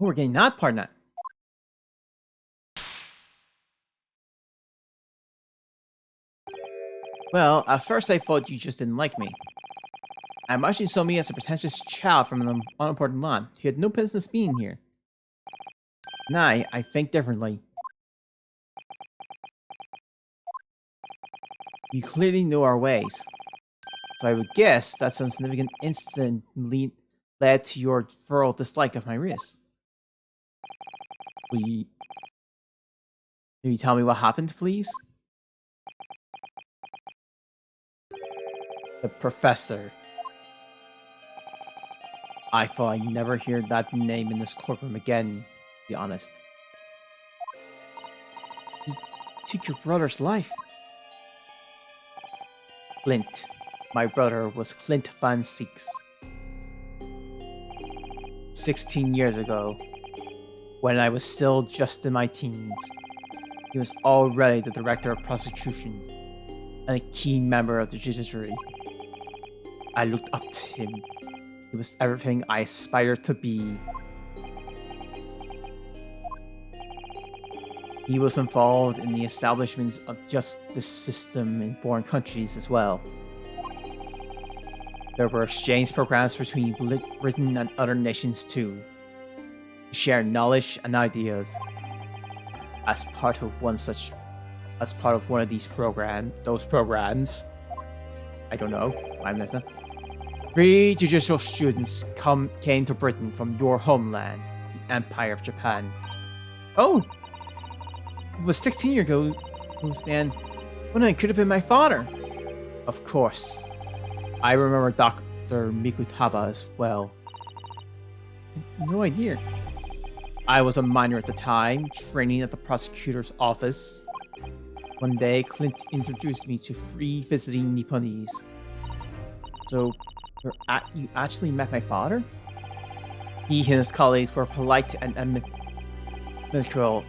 Oh, we're getting that part now. Well, at first I thought you just didn't like me. I imagined you saw me as a pretentious child from an unimportant land who had no business being here. Now, I think differently. You clearly know our ways. So I would guess that some significant incident led to your thorough dislike of my race. Will you tell me what happened, please? The professor. I thought I'd never hear that name in this courtroom again, to be honest. He took your brother's life. Clint. My brother was Clint Van Six. 16 years ago, when I was still just in my teens, he was already the director of prosecutions and a keen member of the judiciary. I looked up to him. He was everything I aspired to be. He was involved in the establishment of justice system in foreign countries as well. There were exchange programs between Britain and other nations too, to share knowledge and ideas. As part of one of these programs, I don't know, I'm listening. 3 judicial students came to Britain from your homeland, the Empire of Japan. Oh, it was 16 years ago, then. Well, it could have been my father. Of course. I remember Dr. Mikutaba as well. No idea. I was a minor at the time, training at the prosecutor's office. One day, Clint introduced me to 3 visiting Nipponese. So, you actually met my father? He and his colleagues were polite and amicable.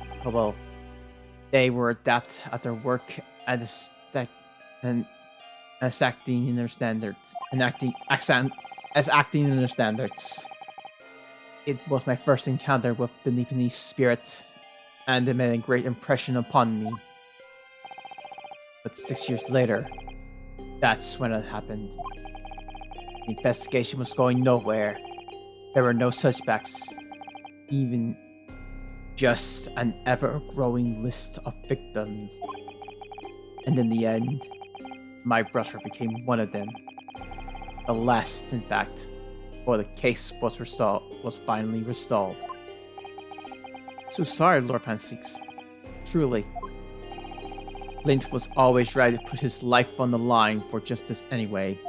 They were adept at their work and acting in their standards. It was my first encounter with the Nipponese spirit, and it made a great impression upon me. But 6 years later, that's when it happened. The investigation was going nowhere. There were no suspects, even just an ever-growing list of victims. And in the end, my brother became one of them. The last, in fact, before the case was finally resolved. So sorry, Lord Pansix. Truly. Clint was always ready to put his life on the line for justice anyway.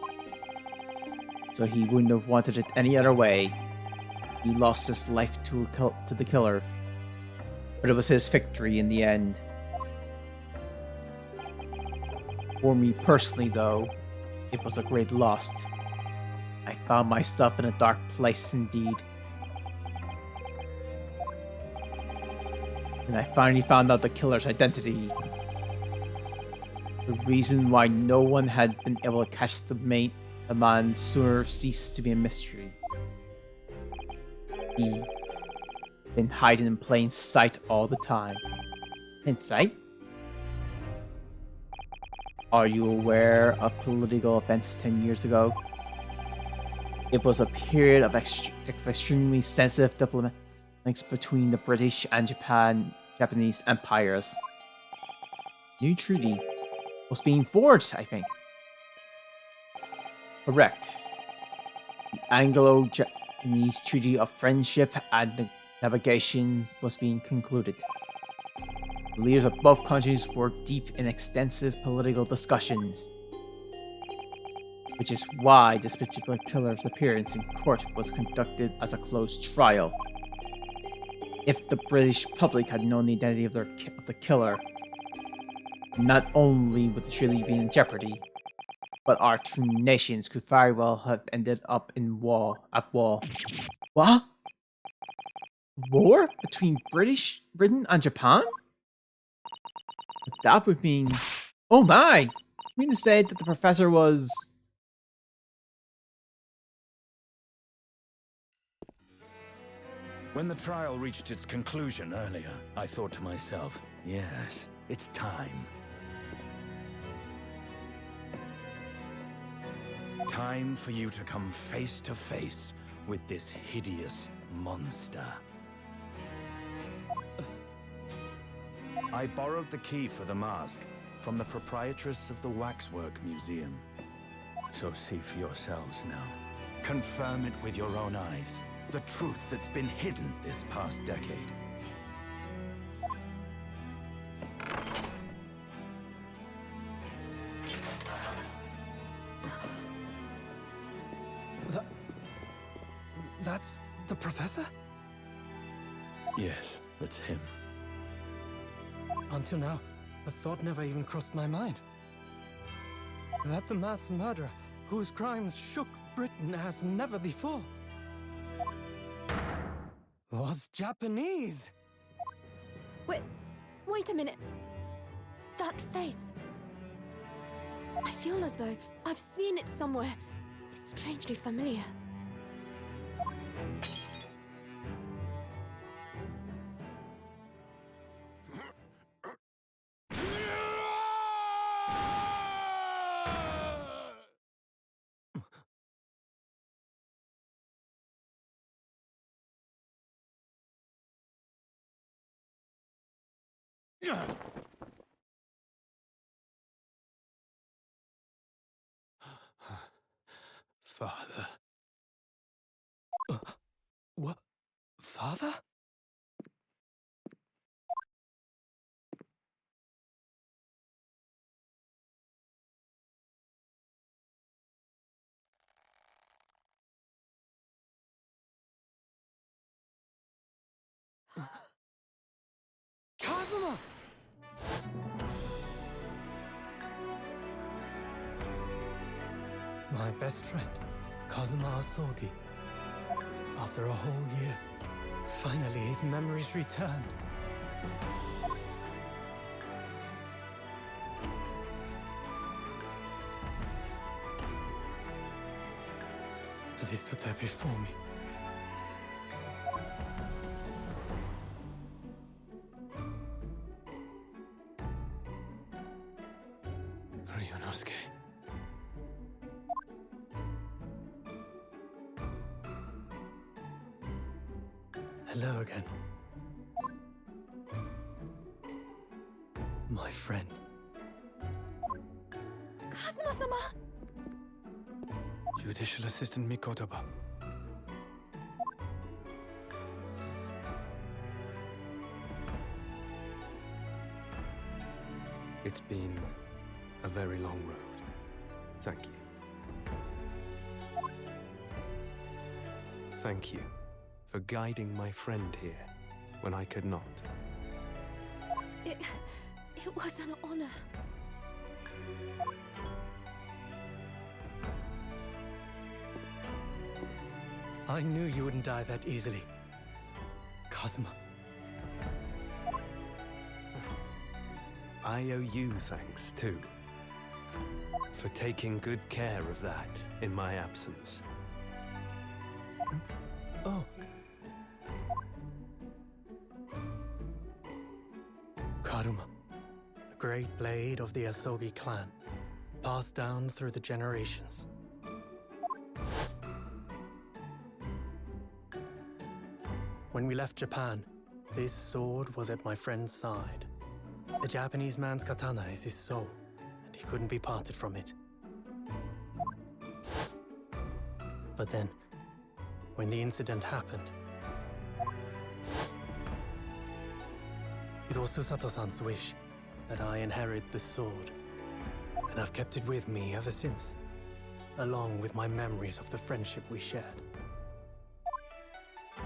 So he wouldn't have wanted it any other way. He lost his life to the killer. But it was his victory in the end. For me personally, though, it was a great loss. I found myself in a dark place indeed. And I finally found out the killer's identity. The reason why no one had been able to catch the man sooner ceased to be a mystery. He'd been hiding in plain sight all the time. In sight? Are you aware of political events 10 years ago? It was a period of extremely sensitive diplomacy between the British and Japanese empires. New treaty was being forged, I think. Correct. The Anglo-Japanese Treaty of Friendship and Navigation was being concluded. The leaders of both countries were deep in extensive political discussions, which is why this particular killer's appearance in court was conducted as a closed trial. If the British public had known the identity of the killer, not only would the treaty be in jeopardy, But our two nations could very well have ended up in war. At war. What? War between Britain and Japan? That would mean... Oh my! You mean to say that the professor was... When the trial reached its conclusion earlier, I thought to myself, yes, it's time. Time for you to come face to face with this hideous monster. I borrowed the key for the mask from the proprietress of the Waxwork Museum. So see for yourselves now. Confirm it with your own eyes. The truth that's been hidden this past decade. That's the professor? Yes, that's him. Until now, the thought never even crossed my mind. That the mass murderer, whose crimes shook Britain as never before, was Japanese. Wait a minute. That face. I feel as though I've seen it somewhere. It's strangely familiar. Father. What? Father? Kazuma! My best friend, Kazuma Asogi. After a whole year, finally his memories returned. As he stood there before me, Ryunosuke. Hello again. My friend. Kazuma-sama! Judicial Assistant Mikotaba. It's been a very long road. Thank you. Thank you for guiding my friend here when I could not. It was an honor. I knew you wouldn't die that easily, Kazuma. I owe you thanks, too, for taking good care of that in my absence. Oh. Karuma, the great blade of the Asogi clan, passed down through the generations. When we left Japan, this sword was at my friend's side. The Japanese man's katana is his soul, and he couldn't be parted from it. But then, when the incident happened, it was Susato-san's wish that I inherit the sword, and I've kept it with me ever since, along with my memories of the friendship we shared.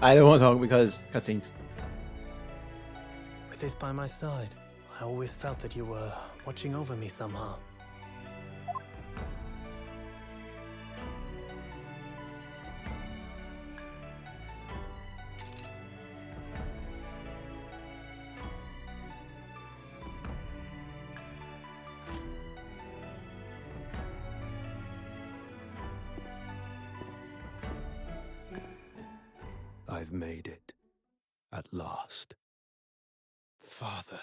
I don't want to talk because cutscenes. With this by my side, I always felt that you were watching over me somehow. I've made it. At last. Father.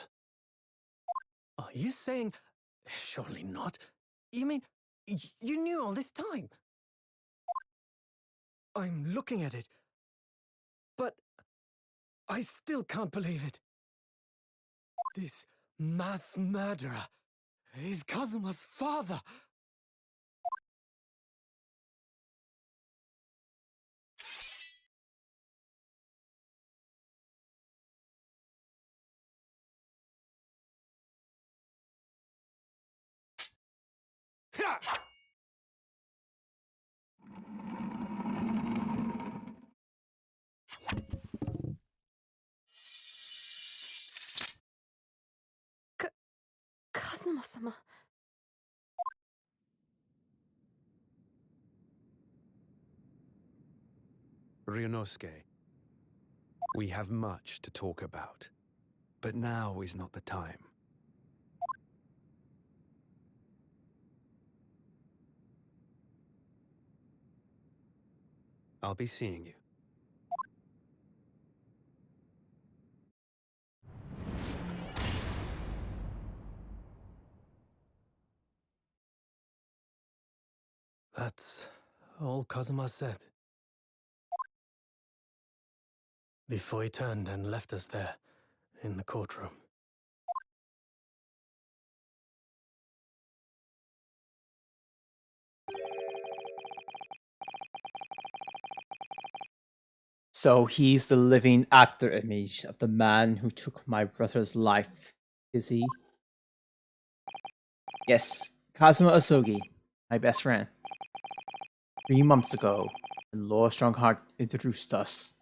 Are you saying... Surely not. You mean... You knew all this time? I'm looking at it. But... I still can't believe it. This mass murderer is Kazuma's father. Kazuma-sama. Ryunosuke, we have much to talk about, but now is not the time. I'll be seeing you. That's all Kazuma said. Before he turned and left us there, in the courtroom. So he's the living after image of the man who took my brother's life, is he? Yes, Kazuma Asogi, my best friend. 3 months ago, when Lord Strongheart introduced us,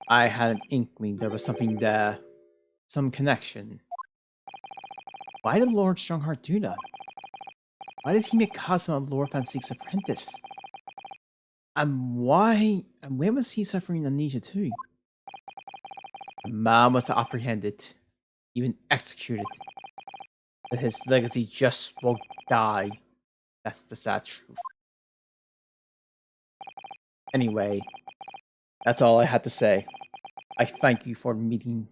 I had an inkling there was something there, some connection. Why did Lord Strongheart do that? Why did he make Kazuma Lord Van Seek's apprentice? And when was he suffering amnesia too? The man was apprehended, even executed. But his legacy just won't die. That's the sad truth. Anyway, that's all I had to say. I thank you for meeting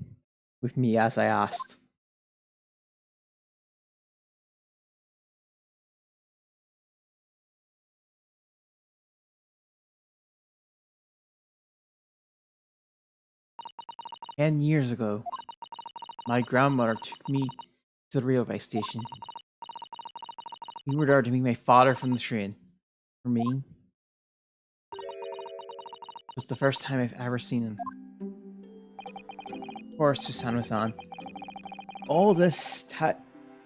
with me as I asked. "10 years ago, my grandmother took me to the railway station. We were there to meet my father from the train. For me, it was the first time I've ever seen him. Of course, Susanoo-san. All this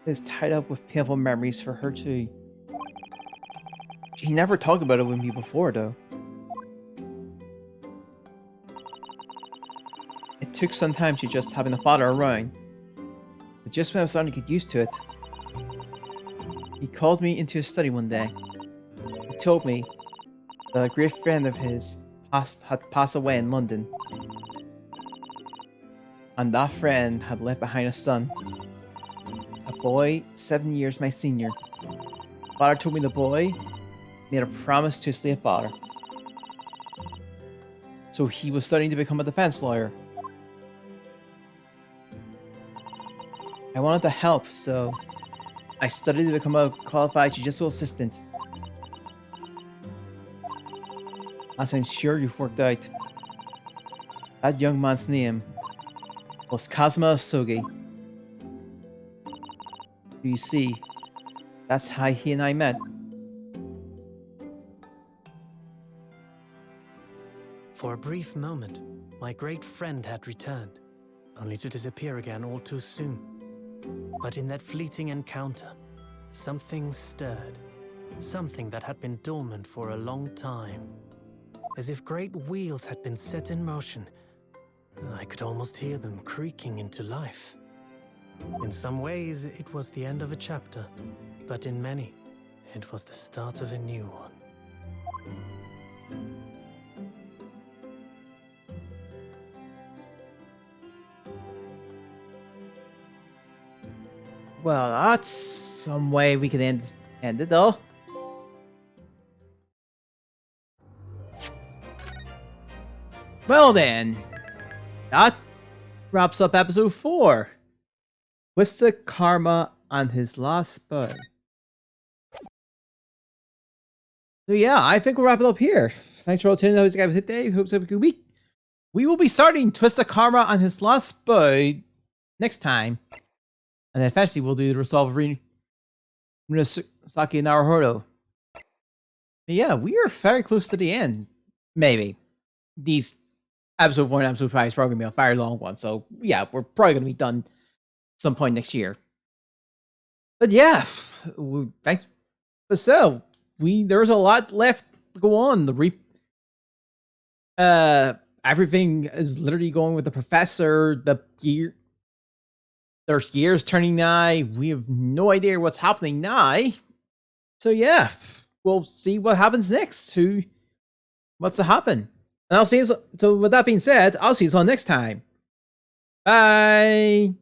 is tied up with painful memories for her too. He never talked about it with me before, though. It took some time to just having a father around, but just when I was starting to get used to it, he called me into his study one day. He told me that a great friend of his had passed away in London, and that friend had left behind a son, a boy 7 years my senior. Father told me the boy made a promise to his late father, so he was studying to become a defense lawyer. I wanted to help, so I studied to become a qualified judicial assistant. As I'm sure you've worked out, that young man's name was Kazuma Asogi. Do you see? That's how he and I met. For a brief moment, my great friend had returned, only to disappear again all too soon. But in that fleeting encounter, something stirred. Something that had been dormant for a long time. As if great wheels had been set in motion. I could almost hear them creaking into life. In some ways, it was the end of a chapter, but in many, it was the start of a new one. Well, that's some way we could end it though. Well then, that wraps up episode 4. Twisted Karma on his last spud. So yeah, I think we'll wrap it up here. Thanks for all tuning in. Hope you guys today. Hope you have a good week. We will be starting Twisted Karma on his last spud next time. And then eventually we'll do the resolve of Saki and Naruhodo. But yeah, we are very close to the end. Maybe. These episode 1 and episode 5 is probably going to be a very long one. So yeah, we're probably going to be done some point next year. But yeah, thanks. But so, there's a lot left to go on. Everything is literally going with the professor. There's years turning nigh. We have no idea what's happening now. So yeah, we'll see what happens next. What's to happen? And I'll see you. So with that being said, I'll see you all next time. Bye.